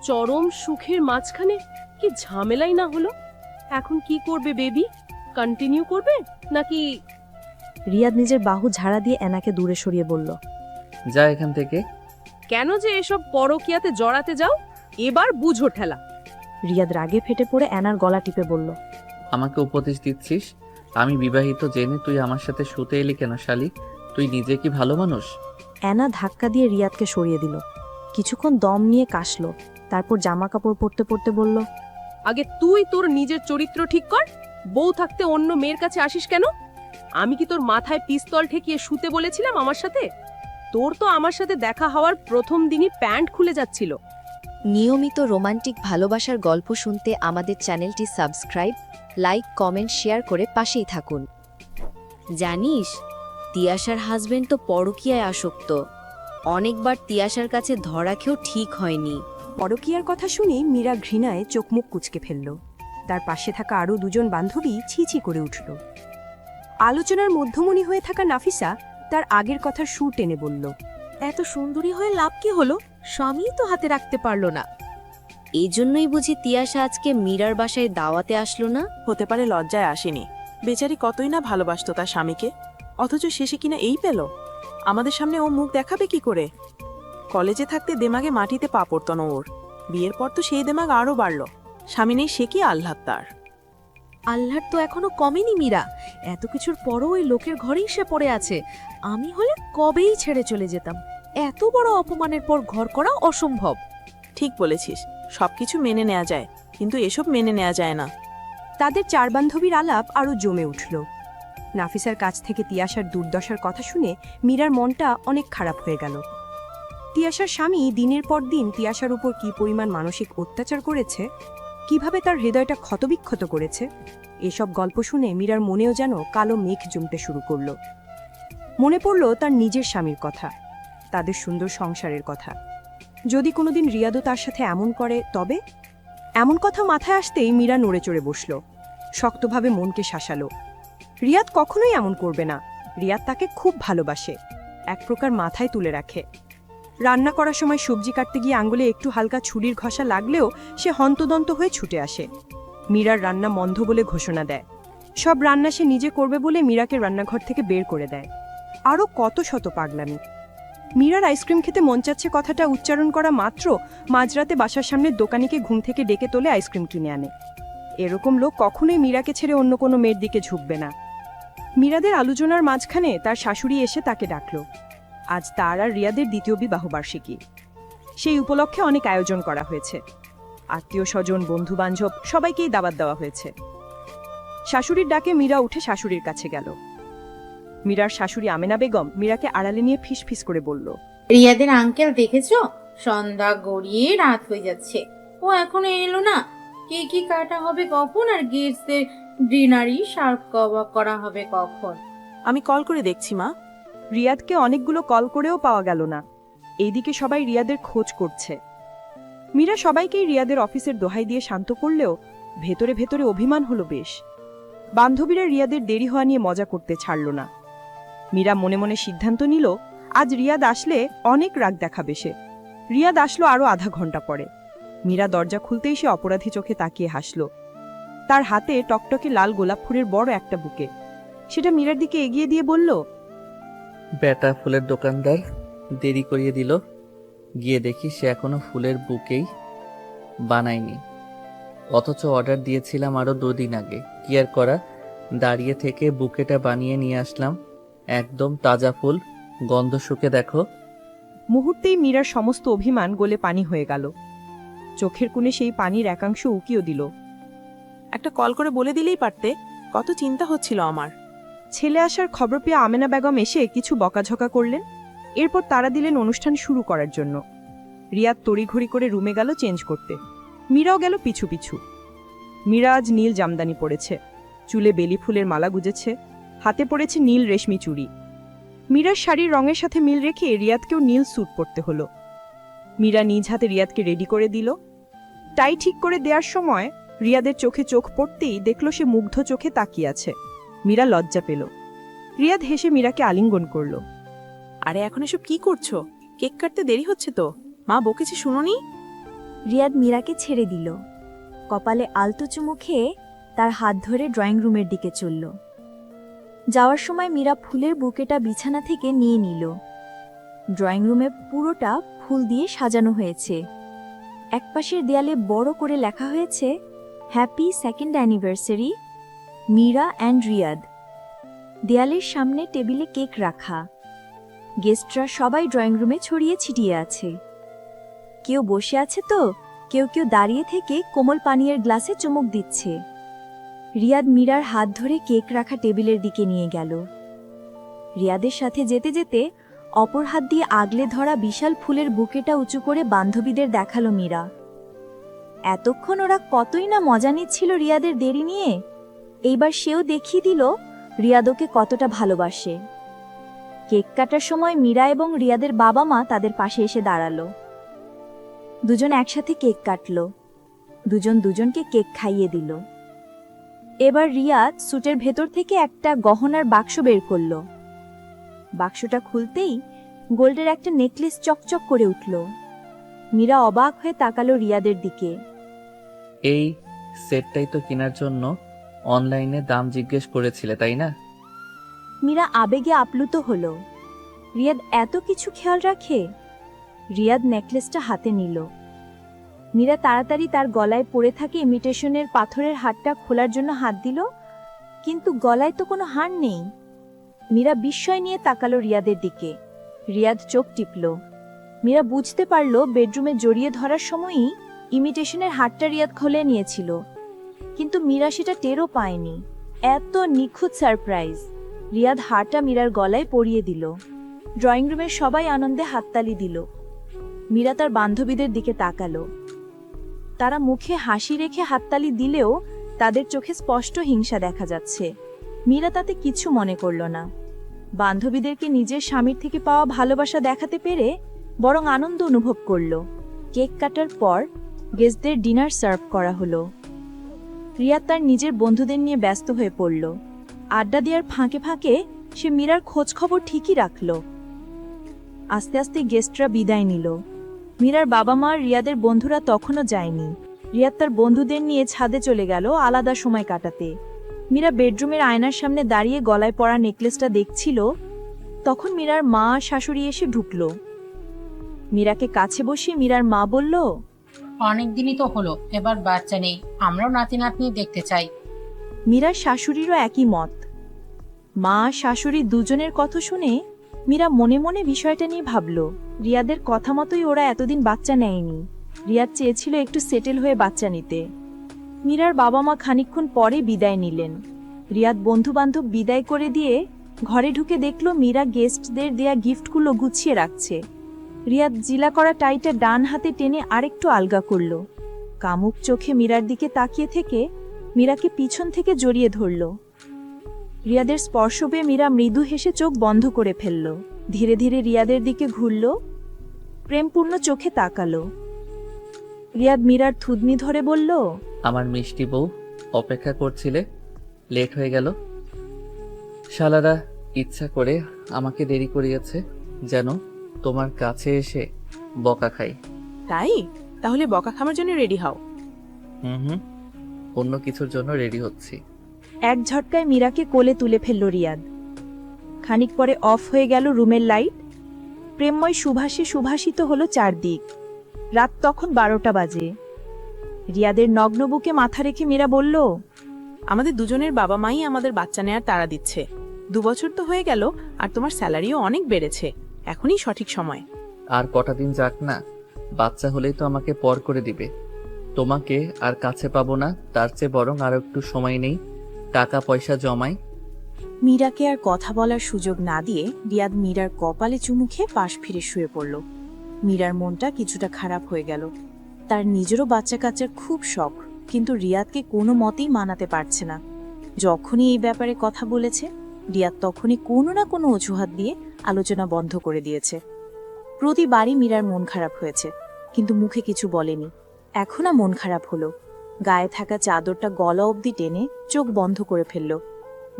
চরম সুখের মাঝখানে কি ঝামেলাই না হলো। এখন কি করবে বেবি? কন্টিনিউ করবে নাকি? রিয়াদ নিজের বাহু ঝাড়া দিয়ে এনাকে দূরে সরিয়ে বলল, যা এখান থেকে। কেন যে এসব পরকিয়াতে জড়াতে যাও? এবার বুঝো ঠেলা। রিয়াদ রাগে ফেটে পড়ে এনার গলা টিপে বলল, আমাকে উপদেশ দিচ্ছিস? আমি বিবাহিত জেনে তুই আমার সাথে শুতে এলি কেন শালি? তুই নিজে কি ভালো মানুষ? এনা ধাক্কা দিয়ে রিয়াদকে সরিয়ে দিল। কিছুক্ষণ দম নিয়ে কাশলো, তারপর জামা কাপড় পরতে পরতে বলল, আগে তুই তোর নিজের চরিত্র ঠিক কর। বউ থাকতে অন্য মেয়ের কাছে আসিস কেন? আমি কি তোর মাথায় পিস্তল ঠেকিয়ে শুতে বলেছিলাম আমার সাথে? তোর তো আমার সাথে দেখা হওয়ার প্রথম দিনই প্যান্ট খুলে যাচ্ছিল। নিয়মিত রোমান্টিক ভালোবাসার গল্প শুনতে আমাদের চ্যানেলটি সাবস্ক্রাইব, লাইক, কমেন্ট, শেয়ার করে পাশেই থাকুন। জানিস, তিয়াশার হাজবেন্ড তো পরকীয়ায় আসক্ত। অনেকবার তিয়াশার কাছে ধরা খেয়েও ঠিক হয়নি। পরকীয়ার কথা শুনে মীরা ঘৃণায় চোখ মুখ কুঁচকে ফেলল। তার পাশে থাকা আরও দুজন বান্ধবী ছি ছি করে উঠল। আলোচনার মধ্যমণি হয়ে থাকা নাফিসা তার আগের কথার সুর টেনে বলল, এত সুন্দরী হয়ে লাভ কি হলো? স্বামী তো হাতে রাখতে পারলো না। এই জন্যই বুঝি তিয়াশা আজকে মীরার বাসায় দাওয়াতে আসলো না। হতে পারে লজ্জায় আসেনি। বেচারি কতই না ভালোবাসতো তার স্বামীকে, অথচ শেষে কিনা এই পেল। আমাদের সামনে ও মুখ দেখাবে কি করে? কলেজে থাকতে দেমাগে মাটিতে পা পড়ত না ওর। বিয়ের পর তো সেই দেমাগ আরও বাড়ল। স্বামী নেই সে কি আহ্লাদ তার। আল্লাহর তো এখনো কমেনি মীরা। এত কিছুর পরও ওই লোকের ঘরেই সে পড়ে আছে। আমি হলে কবেই ছেড়ে চলে যেতাম। এত বড় অপমানের পর ঘর করা অসম্ভব। ঠিক বলেছিস, সবকিছু মেনে নেওয়া যায়, কিন্তু এসব মেনে নেওয়া যায় না। তাদের চার বান্ধবীর আলাপ আরও জমে উঠল। নাফিসার কাছ থেকে তিয়াশার দুর্দশার কথা শুনে মীরার মনটা অনেক খারাপ হয়ে গেল। তিয়াশার স্বামী দিনের পর দিন তিয়াশার উপর কী পরিমাণ মানসিক অত্যাচার করেছে, কিভাবে তার হৃদয়টা ক্ষতবিক্ষত করেছে, এসব গল্প শুনে মীরার মনেও যেন কালো মেঘ জমতে শুরু করল। মনে পড়ল তার নিজের স্বামীর কথা, তাদের সুন্দর সংসারের কথা। যদি কোনোদিন রিয়াদও তার সাথে এমন করে তবে? এমন কথা মাথায় আসতেই মীরা নড়ে চড়ে বসল, শক্তভাবে মনকে শাসালো। রিয়াদ কখনোই এমন করবে না। রিয়াদ তাকে খুব ভালোবাসে, এক প্রকার মাথায় তুলে রাখে। রান্না করার সময় সবজি কাটতে গিয়ে আঙ্গুলে একটু হালকা ছুরির ঘষা লাগলেও সে হন্তদন্ত হয়ে ছুটে আসে। মীরার রান্না মন্দ বলে ঘোষণা দেয়। সব রান্না সে নিজে করবে বলে মীরাকে রান্নাঘর থেকে বের করে দেয়। আরও কত শত পাগলামি। মীরার আইসক্রিম খেতে মন চাচ্ছে কথাটা উচ্চারণ করা মাত্র মাঝরাতে বাসার সামনে দোকানিকে ঘুম থেকে ডেকে তোলে আইসক্রিম কিনে আনে। এরকম লোক কখনোই মীরাকে ছেড়ে অন্য কোনো মেয়ের দিকে ঝুঁকবে না। মীরাদের আলোচনার মাঝখানে তার শাশুড়ি এসে তাকে ডাকল। আজ তার আর রিয়াদের দ্বিতীয় বিবাহবার্ষিকী। সেই উপলক্ষে অনেক আয়োজন করা হয়েছে। আত্মীয় স্বজন, বন্ধু বান্ধব সবাইকেই দাওয়াত দেওয়া হয়েছে। শাশুড়ির ডাকে মীরা উঠে শাশুড়ির কাছে গেল। মীরার শাশুড়ি আমেনা বেগম মীরাকে আড়ালে নিয়ে ফিস করে বলল, রিয়াদের আঙ্কেল দেখেছো? সন্ধ্যা গড়িয়ে রাত হয়ে যাচ্ছে, ও এখনো এলো না। কি কাটা হবে কখন? আর গেস্টদের ডিনারই সার্ভ করা হবে কখন? আমি কল করে দেখছি মা। রিয়াদকে অনেকগুলো কল করেও পাওয়া গেল না। এইদিকে সবাই রিয়াদের খোঁজ করছে। মীরা সবাইকেই রিয়াদের অফিসের দোহাই দিয়ে শান্ত করলেও ভেতরে ভেতরে অভিমান হলো বেশ। বান্ধবীরা রিয়াদের দেরি হওয়া নিয়ে মজা করতে ছাড়ল না। মীরা মনে মনে সিদ্ধান্ত নিল, আজ রিয়াদ আসলে অনেক রাগ দেখাবে সে। রিয়াদ আসলো আরও আধা ঘন্টা পরে। মীরা দরজা খুলতেই সে অপরাধী চোখে তাকিয়ে হাসল। তার হাতে টকটকে লাল গোলাপ ফুলের বড় একটা বুকে। সেটা মীরার দিকে এগিয়ে দিয়ে বলল, বেটা ফুলের দোকানদার দেরি করিয়ে দিল। গিয়ে দেখি সে এখনো ফুলের বুকেই বানায়নি, অথচ অর্ডার দিয়েছিলাম আরো 2 দিন আগে। কি আর করা, দাঁড়িয়ে থেকে বুকেটা বানিয়ে নিয়ে আসলাম। একদম তাজা ফুল, গন্ধ শুকে দেখো। মুহূর্তেই মীরার সমস্ত অভিমান গলে পানি হয়ে গেল। চোখের কোণে সেই পানির একাংশ উকিও দিল। একটা কল করে বলে দিলেই পারতে, কত চিন্তা হচ্ছিল আমার। ছেলে আসার খবর পেয়ে আমেনা বেগম এসে কিছু বকাঝকা করলেন। এরপর তারা দিলেন অনুষ্ঠান শুরু করার জন্য। রিয়াদ তড়িঘড়ি করে রুমে গেল চেঞ্জ করতে। মীরাও গেল পিছু পিছু। মীরা আজ নীল জামদানি পরেছে, চুলে বেলি ফুলের মালা গুজেছে, হাতে পড়েছে নীল রেশমি চুড়ি। মীরার শাড়ির রঙের সাথে মিল রেখে রিয়াদকেও নীল স্যুট পরতে হলো। মীরা নিজ হাতে রিয়াদকে রেডি করে দিল। টাই ঠিক করে দেওয়ার সময় রিয়াদের চোখে চোখ পড়তেই দেখল সে মুগ্ধ চোখে তাকিয়ে আছে। মীরা লজ্জা পেল। রিয়াদ হেসে মীরাকে আলিঙ্গন করল। আরে এখন এসব কি করছো? কেক কাটতে দেরি হচ্ছে তো। মা বকেছে শুনোনি? রিয়াদ মীরাকে ছেড়ে দিল। কপালে আলতো চুমু খেয়ে তার হাত ধরে ড্রয়িং রুমের দিকে চলল। যাওয়ার সময় মীরা ফুলের বুকেটা বিছানা থেকে নিয়ে নিল। ড্রয়িং রুমে পুরোটা ফুল দিয়ে সাজানো হয়েছে। একপাশের দেয়ালে বড় করে লেখা হয়েছে, happy second anniversary Meera and Riyad. দেয়ালের সামনে টেবিলে কেক রাখা। গেস্টরা সবাই ড্রয়িং রুমে ছড়িয়ে ছিটিয়ে আছে। কেউ বসে আছে তো কেউ কেউ দাঁড়িয়ে থেকে কোমল পানীয়ের গ্লাসে চুমুক দিচ্ছে। রিয়াদ মীরার হাত ধরে কেক রাখা টেবিলের দিকে নিয়ে গেল। রিয়াদের সাথে যেতে যেতে অপর হাত দিয়ে আগলে ধরা বিশাল ফুলের বুকেটা উঁচু করে বান্ধবীদের দেখালো মীরা। এতক্ষণ ওরা কতই না মজা নিচ্ছিল রিয়াদের দেরি নিয়ে, এইবার সেও দেখিয়ে দিল রিয়াদ ওকে কতটা ভালোবাসে। কেক কাটার সময় মীরা এবং রিয়াদের বাবা মা তাদের পাশে এসে দাঁড়ালো। দুজন একসাথে কেক কাটলো। দুজন দুজনকে কেক খাইয়ে দিল। এবার রিয়াদ স্যুটের ভেতর থেকে একটা গহনার বাক্স বের করল। বাক্সটা খুলতেই গোল্ডের একটা নেকলেস চকচক করে উঠল। মীরা অবাক হয়ে তাকালো রিয়াদের দিকে। এই সেটটাই তো কেনার জন্য অনলাইনে দাম জিজ্ঞেস করেছিলে, তাই না? মীরা আবেগে আপ্লুত হলো। রিয়াদ এত কিছু খেয়াল রাখে? রিয়াদ নেকলেসটা হাতে নিল। মীরা তাড়াতাড়ি তার গলায় পড়ে থাকে ইমিটেশনের পাথরের হারটা খোলার জন্য হাত দিল, কিন্তু গলায় তো কোনো হার নেই। মীরা বিস্ময় নিয়ে তাকালো রিয়াদের দিকে। রিয়াদ চোখ টিপল। মীরা বুঝতে পারল বেডরুমে জড়িয়ে ধরার সময়ই ইমিটেশনের হারটা রিয়াদ খুলে নিয়েছিল, কিন্তু মীরা সেটা টেরও পায়নি। এত নিখুঁত সারপ্রাইজ! রিয়াদ হারটা মীরার গলায় পরিয়ে দিল। ড্রয়িং রুমের সবাই আনন্দে হাততালি দিল। মীরা তার বান্ধবীদের দিকে তাকালো। তারা মুখে হাসি রেখে হাততালি দিলেও তাদের চোখে স্পষ্ট হিংসা দেখা যাচ্ছে। মীরা তাতে কিছু মনে করল না। বান্ধবীদেরকে নিজের স্বামীর থেকে পাওয়া ভালোবাসা দেখাতে পেরে বরং আনন্দ অনুভব করল। কেক কাটার পর গেস্টদের ডিনার সার্ভ করা হলো। রিয়াদ তার নিজের বন্ধুদের নিয়ে ব্যস্ত হয়ে পড়ল। আড্ডা দেওয়ার ফাঁকে ফাঁকে সে মীরার খোঁজ খবর ঠিকই রাখল। আস্তে আস্তে গেস্টরা বিদায় নিল। মীরার বাবা মা আর রিয়াদের বন্ধুরা তখনও যায়নি। রিয়াদ তার বন্ধুদের নিয়ে ছাদে চলে গেল আলাদা সময় কাটাতে। মীরা বেডরুমের আয়নার সামনে দাঁড়িয়ে গলায় পরা নেকলেসটা দেখছিল। তখন মীরার মা আর শাশুড়ি এসে ঢুকল। মীরাকে কাছে বসিয়ে মীরার মা বলল, অনেক দিনই তো হলো, এবার বাচ্চা নেই, আমরাও নাতি নাতনি দেখতে চাই। মীরার শাশুড়িরও একই মত। মা শাশুড়ি দুজনের কথা শুনে মীরা মনে মনে বিষয়টা নিয়ে ভাবল। রিয়াদের কথা মতোই ওরা এতদিন বাচ্চা নেয়নি। রিয়াদ চেয়েছিল একটু সেটেল হয়ে বাচ্চা নিতে। মীরার বাবা মা খানিকক্ষণ পরে বিদায় নিলেন। রিয়াদ বন্ধু বান্ধব বিদায় করে দিয়ে ঘরে ঢুকে দেখল মীরা গেস্টদের দেয়া গিফটগুলো গুছিয়ে রাখছে। রিয়াদ জিলা করা টাইটা ডান হাতে টেনে আরেকটু আলগা করল। কামুক চোখে মীরার দিকে তাকিয়ে থেকে মীরাকে পিছন থেকে জড়িয়ে ধরল। রিয়াদের স্পর্শ পেয়ে মীরা মৃদু হেসে চোখ বন্ধ করে ফেলল। ধীরে ধীরে রিয়াদের দিকে ঘুরল, প্রেমপূর্ণ চোখে তাকালো। রিয়াদ মীরার থুতনি ধরে বলল, আমার মিষ্টি বউ, অপেক্ষা করছিলে, লেট হয়ে গেল। শালারা ইচ্ছা করে আমাকে দেরি করিয়েছে যেন তোমার কাছে এসে বকা খাই। তাই? তাহলে বকা খামার জন্য রেডি হও। হুম, অন্য কিছুর জন্য রেডি হচ্ছি। এক ঝটকায় মীরাকে কোলে তুলে ফেলল রিয়াদ। খানিক পরে অফ হয়ে গেল রুমের লাইট। প্রেমময় সুভাষে সুভাষিত হলো চারদিক। রাত তখন 12টা বাজে। রিয়াদের নগ্ন বুকে মাথা রেখে মীরা বলল, আমাদের দুজনের বাবা মাই আমাদের বাচ্চা নেয়ার তাড়া দিচ্ছে। 2 বছর তো হয়ে গেল, আর তোমার স্যালারিও অনেক বেড়েছে। এখনই সঠিক সময়। আর কটা দিন যাক না, বাচ্চা হলেই তো আমাকে পর করে দিবে। তোমাকে আর কাছে পাবো না, তার চেয়ে বরং আরো একটু সময় নেই, টাকা পয়সা জমাই। মীরাকে আর কথা বলার সুযোগ না দিয়ে রিয়াদ মীরার কপালে চুমু খেয়ে পাশ ফিরে শুয়ে পড়ল। মীরার মনটা কিছুটা খারাপ হয়ে গেল। তার নিজেরও বাচ্চা কাচ্চার খুব শখ, কিন্তু রিয়াদকে কোনো মতেই মানাতে পারছে না। যখনই এই ব্যাপারে কথা বলেছে, রিয়াদ তখনই কোনো না কোনো অজুহাত দিয়ে আলোচনা বন্ধ করে দিয়েছে। প্রতিবারই মীরার মন খারাপ হয়েছে, কিন্তু মুখে কিছু বলেনি। এখনও মন খারাপ হলো। গায়ে থাকা চাদরটা গলা অবধি টেনে চোখ বন্ধ করে ফেলল।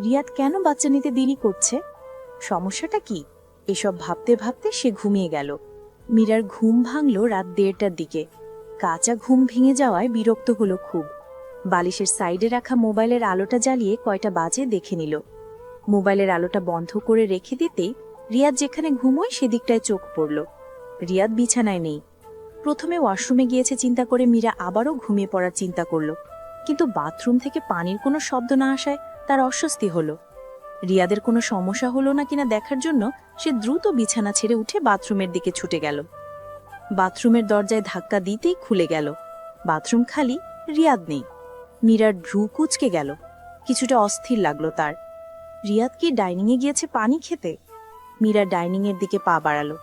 রিয়াদ কেন বাচ্চা নিতে দেরি করছে? সমস্যাটা কি? এসব ভাবতে ভাবতে সে ঘুমিয়ে গেল। মীরার ঘুম ভাঙল রাত 1:30টার দিকে। কাঁচা ঘুম ভেঙে যাওয়ায় বিরক্ত হলো খুব। বালিশের সাইডে রাখা মোবাইলের আলোটা জ্বালিয়ে কয়টা বাজে দেখে নিল। মোবাইলের আলোটা বন্ধ করে রেখে দিতেই রিয়াদ যেখানে ঘুমোয় সেদিকটায় চোখ পড়ল। রিয়াদ বিছানায় নেই। প্রথমে ওয়াশরুমে গিয়েছে চিন্তা করে মীরা আবারও ঘুমিয়ে পড়ার চিন্তা করল, কিন্তু বাথরুম থেকে পানির কোনো শব্দ না আসায় তার অস্বস্তি হলো। রিয়াদের কোনো সমস্যা হলো না কিনা দেখার জন্য সে দ্রুত বিছানা ছেড়ে উঠে বাথরুমের দিকে ছুটে গেল। বাথরুমের দরজায় ধাক্কা দিতেই খুলে গেল। বাথরুম খালি, রিয়াদ নেই। মীরার ভ্রু কুঁচকে গেল, কিছুটা অস্থির লাগলো তার। রিয়াদ কি ডাইনিংয়ে গিয়েছে পানি খেতে? মীরা ডাইনিংয়ের দিকে পা বাড়ালো।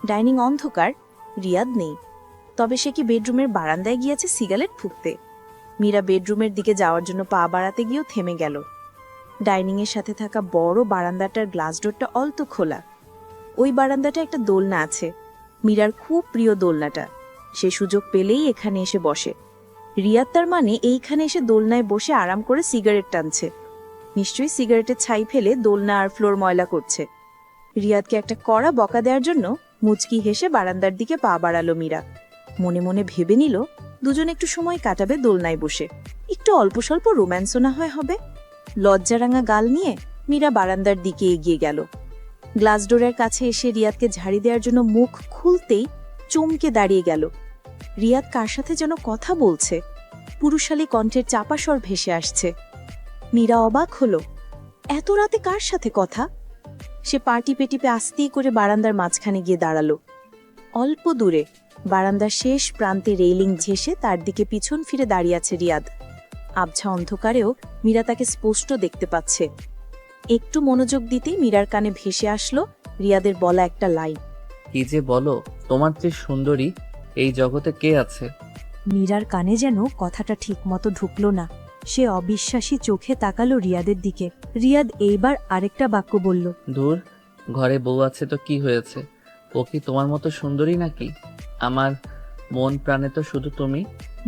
ডাইনিং অন্ধকার, রিয়াদ নেই। তবে সে কি বেডরুমের বারান্দায় গিয়েছে সিগারেট ফুঁকতে? মীরা বেডরুমের দিকে যাওয়ার জন্য পা বাড়াতে গিয়েও থেমে গেল। ডাইনিংয়ের সাথে থাকা বড় বারান্দাটার গ্লাস ডোরটা অল্প খোলা। ওই বারান্দাটা একটা দোলনা আছে, মীরার খুব প্রিয় দোলনাটা। সে সুযোগ পেলেই এখানে এসে বসে। রিয়াদ তার মানে এইখানে এসে দোলনায় বসে আরাম করে সিগারেট টানছে। নিশ্চয়ই সিগারেটের ছাই ফেলে দোলনা আর ফ্লোর ময়লা করছে। রিয়াদকে একটা কড়া বকা দেওয়ার জন্য মুচকি হেসে বারান্দার দিকে পা বাড়ালো মীরা। মনে মনে ভেবে নিল দুজন একটু সময় কাটাবে দোলনায় বসে, একটু অল্প স্বল্প রোম্যান্সও না হয় হবে। লজ্জারাঙা গাল নিয়ে মীরা বারান্দার দিকে এগিয়ে গেল। গ্লাস ডোরের কাছে এসে রিয়াদকে ঝাড়ি দেওয়ার জন্য মুখ খুলতেই চমকে দাঁড়িয়ে গেল। রিয়াদ কার সাথে যেন কথা বলছে, পুরুষালী কণ্ঠের চাপা স্বর ভেসে আসছে। মীরা অবাক হলো, এত রাতে কার সাথে কথা? সে পা টিপে টিপে আস্তেই করে বারান্দার মাঝখানে গিয়ে দাঁড়ালো। অল্প দূরে বারান্দার শেষ প্রান্তে রেইলিং ঘেঁষে তার দিকে পিছন ফিরে দাঁড়িয়ে আছে রিয়াদ। আবছা অন্ধকারেও মীরা তাকে স্পষ্ট দেখতে পাচ্ছে। একটু মনোযোগ দিতেই মীরার কানে ভেসে আসলো রিয়াদের বলা একটা লাইন। কি যে বলো, তোমার চেয়ে সুন্দরী এই জগতে কে আছে? মীরার কানে যেন কথাটা ঠিক মতো ঢুকলো না। সে অবিশ্বাসী চোখে তাকালো রিয়াদের দিকে। রিয়াদ এইবার আরেকটা বাক্য বলল, দূর, ঘরে বউ আছে তো কি হয়েছে? ও কি তোমার মতো সুন্দরী নাকি? আমার মন প্রাণে তো শুধু তুমি।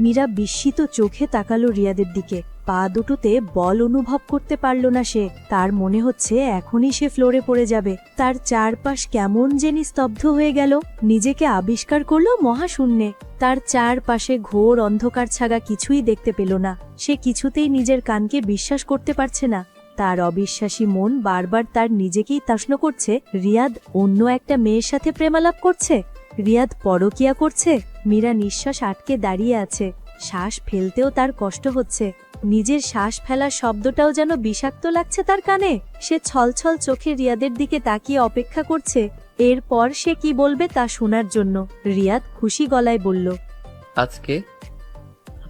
মীরা বিস্মিত চোখে তাকালো রিয়াদের দিকে। পা দুটোতে বল অনুভব করতে পারল না সে। তার মনে হচ্ছে এখনই সে ফ্লোরে পড়ে যাবে। তার চারপাশ কেমন যেনি স্তব্ধ হয়ে গেল। নিজেকে আবিষ্কার করলো মহাশূন্যে। তার চারপাশে ঘোর অন্ধকার ছাড়া কিছুই দেখতে পেল না। সে কিছুতেই নিজের কানকে বিশ্বাস করতে পারছে না। তার অবিশ্বাসী মন বারবার তার নিজেকেই প্রশ্ন করছে, রিয়াদ অন্য একটা মেয়ের সাথে প্রেমালাপ করছে? রিয়াদ পরকিয়া করছে? মীরা নিঃশ্বাস আটকে দাঁড়িয়ে আছে। শ্বাস ফেলতেও তার কষ্ট হচ্ছে। নিজের শ্বাস ফেলার শব্দটাও যেন বিষাক্ত লাগছে তার কানে। সে ছলছল চোখে রিয়াদের দিকে তাকিয়ে অপেক্ষা করছে এরপর সে কি বলবে তা শোনার জন্য। রিয়াদ খুশি গলায় বলল, আজকে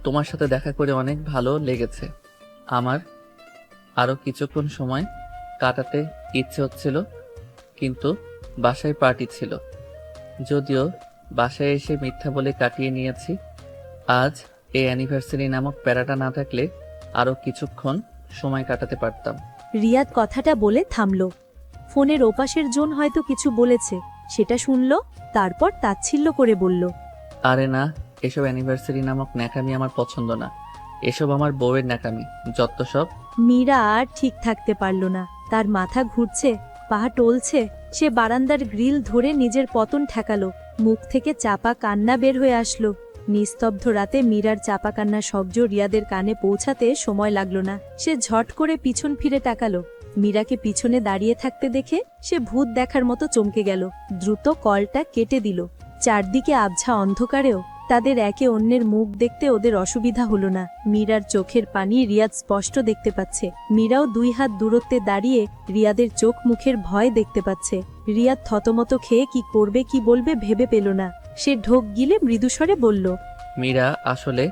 তোমার সাথে দেখা করে অনেক ভালো লেগেছে। আমার আরো কিছুক্ষণ সময় কাটাতে ইচ্ছে হচ্ছিল, কিন্তু বাসায় পার্টি ছিল। যদিও বাসায় এসে মিথ্যা বলে কাটিয়ে নিয়েছি। আজ এই অ্যানিভার্সারি নামক প্যারাটা না থাকলে আরো কিছুক্ষণ সময় কাটাতে পারতাম। রিয়াদ কথাটা বলে থামল। ফোনের ওপাশের জন হয়তো কিছু বলেছে, সেটা শুনল। তারপর তাচ্ছিল্য করে বলল, আরে না, এসব অ্যানিভার্সারি নামক ন্যাকামি আমার পছন্দ না। এসব আমার বউয়ের ন্যাকামি, যত সব। মীরা আর ঠিক থাকতে পারল না। তার মাথা ঘুরছে, পা টলছে। সে বারান্দার গ্রিল ধরে নিজের পতন ঠেকালো। মুখ থেকে চাপা কান্না বের হয়ে আসলো। নিস্তব্ধ রাতে মীরার চাপা কান্নার শব্দ রিয়াদের কানে পৌঁছাতে সময় লাগলো না। সে ঝট করে পিছন ফিরে তাকালো। মীরাকে পিছনে দাঁড়িয়ে থাকতে দেখে সে ভূত দেখার মতো চমকে গেল। দ্রুত কলটা কেটে দিল। চারদিকে আবছা অন্ধকারেও তাদের একে অন্যের মুখ দেখতে ওদের অসুবিধা হলো না। মীরার চোখের পানি রিয়াদ স্পষ্ট দেখতে পাচ্ছে। মীরাও 2 হাত দূরত্বে দাঁড়িয়ে রিয়াদের চোখ মুখের ভয় দেখতে পাচ্ছে। রিয়াদ থতমত খেয়ে কি করবে কি বলবে ভেবে পেল না। সে ঢোক গিলে মৃদুস্বরে বলল, মীরা, আসলে।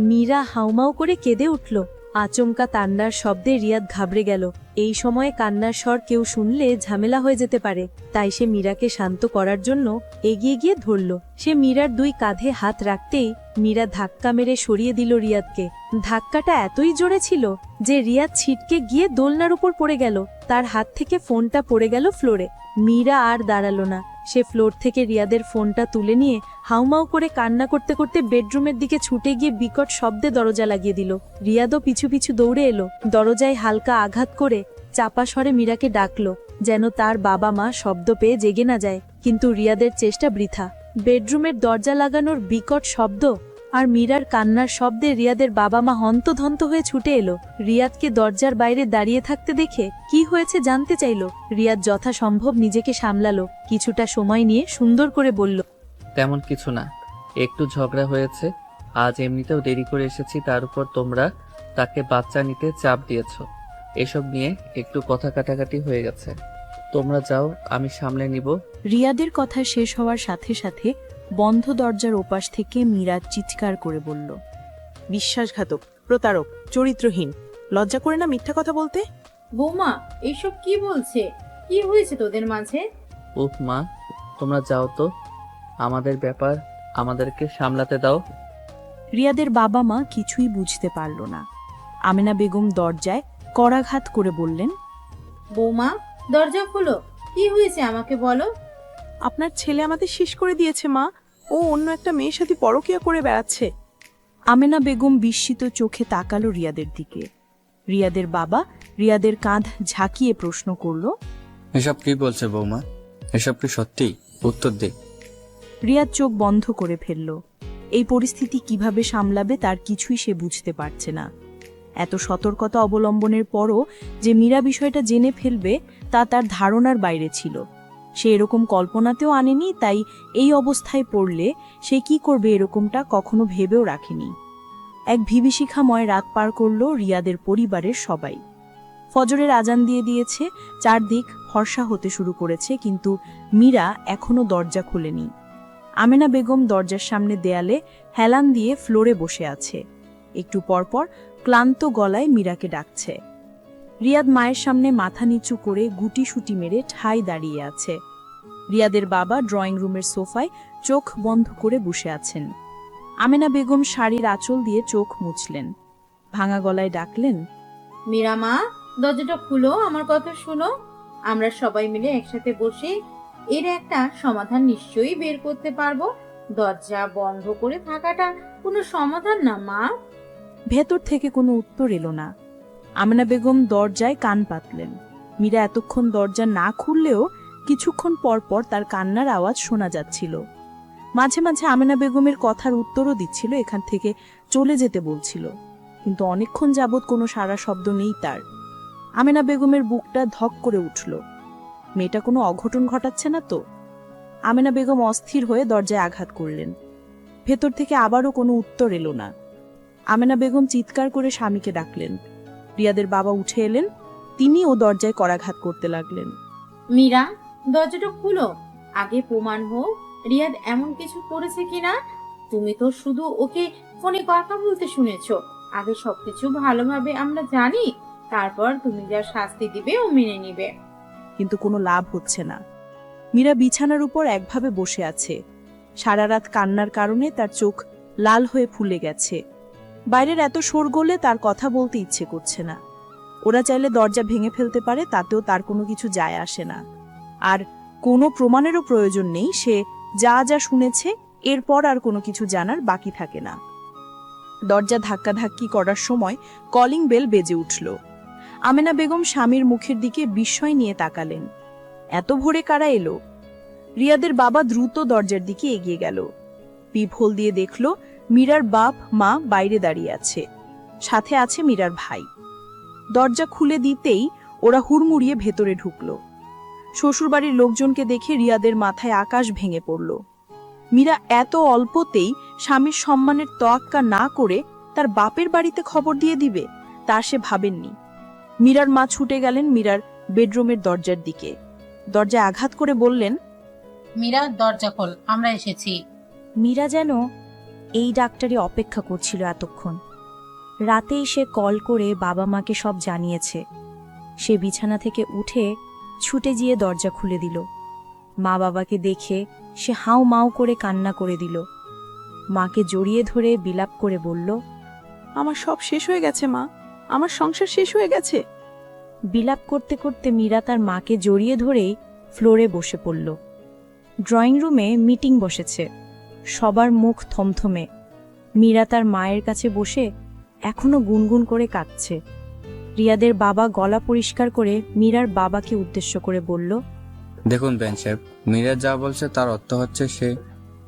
মীরা হাউমাউ করে কেঁদে উঠল। আচমকা কান্নার শব্দে রিয়াদ ঘাবড়ে গেল। এই সময়ে কান্নার স্বর কেউ শুনলে ঝামেলা হয়ে যেতে পারে। তাই সে মীরাকে শান্ত করার জন্য এগিয়ে গিয়ে ধরল। সে মীরার 2 কাঁধে হাত রাখতেই মীরা ধাক্কা মেরে সরিয়ে দিল রিয়াদকে। ধাক্কাটা এতই জোরে ছিল যে রিয়াদ ছিটকে গিয়ে দোলনার উপর পড়ে গেল। তার হাত থেকে ফোনটা পড়ে গেল ফ্লোরে। মীরা আর দাঁড়ালো না। সে ফ্লোর থেকে রিয়াদের ফোনটা তুলে নিয়ে হাউমাউ করে কান্না করতে করতে বেডরুমের দিকে ছুটে গিয়ে বিকট শব্দে দরজা লাগিয়ে দিল। রিয়াদও পিছু পিছু দৌড়ে এলো। দরজায় হালকা আঘাত করে চাপা স্বরে মীরাকে ডাকলো, যেন তার বাবা মা শব্দ পেয়ে জেগে না যায়। কিন্তু রিয়াদের চেষ্টা বৃথা। বেডরুমের দরজা লাগানোর বিকট শব্দ আর মীরার কান্নার শব্দে রিয়াদের বাবা মা হন্তধন্ত হয়ে ছুটে এলো। রিয়াদকে দরজার বাইরে দাঁড়িয়ে থাকতে দেখে কি হয়েছে জানতে চাইল। রিয়াদ যথাসম্ভব নিজেকে সামলালো, কিছুটা সময় নিয়ে সুন্দর করে বলল, তেমন কিছু না, একটু ঝগড়া হয়েছে। আজ এমনিতেও দেরি করে এসেছি, তার উপর তোমরা তাকে বাচ্চা নিতে চাপ দিয়েছো, এসব নিয়ে একটু কথা কাটাকাটি হয়ে গেছে। তোমরা যাও, আমি সামলে নিব। রিয়াদের কথা শেষ হওয়ার সাথে সাথে বন্ধ দরজার ওপাশ থেকে মীরা চিৎকার করে বলল, বিশ্বাসঘাতক, প্রতারক, চরিত্রহীন, লজ্জা করে না মিথ্যা কথা বলতে? বৌমা এইসব কি বলছে? কি হয়েছে তোদের মাঝে? উফ মা, তোমরা যাও তো, আমাদের ব্যাপার, আমাদেরকে সামলাতে দাও। রিয়াদের বাবা মা কিছুই বুঝতে পারল না। আমেনা বেগম দরজায় করাঘাত করে বললেন, বৌমা দরজা খোলো, কি হয়েছে আমাকে বলো। আপনার ছেলে আমাদের শেষ করে দিয়েছে মা, ও অন্য একটা মেয়ের সাথে পরকীয়া করে বেড়াচ্ছে। আমেনা বেগম বিস্মিত চোখে তাকালো রিয়াদের দিকে। রিয়াদের বাবা রিয়াদের কাঁধ ঝাঁকিয়ে প্রশ্ন করল, এসব কি বলছে বৌমা? এসব কি সত্যি? উত্তর দে। রিয়াদ চোখ বন্ধ করে ফেলল। এই পরিস্থিতি কিভাবে সামলাবে তার কিছুই সে বুঝতে পারছে না। এত সতর্কতা অবলম্বনের পরও যে মীরা বিষয়টা জেনে ফেলবে তা তার ধারণার বাইরে ছিল। সে এরকম কল্পনাতেও আনেনি, তাই এই অবস্থায় পড়লে সে কি করবে এরকমটা কখনো ভেবেও রাখেনি। এক ভীতিশিখাময় রাত পার করল রিয়াদের পরিবারের সবাই। ফজরের আজান দিয়ে দিয়েছে, চারদিক ফর্সা হতে শুরু করেছে, কিন্তু মীরা এখনো দরজা খোলেনি। আমেনা বেগম দরজার সামনে দেয়ালে হেলান দিয়ে ফ্লোরে বসে আছে। একটু পরপর ক্লান্ত গলায় মীরাকে ডাকছে। রিয়াদ মায়ের সামনে মাথা নিচু করে গুটি সুটি মেরে ঠায় দাঁড়িয়ে আছে। রিয়াদের বাবা ড্রয়িং রুমের সোফায় চোখ বন্ধ করে বসে আছেন। আমেনা বেগম শাড়ির আঁচল দিয়ে চোখ মুছলেন, ভাঙা গলায় ডাকলেন, মীরা মা দরজাটা খুলো, আমার কথা শুনো। আমরা সবাই মিলে একসাথে বসে এর একটা সমাধান নিশ্চয়ই বের করতে পারবো। দরজা বন্ধ করে থাকাটা কোনো সমাধান না মা। ভেতর থেকে কোনো উত্তর এলো না। আমেনা বেগম দরজায় কান পাতলেন। মীরা এতক্ষণ দরজা না খুললেও কিছুক্ষণ পর পর তার কান্নার আওয়াজ শোনা যাচ্ছিল। মাঝে মাঝে আমেনা বেগমের কথার উত্তরও দিচ্ছিল, এখান থেকে চলে যেতে বলছিল, কিন্তু অনেকক্ষণ যাবৎ কোনো সারা শব্দ নেই তার। আমেনা বেগমের বুকটা ধক করে উঠল। মেয়েটা কোনো অঘটন ঘটাচ্ছে না তো? আমেনা বেগম অস্থির হয়ে দরজায় আঘাত করলেন। ভেতর থেকে আবারও কোনো উত্তর এলো না। আমেনা বেগম চিৎকার করে স্বামীকে ডাকলেন। রিয়াদের বাবা উঠে এলেন, তিনিও দরজায় করাঘাত করতে লাগলেন। মীরা দরজাটা খুলো, আগে প্রমাণ হোক রিয়াদ এমন কিছু করেছে কিনা। তুমি তো শুধু ওকে ফোনে কথা বলতে শুনেছো, আগে সবকিছু ভালোভাবে আমরা জানি, তারপর তুমি যা শাস্তি দিবে ও মেনে নিবে। কিন্তু কোনো লাভ হচ্ছে না। মীরা বিছানার উপর একভাবে বসে আছে। সারা রাত কান্নার কারণে তার চোখ লাল হয়ে ফুলে গেছে। বাইরের এত শোরগোলে তার কথা বলতে ইচ্ছে করছে না। ওরা চাইলে দরজা ভেঙে ফেলতে পারে, তাতেও তার কোনো কিছু যায় আসে না। আর কোনো প্রমাণেরও প্রয়োজন নেই, সে যা যা শুনেছে এরপর আর কোনো কিছু জানার বাকি থাকে না। দরজা ধাক্কাধাক্কি করার সময় কলিং বেল বেজে উঠল। আমেনা বেগম স্বামীর মুখের দিকে বিস্ময় নিয়ে তাকালেন। এত ভোরে কারা এলো? রিয়াদের বাবা দ্রুত দরজার দিকে এগিয়ে গেল। পিপহোল দিয়ে দেখল মীরার বাপ মা বাইরে দাঁড়িয়ে আছে, সাথে আছে মীরার ভাই। দরজা খুলে দিতেই ওরা হুড়মুড়িয়ে ভেতরে ঢুকল। শ্বশুরবাড়ির লোকজনকে দেখে রিয়াদের মাথায় আকাশ ভেঙে পড়ল। মীরা এত অল্পতেই স্বামীর সম্মানের তোয়াক্কা না করে তার বাপের বাড়িতে খবর দিয়ে দিবে, তা সে ভাবেননি। মীরার মা ছুটে গেলেন মীরার বেডরুমের দরজার দিকে। দরজায় আঘাত করে বললেন, মীরা দরজা খোল, আমরা এসেছি। মীরা যেন এই ডাক্তারই অপেক্ষা করছিল এতক্ষণ। রাতেই সে কল করে বাবা মাকে সব জানিয়েছে। সে বিছানা থেকে উঠে ছুটে গিয়ে দরজা খুলে দিল। মা বাবাকে দেখে সে হাউ মাউ করে কান্না করে দিল। মাকে জড়িয়ে ধরে বিলাপ করে বলল, আমার সব শেষ হয়ে গেছে মা, আমার সংসার শেষ হয়ে গেছে। বিলাপ করতে করতে মীরা তার মাকে জড়িয়ে ধরেই ফ্লোরে বসে পড়ল। ড্রয়িং রুমে মিটিং বসেছে, সবার মুখ থমথমে। মীরা তার মায়ের কাছে বসে এখনো গুনগুন করে কাঁদছে। রিয়াদের বাবা গলা পরিষ্কার করে মীরার বাবাকে উদ্দেশ্য করে বলল, দেখুন বেন সাহেব, মীরা যা বলছে তার অর্থ হচ্ছে সে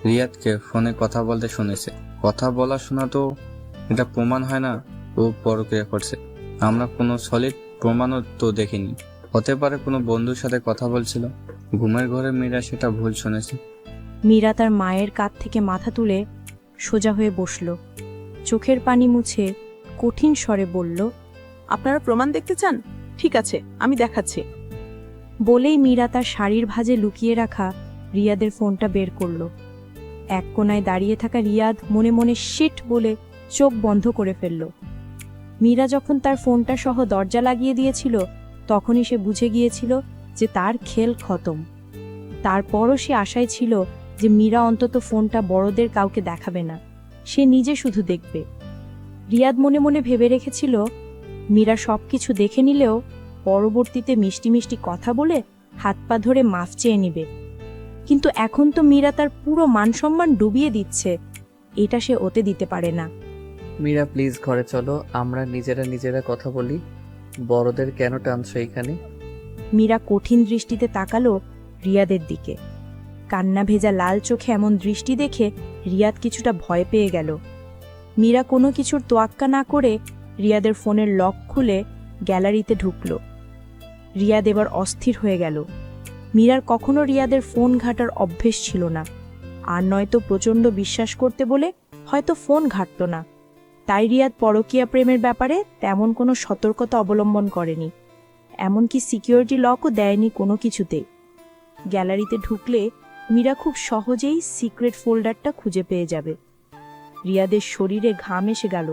রিয়াদকে ফোনে কথা বলতে শুনেছে। কথা বলা শোনা তো এটা প্রমাণ হয় না ও পরক্রিয়া করছে। আমরা কোনো সলিড প্রমাণও তো দেখিনি। হতে পারে কোনো বন্ধুর সাথে কথা বলছিল, ঘুমের ঘরে মীরা সেটা ভুল শুনেছে। মীরা তার মায়ের কাঁধ থেকে মাথা তুলে সোজা হয়ে বসল, চোখের পানি মুছে কঠিন স্বরে বলল, আপনারা প্রমাণ দেখতে চান? ঠিক আছে, আমি দেখাচ্ছি। বলেই মীরা তার শাড়ির ভাঁজে লুকিয়ে রাখা রিয়াদের ফোনটা বের করল। এক কোণায় দাঁড়িয়ে থাকা রিয়াদ মনে মনে শিট বলে চোখ বন্ধ করে ফেলল। মীরা যখন তার ফোনটা সহ দরজা লাগিয়ে দিয়েছিল তখনই সে বুঝে গিয়েছিল যে তার খেল খতম। তারপরও সে আশায় ছিল যে মীরা অন্তত ফোনটা বড়দের কাউকে দেখাবে না, সে নিজে শুধু দেখবে। রিয়াদ মনে মনে ভেবে রেখেছিল মীরা সবকিছু দেখে নিলেও পরবর্তীতে মিষ্টি মিষ্টি কথা বলে হাত পা ধরে মাফ চেয়ে নিবে। কিন্তু এখন তো মীরা তার পুরো মানসম্মান ডুবিয়ে দিচ্ছে, এটা সে ওতে দিতে পারে না। মীরা প্লিজ ঘরে চলো, আমরা নিজেরা কথা বলি। বড়দের কেন টানছো এখানে? মীরা কঠিন দৃষ্টিতে তাকালো রিয়াদের দিকে। কান্না ভেজা লাল চোখে এমন দৃষ্টি দেখে রিয়াদ কিছুটা ভয় পেয়ে গেল। মীরা কোনো কিছুর তোয়াক্কা না করে রিয়াদের ফোনের লক খুলে গ্যালারিতে ঢুকল। রিয়াদ এবার অস্থির হয়ে গেল। মীরার কখনো রিয়াদের ফোন ঘাটার অভ্যেস ছিল না, আর নয়তো প্রচণ্ড বিশ্বাস করতে বলে হয়তো ফোন ঘাটত না। তাই রিয়াদ পরকীয়া প্রেমের ব্যাপারে তেমন কোনো সতর্কতা অবলম্বন করেনি, এমনকি সিকিউরিটি লকও দেয়নি কোনো কিছুতে। গ্যালারিতে ঢুকলে মীরা খুব সহজেই সিক্রেট ফোল্ডারটা খুঁজে পেয়ে যাবে। রিয়াদের শরীরে ঘাম এসে গেল।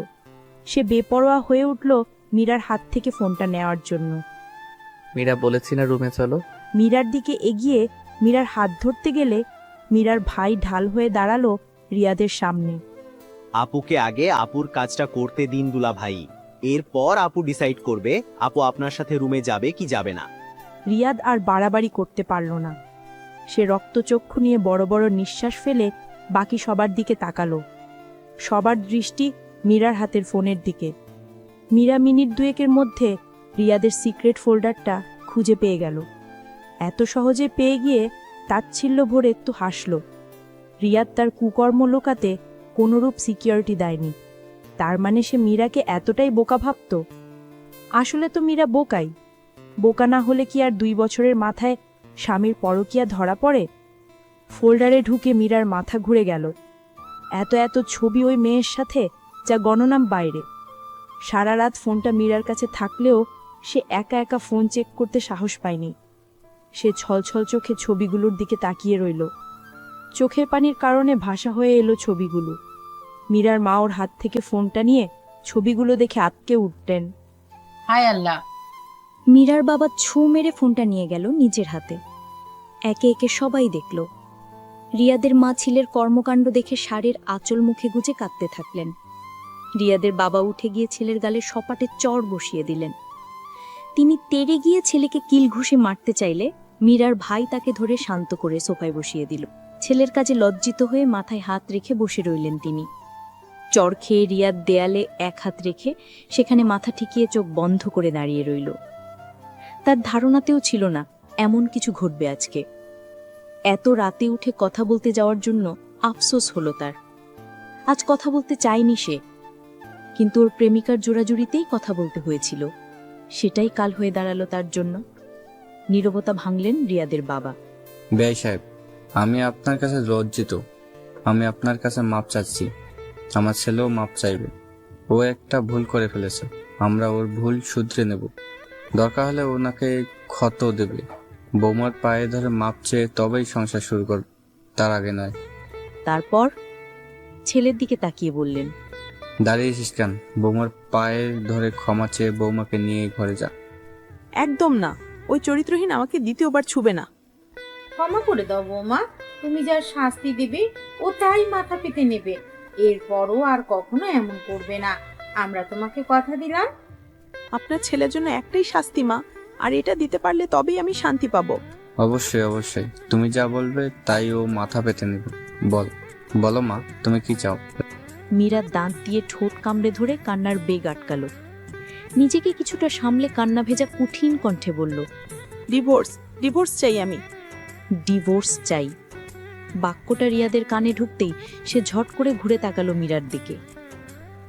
সে বেপরোয়া হয়ে উঠল মীরার হাত থেকে ফোনটা নেওয়ার জন্য। মীরা বলেছি না রুমে চলো। মীরার দিকে এগিয়ে মীরার হাত ধরতে গেলে মীরার ভাই ঢাল হয়ে দাঁড়ালো রিয়াদের সামনে। আপুকে আগে আপুর কাজটা করতে দিন দুলা ভাই, এরপর আপু ডিসাইড করবে আপু আপনার সাথে রুমে যাবে কি যাবে না। রিয়াদ আর বাড়াবাড়ি করতে পারল না। সে রক্তচক্ষু নিয়ে বড় বড় নিঃশ্বাস ফেলে বাকি সবার দিকে তাকালো। সবার দৃষ্টি মীরার হাতের ফোনের দিকে। মীরা মিনিট দুয়েকের মধ্যে রিয়াদের সিক্রেট ফোল্ডারটা খুঁজে পেয়ে গেল। এত সহজে পেয়ে গিয়ে তাচ্ছিল্য ভরে একটু হাসল। রিয়াদ তার কুকর্ম লোকাতে কোনোরূপ সিকিউরিটি দেয়নি, তার মানে সে মীরাকে এতটাই বোকা ভাবত? আসলে তো মীরা বোকাই। বোকা না হলে কি আর 2 বছরের মাথায় স্বামীর পরকীয়া ধরা পড়ে? ফোল্ডারে ঢুকে মীরার মাথা ঘুরে গেল। এত ছবি ওই মেয়ের সাথে যা গণনাম বাইরে। সারা রাত ফোনটা মীরার কাছে থাকলেও সে একা একা ফোন চেক করতে সাহস পায়নি। সে ছলছল চোখে ছবিগুলোর দিকে তাকিয়ে রইল। চোখের পানির কারণে ভাষা হয়ে এলো ছবিগুলো। মীরার মা ওর হাত থেকে ফোনটা নিয়ে ছবিগুলো দেখে আটকে উঠতেন। হায় আল্লাহ! মীরার বাবা ছু মেরে ফোনটা নিয়ে গেল নিজের হাতে। একে একে সবাই দেখল। রিয়াদের মা ছেলের কর্মকাণ্ড দেখে শাড়ির আঁচল মুখে গুজে কাঁদতে থাকলেন। রিয়াদের বাবা উঠে গিয়ে ছেলের গালে সপাটে চড় বসিয়ে দিলেন। তিনি তেড়ে গিয়ে ছেলেকে কিল ঘুষে মারতে চাইলে মীরার ভাই তাকে ধরে শান্ত করে সোফায় বসিয়ে দিল। ছেলের কাজে লজ্জিত হয়ে মাথায় হাত রেখে বসে রইলেন তিনি। চড় খেয়ে রিয়াদ দেয়ালে এক হাত রেখে সেখানে মাথা ঠেকিয়ে চোখ বন্ধ করে দাঁড়িয়ে রইল। তার ধারণাতেও ছিল না এমন কিছু ঘটবে আজকে। এত রাতে উঠে কথা বলতে যাওয়ার জন্য আফসোস হলো তার। আজ কথা বলতে চায়নি সে, কিন্তু ওর প্রেমিকার জোড়াজুড়িতেই কথা বলতে হয়েছিল। সেটাই কাল হয়ে দাঁড়ালো তার জন্য। নীরবতা ভাঙলেন রিয়াদের বাবা। বেয়াই সাহেব, আমি আপনার কাছে লজ্জিত। আমি আপনার কাছে মাপ চাচ্ছি। আমার ছেলেও মাপ চাইবে। ও একটা ভুল করে ফেলেছে, আমরা ওর ভুল শুধরে নেব। দরকার হলে ওনাকে ক্ষত দেবে। বৌমার পায়ে ধরে মাপ চেয়ে তবেই সংসার শুরু করবে, তার আগে নয়। তারপর ছেলের দিকে তাকিয়ে বললেন, দাঁড়িয়েছিস কেন? বৌমার পায়ে ধরে ক্ষমা চেয়ে বৌমাকে নিয়ে ঘরে যা। একদম না, ওই চরিত্রহীন আমাকে দ্বিতীয়বার ছুবে না। ক্ষমা করে দাও বৌমা, তুমি যার শাস্তি দেবে ও তাই মাথা পেতে নেবে। এরপরও আর কখনো এমন করবে না, আমরা তোমাকে কথা দিলাম। আপনার ছেলের জন্য একটাই শাস্তি মা, আর এটা দিতে পারলে তবেই আমি শান্তি পাবো। অবশ্যই অবশ্যই, তুমি যা বলবে তাই ও মাথা পেতে নেবে। বলো মা, তুমি কি চাও? মীরা দাঁত দিয়ে ঠোঁট কামড়ে ধরে কান্নার বেগ আটকাল। নিজেকে কিছুটা সামলে কান্না ভেজা কঠিন কণ্ঠে বলল, ডিভোর্স চাই আমি। ডিভোর্স চাই। বাক্যটা রিয়াদের কানে ঢুকতেই সে ঝট করে ঘুরে তাকালো মীরার দিকে।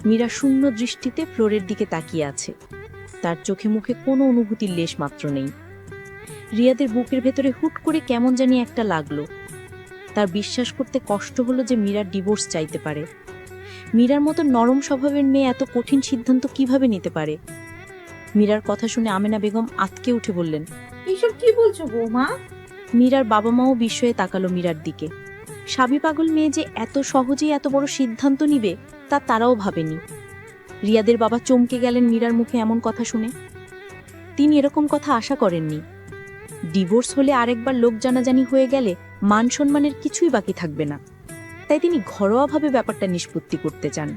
মীরা শূন্য দৃষ্টিতে ফ্লোরের দিকে তাকিয়ে আছে, তার চোখে মুখে কোনো অনুভূতির লেশ মাত্র নেই। রিয়াদের বুকের ভেতরে হুট করে কেমন জানি একটা লাগলো। তার বিশ্বাস করতে কষ্ট হলো যে মীরা ডিভোর্স চাইতে পারে। মীরার মতো নরম স্বভাবের মেয়ে এত কঠিন সিদ্ধান্ত কিভাবে নিতে পারে? মীরার কথা শুনে আমেনা বেগম আঁতকে উঠে বললেন, এসব কি বলছো বৌমা? মীরার বাবা মাও বিস্ময়ে তাকালো মীরার দিকে। স্বামী পাগল মেয়ে যে এত সহজেই এত বড় সিদ্ধান্ত নিবে তা তারাও ভাবেনি। রিয়াদের বাবা চমকে গেলেন মীরার মুখে এমন কথা শুনে। তিনি এরকম কথা আশা করেননি। ডিভোর্স হলে আরেকবার লোক জানাজানি হয়ে গেলে মান সম্মানের কিছুই বাকি থাকবে না, তাই তিনি ঘরোয়াভাবে ব্যাপারটা নিষ্পত্তি করতে চান।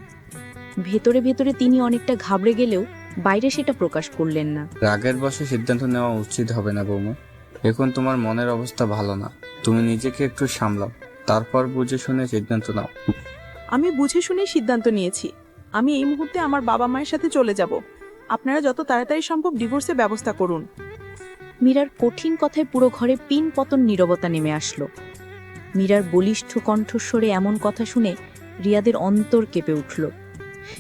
ভেতরে ভেতরে তিনি অনেকটা ঘাবড়ে গেলেও বাইরে সেটা প্রকাশ করলেন না। রাগের বশে সিদ্ধান্ত নেওয়া উচিত হবে না বৌমা। এখন তোমার মনের অবস্থা ভালো না, তুমি নিজেকে একটু সামলাও, তারপর বুঝে শুনে সিদ্ধান্ত নাও। আমি বুঝে শুনেই সিদ্ধান্ত নিয়েছি। আমি এই মুহূর্তে আমার বাবা মায়ের সাথে চলে যাব। আপনারা যত তাড়াতাড়ি সম্ভব ডিভোর্সের ব্যবস্থা করুন। মীরার কঠিন কথায় পুরো ঘরে পিন পতন নীরবতা নেমে আসলো। মীরার বলিষ্ঠ কণ্ঠস্বরে এমন কথা শুনে রিয়াদের অন্তর কেঁপে উঠল।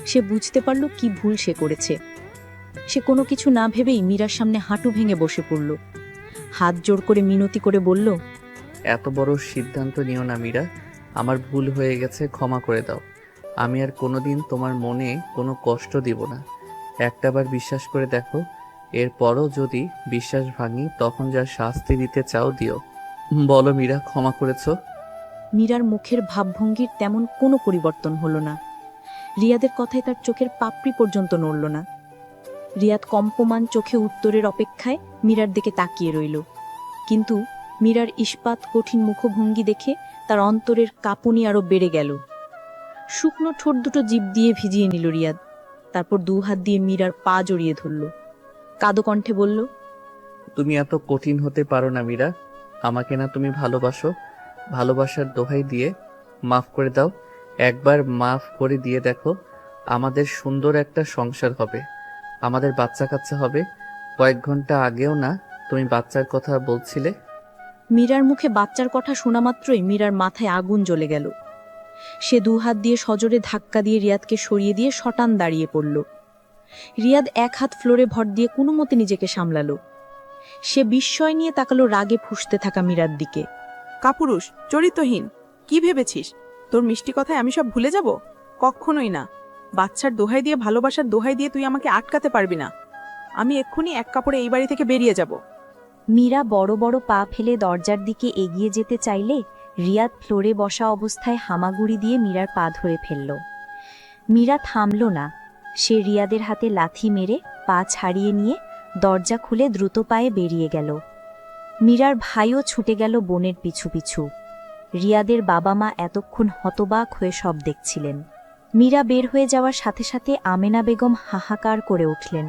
সে বুঝতে পারল কি ভুল সে করেছে। সে কোনো কিছু না ভেবেই মীরার সামনে হাঁটু ভেঙে বসে পড়ল। হাত জোড় করে মিনতি করে বলল, এত বড় সিদ্ধান্ত নিও না মীরা, আমার ভুল হয়ে গেছে, ক্ষমা করে দাও। আমি আর কোনোদিন তোমার মনে কোনো কষ্ট দিব না। একটাবার বিশ্বাস করে দেখো, এরপরও যদি বিশ্বাস ভাঙি তখন যা শাস্তি দিতে চাও দিও। বলো মীরা, ক্ষমা করেছো? মীরার মুখের ভাবভঙ্গির তেমন কোনো পরিবর্তন হলো না। রিয়াদের কথায় তার চোখের পাপড়ি পর্যন্ত নড়ল না। রিয়াদ কম্পমান চোখে উত্তরের অপেক্ষায় মীরার দিকে তাকিয়ে রইল, কিন্তু মীরার ইস্পাত কঠিন মুখভঙ্গি দেখে তার অন্তরের কাঁপুনি আরো বেড়ে গেল। শুকনো ঠোঁট দুটো জিভ দিয়ে ভিজিয়ে নিল রিয়াদ, তারপর দু হাত দিয়ে মীরার পা জড়িয়ে ধরল। কাদো কণ্ঠে বলল, তুমি এত কঠিন হতে পারো না মীরা। আমাকে না তুমি ভালোবাসো? ভালোবাসার দোহাই দিয়ে মাফ করে দাও। একবার মাফ করে দিয়ে দেখো, আমাদের সুন্দর একটা সংসার হবে, আমাদের বাচ্চা কাচ্চা হবে। কয়েক ঘন্টা আগেও না তুমি বাচ্চার কথা বলছিলে? মীরার মুখে বাচ্চার কথা শোনা মাত্রই মীরার মাথায় আগুন জ্বলে গেল। সে দু হাত দিয়ে সজোরে ধাক্কা দিয়ে রিয়াদকে সরিয়ে দিয়ে শটান দাঁড়িয়ে পড়ল। রিয়াদ এক হাত ফ্লোরে ভর দিয়ে কোনো মতে নিজেকে সামলালো। সে বিস্ময় নিয়ে তাকালো রাগে ফুঁসতে থাকা মীরার দিকে। কাপুরুষ, চরিত্রহীন, কি ভেবেছিস তোর মিষ্টি কথায় আমি সব ভুলে যাব? কখনোই না। বাচ্চার দোহাই দিয়ে, ভালোবাসার দোহাই দিয়ে তুই আমাকে আটকাতে পারবি না। আমি এক্ষুনি এক কাপড়ে এই বাড়ি থেকে বেরিয়ে যাব। মীরা বড় বড় পা ফেলে দরজার দিকে এগিয়ে যেতে চাইলে রিয়াদ ফ্লোরে বসা অবস্থায় হামাগুড়ি দিয়ে মীরার পা ধরে ফেলল। মীরা থামল না। সে রিয়াদের হাতে লাথি মেরে পা ছাড়িয়ে নিয়ে দরজা খুলে দ্রুত পায়ে বেরিয়ে গেল। মীরার ভাইও ছুটে গেল বোনের পিছু পিছু। রিয়াদের বাবা মা এতক্ষণ হতবাক হয়ে সব দেখছিলেন। মীরা বের হয়ে যাওয়ার সাথে সাথে আমেনা বেগম হাহাকার করে উঠলেন।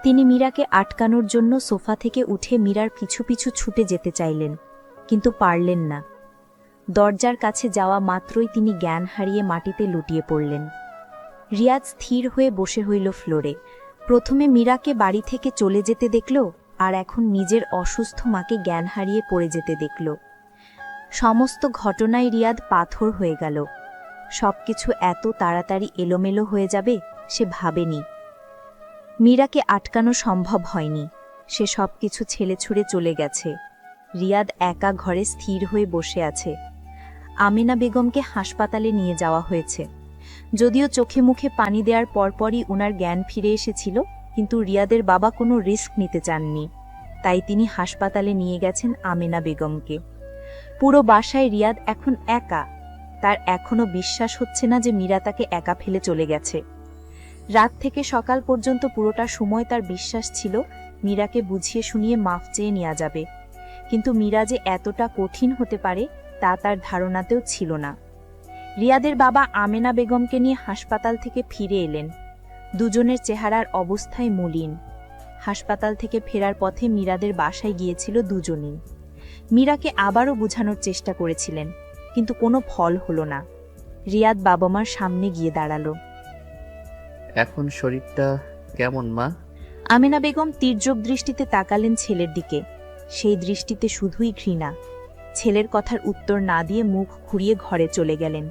তিনি মীরাকে আটকানোর জন্য সোফা থেকে উঠে মীরার পিছু পিছু ছুটে যেতে চাইলেন, কিন্তু পারলেন না। দরজার কাছে যাওয়া মাত্রই তিনি জ্ঞান হারিয়ে মাটিতে লুটিয়ে পড়লেন। রিয়াদ স্থির হয়ে বসে হইল ফ্লোরে। প্রথমে মীরাকে বাড়ি থেকে চলে যেতে দেখল, আর এখন নিজের অসুস্থ মাকে জ্ঞান হারিয়ে পড়ে যেতে দেখল। সমস্ত ঘটনায় রিয়াদ পাথর হয়ে গেল। সবকিছু এত তাড়াতাড়ি এলোমেলো হয়ে যাবে সে ভাবেনি। মীরাকে আটকানো সম্ভব হয়নি। সে সবকিছু ছেলে ছুড়ে চলে গেছে। রিয়াদ একা ঘরে স্থির হয়ে বসে আছে। আমেনা বেগমকে হাসপাতালে নিয়ে যাওয়া হয়েছে। যদিও চোখে মুখে পানি দেওয়ার পরপরই উনার জ্ঞান ফিরে এসেছিল, কিন্তু রিয়াদের বাবা কোনো রিস্ক নিতে চাননি, তাই তিনি হাসপাতালে নিয়ে গেছেন আমেনা বেগমকে। পুরো বাসায় রিয়াদ এখন একা। তার এখনো বিশ্বাস হচ্ছে না যে মীরা তাকে একা ফেলে চলে গেছে। রাত থেকে সকাল পর্যন্ত পুরোটা সময় তার বিশ্বাস ছিল মীরাকে বুঝিয়ে শুনিয়ে মাফ চেয়ে নেওয়া যাবে, কিন্তু মীরা যে এতটা কঠিন হতে পারে তা তার ধারণাতেও ছিল না। রিয়াদের বাবা আমেনা বেগমকে নিয়ে হাসপাতাল থেকে ফিরে এলেন। দুজনের চেহারার অবস্থায় মলিন। হাসপাতাল থেকে ফেরার পথে মীরাদের বাসায় গিয়েছিল দুজনেই। মীরাকে আবারও বোঝানোর চেষ্টা করেছিলেন, কিন্তু কোনো ফল হলো না। রিয়াদ বাবা মার সামনে গিয়ে দাঁড়ালো। এখন শরীরটা কেমন মা? আমেনা বেগম তীর্যক দৃষ্টিতে তাকালেন ছেলের দিকে। সেই দৃষ্টিতে শুধুই ঘৃণা। ছেলের কথার উত্তর না দিয়ে মুখ ঘুরিয়ে ঘরে চলে গেলেন।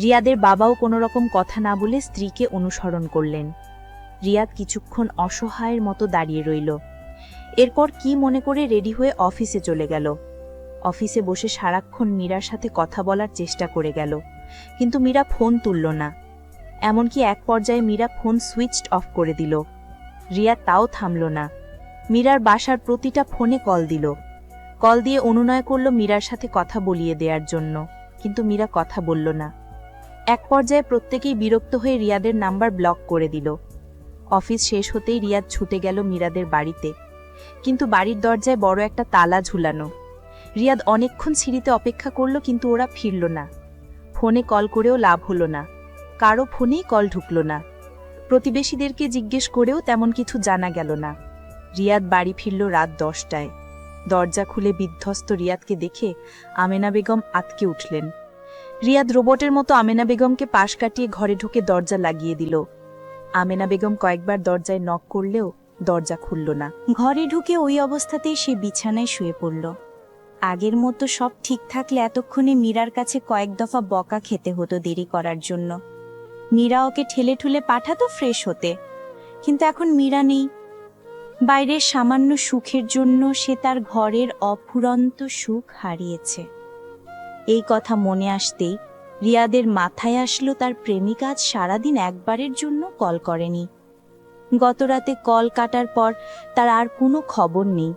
রিয়াদের বাবাও কোনো রকম কথা না বলে স্ত্রীকে অনুসরণ করলেন। রিয়াদ কিছুক্ষণ অসহায়ের মতো দাঁড়িয়ে রইল। এরপর কি মনে করে রেডি হয়ে অফিসে চলে গেল। অফিসে বসে সারাক্ষণ মীরার সাথে কথা বলার চেষ্টা করে গেল, কিন্তু মীরা ফোন তুলল না। এমনকি এক পর্যায়ে মীরা ফোন সুইচড অফ করে দিল। রিয়াদ তাও থামল না। মীরার বাসার প্রতিটা ফোনে কল দিল। কল দিয়ে অনুনয় করল মীরার সাথে কথা বলিয়ে দেওয়ার জন্য, কিন্তু মীরা কথা বলল না। এক পর্যায়ে প্রত্যেকেই বিরক্ত হয়ে রিয়াদের নাম্বার ব্লক করে দিল। অফিস শেষ হতেই রিয়াদ ছুটে গেল মীরাদের বাড়িতে, কিন্তু বাড়ির দরজায় বড় একটা তালা ঝুলানো। রিয়াদ অনেকক্ষণ সিঁড়িতে অপেক্ষা করল, কিন্তু ওরা ফিরল না। ফোনে কল করেও লাভ হলো না, কারো ফোনেই কল ঢুকল না। প্রতিবেশীদেরকে জিজ্ঞেস করেও তেমন কিছু জানা গেল না। রিয়াদ বাড়ি ফিরল রাত 10টায়। দরজা খুলে বিধ্বস্ত রিয়াদকে দেখে আমেনা বেগম আতকে উঠলেন। রিয়াদ রোবটের মতো আমেনা বেগমকে পাশ কাটিয়ে ঘরে ঢুকে দরজা লাগিয়ে দিল। আমেনা বেগম কয়েকবার দরজায় নক করলেও দরজা খুলল না। ঘরে ঢুকে ওই অবস্থাতেই সে বিছানায় শুয়ে পড়ল। আগের মতো সব ঠিক থাকলে এতক্ষণে মীরার কাছে কয়েক দফা বকা খেতে হতো দেরি করার জন্য। মীরা ওকে ঠেলে ঠুলে পাঠাতো ফ্রেশ হতে, কিন্তু এখন মীরা নেই। বাইরের সামান্য সুখের জন্য সে তার ঘরের অফুরন্ত সুখ হারিয়েছে। এই কথা মনে আসতেই রিয়াদের মাথায় আসলো তার প্রেমিকা আজ সারাদিন একবারের জন্য কল করেনি। গতরাতে কল কাটার পর তার আর কোনো খবর নেই।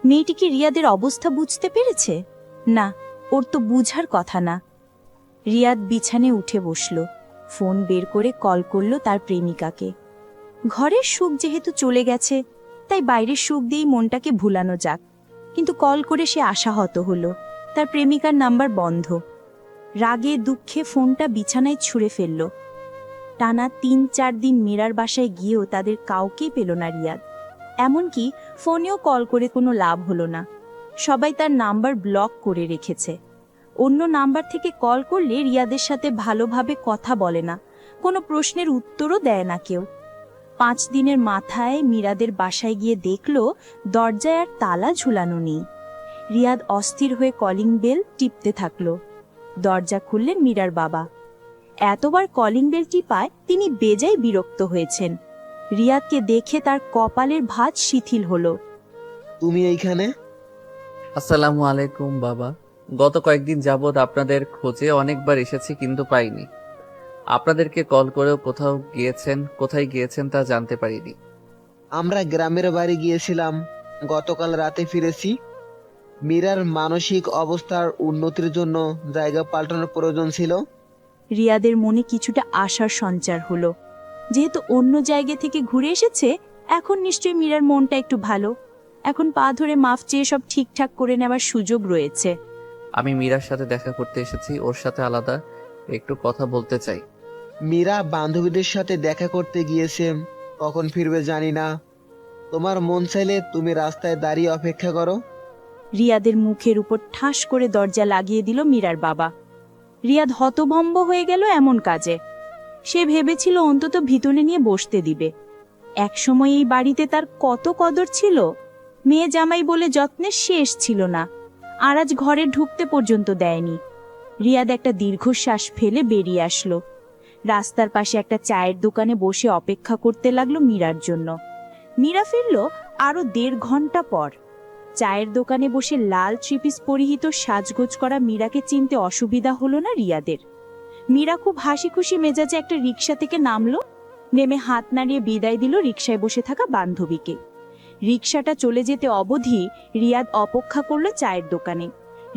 মেয়েটি কি রিয়াদের অবস্থা বুঝতে পেরেছে? না, ওর তো বুঝার কথা না। রিয়াদ বিছানে উঠে বসল, ফোন বের করে কল করল তার প্রেমিকাকে। ঘরের সুখ যেহেতু চলে গেছে, তাই বাইরের সুখ দিয়েই মনটাকে ভুলানো যাক। কিন্তু কল করে সে আশাহত হলো, তার প্রেমিকার নাম্বার বন্ধ। রাগে দুঃখে ফোনটা বিছানায় ছুঁড়ে ফেলল। টানা ৩-৪ দিন মীরার বাসায় গিয়েও তাদের কাউকেই পেল না রিয়াদ। এমনকি ফোনেও কল করে কোনো লাভ হলো না। সবাই তার নাম্বার ব্লক করে রেখেছে। অন্য নাম্বার থেকে কল করলে রিয়াদের সাথে ভালোভাবে কথা বলে না, কোনো প্রশ্নের উত্তরও দেয় না কেউ। 5 দিনের মাথায় মীরাদের বাসায় গিয়ে দেখল দরজায় আর তালা ঝুলানো নেই। রিয়াদ অস্থির হয়ে কলিং বেল টিপতে থাকল। দরজা খুললেন মীরার বাবা। এতবার কলিং বেল টিপায় তিনি বেজায় বিরক্ত হয়েছেন। রিয়াদকে দেখে তার কপালের ভাঁজ শিথিল হলো। তুমি এইখানে? আসসালামু আলাইকুম বাবা। গত কয়েকদিন যাবৎ আপনাদের খোঁজে অনেকবার এসেছি, কিন্তু পাইনি। আপনাদেরকে কল করেও কোথায় গিয়েছেন তা জানতে পারিনি। আমরা গ্রামের বাড়ি গিয়েছিলাম, গতকাল রাতে ফিরেছি। মীরার মানসিক অবস্থার উন্নতির জন্য জায়গা পাল্টানোর প্রয়োজন ছিল। রিয়াদের মনে কিছুটা আশার সঞ্চার হলো। যেহেতু অন্য জায়গা থেকে ঘুরে এসেছে, এখন নিশ্চয়ই মীরার মনটা একটু ভালো। এখন পা ধরে মাফ চেয়ে সব ঠিকঠাক করে নেওয়ার সুযোগ রয়েছে। আমি মীরার সাথে দেখা করতে এসেছি, ওর সাথে আলাদা একটু কথা বলতে চাই। মীরা বান্ধবীদের সাথে দেখা করতে গিয়েছে, কখন ফিরবে জানি না। তোমার মন চাইলে তুমি রাস্তায় দাঁড়িয়ে অপেক্ষা করো। রিয়াদের মুখের উপর ঠাস করে দরজা লাগিয়ে দিল মীরার বাবা। রিয়াদ হতভম্ব হয়ে গেল এমন কাজে। সে ভেবেছিল অন্তত ভিতরে নিয়ে বসতে দিবে। একসময় এই বাড়িতে তার কত কদর ছিল। মেয়ে জামাই বলে যত্নের শেষ ছিল না, আর আজ ঘরে ঢুকতে পর্যন্ত দেয়নি। রিয়াদ একটা দীর্ঘশ্বাস ফেলে বেরিয়ে আসলো। রাস্তার পাশে একটা চায়ের দোকানে বসে অপেক্ষা করতে লাগলো মীরার জন্য। মীরা ফিরল আরো 1.5 ঘন্টা পর। চায়ের দোকানে বসে লাল থ্রিপিস পরিহিত সাজগোজ করা মীরাকে চিনতে অসুবিধা হলো না রিয়াদের। মীরা খুব হাসি খুশি মেজাজে একটা রিক্সা থেকে নামলো, নেমে হাত নাড়িয়ে বিদায় দিল রিক্সায় বসে থাকা বান্ধবীকে। রিক্সাটা চলে যেতে অবধি রিয়াদ অপেক্ষা করলো চায়ের দোকানে।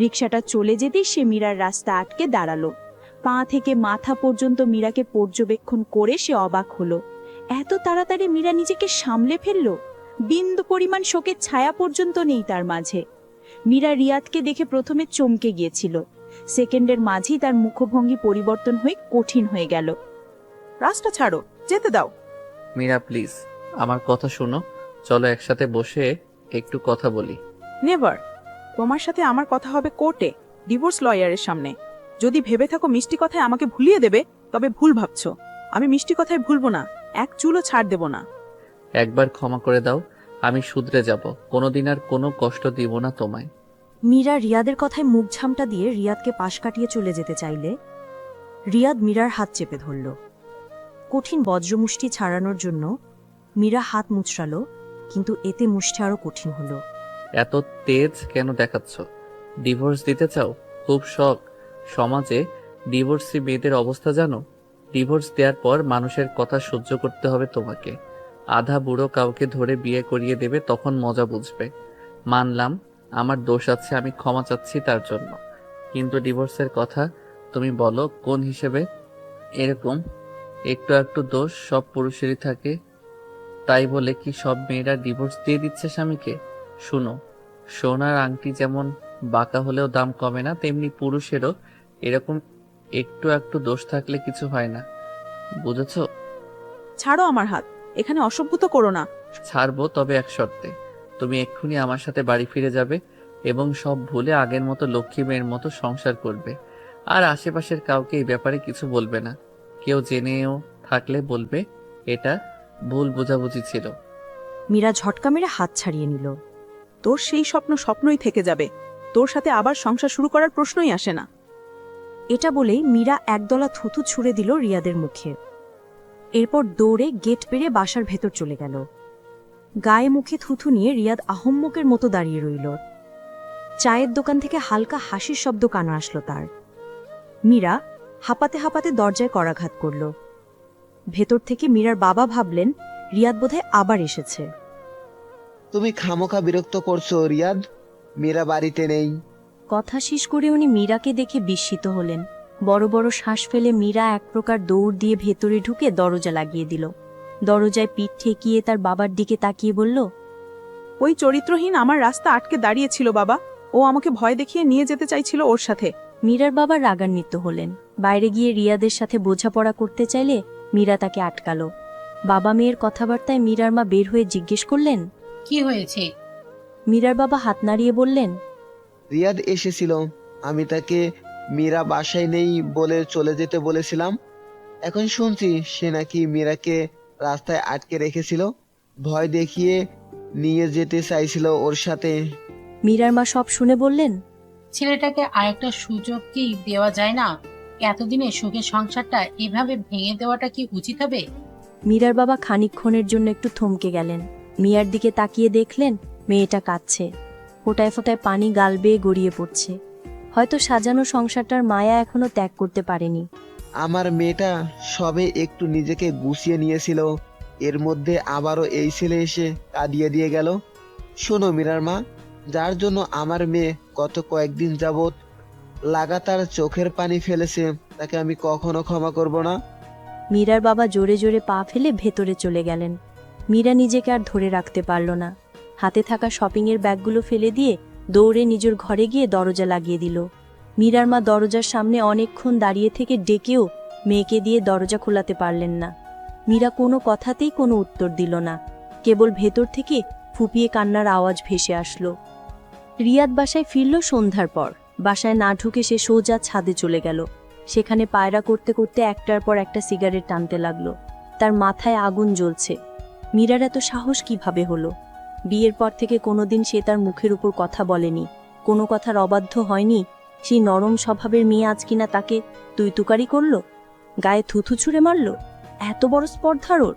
রিক্সাটা চলে যেতেই সে মীরার রাস্তা আটকে দাঁড়ালো। পা থেকে মাথা পর্যন্ত মীরাকে পর্যবেক্ষণ করে সে অবাক হলো। এত তাড়াতাড়ি মীরা নিজেকে সামলে ফেলল। বিন্দু পরিমাণ শোকের ছায়া পর্যন্ত নেই তার মাঝে। মীরা রিয়াদকে দেখে প্রথমে চমকে গিয়েছিল, সেকেন্ডের মাঝেই তার মুখভঙ্গি পরিবর্তন হয়ে কঠিন হয়ে গেল। রাস্তা ছাড়ো, যেতে দাও। মীরা প্লিজ, আমার কথা শোনো, চলো একসাথে বসে একটু কথা বলি। নেভার। তোমার সাথে আমার কথা হবে কোর্টে, ডিভোর্স লয়ারের সামনে। যদি ভেবে থাকো মিষ্টি কথায় আমাকে ভুলিয়ে দেবে, তবে ভুল ভাবছো। আমি মিষ্টি কথায় ভুলবো না, এক চুলও ছাড় দেব না। একবার ক্ষমা করে দাও, আমি শুধরে যাব। কোনোদিন আর কোনো কষ্ট দিব না তোমায়। মীরা রিয়াদের কথায় মুখ ঝামটা দিয়ে রিয়াদকে পাশ কাটিয়ে চলে যেতে চাইলে রিয়াদ মীরার হাত চেপে ধরল। কঠিন বজ্রমুষ্টি ছাড়ানোর জন্য মীরা হাত মুচড়ালো, কিন্তু এতে মুষ্টি আরো কঠিন হলো। এত তেজ কেন দেখাচ্ছ? ডিভোর্স দিতে চাও? খুব শখ। সমাজে ডিভোর্সি মেয়েদের অবস্থা জানো? ডিভোর্স দেওয়ার পর মানুষের কথা সহ্য করতে হবে তোমাকে। আধা বুড়ো কাউকে ধরে বিয়ে করিয়ে দেবে, তখন মজা বুঝবে। মানলাম আমার দোষ আছে, আমি ক্ষমা চাচ্ছি তার জন্য, কিন্তু ডিভোর্সের কথা তুমি বলো কোন হিসেবে? এরকম একটু একটু দোষ সব পুরুষেরই থাকে, তাই বলে কি সব মেয়েরা ডিভোর্স দিয়ে দিচ্ছে স্বামীকে? শুনো, সোনার আংটি যেমন বাঁকা হলেও দাম কমে না, তেমনি পুরুষেরও এরকম একটু একটু দোষ থাকলে কিছু হয় না, বুঝেছো? ছাড়ো আমার হাত, এখানে অসভ্যতা করো না। ছাড়বো, তবে এক শর্তে। তুমি এক্ষুনি আমার সাথে বাড়ি ফিরে যাবে এবং সব ভুলে আগের মতো লক্ষ্মী মেয়ের মতো সংসার করবে, আর আশেপাশের কাউকে এই ব্যাপারে কিছু বলবে না। কেউ জেনেও থাকলে বলবে এটা ভুল বোঝাবুঝি ছিল। মীরা ঝটকা মেরে হাত ছাড়িয়ে নিল। তোর সেই স্বপ্ন স্বপ্নই থেকে যাবে, তোর সাথে আবার সংসার শুরু করার প্রশ্নই আসে না। এটা বলেই মীরা একদলা থুতু ছুঁড়ে দিল রিয়াদের মুখে। এরপর দৌড়ে গেট পেরিয়ে বাসার ভেতর চলে গেল। গায়ে মুখে থুথু নিয়ে রিয়াদ আহম্মকের মতো দাঁড়িয়ে রইল। চায়ের দোকান থেকে হালকা হাসির শব্দ কানে আসলো তার। মীরা হাঁপাতে হাঁপাতে দরজায় করাঘাত করল। ভেতর থেকে মীরার বাবা ভাবলেন রিয়াদ বোধহয় আবার এসেছে। তুমি খামোখা বিরক্ত করছো রিয়াদ, মীরা বাড়িতে নেই। কথা শেষ করে উনি মীরাকে দেখে বিস্মিত হলেন। বড় বড় শ্বাস ফেলে মীরা এক প্রকার দৌড় দিয়ে ভেতরে ঢুকে দরজা লাগিয়ে দিল। দরজায় পিঠ ঠেকিয়ে তার বাবার দিকে তাকিয়ে বলল, ওই চরিত্রহীন আমার রাস্তা আটকে দাঁড়িয়েছিল বাবা, ও আমাকে ভয় দেখিয়ে নিয়ে যেতে চাইছিল ওর সাথে। মীরার বাবা রাগান্বিত হলেন। বাইরে গিয়ে রিয়াদের সাথে বোঝাপড়া করতে চাইলে মীরা তাকে আটকালো। বাবা মেয়ের কথাবার্তায় মীরার মা বের হয়ে জিজ্ঞেস করলেন, কি হয়েছে? মীরার বাবা হাত নাড়িয়ে বললেন, রিয়াদ এসেছিল, আমি তাকে মীরা বাসায় নেই বলে চলে যেতে বলেছিলাম। এখন শুনছি সে নাকি মীরাকে রাস্তায় আটকে রেখেছিল, ভয় দেখিয়ে নিয়ে যেতে চাইছিল ওর সাথে। মীরার মা সব শুনে বললেন, ছেলেটাকে আরেকটা সুযোগ কি দেওয়া যায় না? এতদিনে সুখের সংসারটা এভাবে ভেঙে দেওয়াটা কি উচিত হবে? মীরার বাবা খানিকক্ষণের জন্য একটু থমকে গেলেন। মিয়ার দিকে তাকিয়ে দেখলেন মেয়েটা কাঁদছে, ফোঁটায় ফোঁটায় পানি গাল বেয়ে গড়িয়ে পড়ছে। হয়তো সাজানো সংসারটার মায়া এখনো ত্যাগ করতে পারেনি। আমার মেয়েটা সবে একটু নিজেকে গুছিয়ে নিয়েছিল, এর মধ্যে আবারও এই ছেলে এসে কাঁদিয়ে দিয়ে গেল। শোনো মীরার মা, যার জন্য আমার মেয়ে গত কয়েকদিন যাবৎ লাগাতার চোখের পানি ফেলেছে, তাকে আমি কখনো ক্ষমা করব না। মীরার বাবা জোরে জোরে পা ফেলে ভেতরে চলে গেলেন। মীরা নিজেকে আর ধরে রাখতে পারল না। হাতে থাকা শপিংয়ের ব্যাগগুলো ফেলে দিয়ে দৌড়ে নিজের ঘরে গিয়ে দরজা লাগিয়ে দিল। মীরার মা দরজার সামনে অনেকক্ষণ দাঁড়িয়ে থেকে ডেকেও মেয়েকে দিয়ে দরজা খোলাতে পারলেন না। মীরা কোনো কথাতেই কোনো উত্তর দিল না, কেবল ভেতর থেকে ফুপিয়ে কান্নার আওয়াজ ভেসে আসলো। রিয়াদ বাসায় ফিরল সন্ধ্যার পর। বাসায় না ঢুকে সে সোজা ছাদে চলে গেল। সেখানে পায়রা করতে করতে একটার পর একটা সিগারেট টানতে লাগলো। তার মাথায় আগুন জ্বলছে। মীরার এত সাহস কিভাবে হলো? বিয়ের পর থেকে কোনোদিন সে তার মুখের উপর কথা বলেনি, কোনো কথার অবাধ্য হয়নি। সেই নরম স্বভাবের মেয়ে আজ কিনা তাকে তুই তুকারি করল, গায়ে থুথু ছুঁড়ে মারল। এত বড় স্পর্ধার ওর!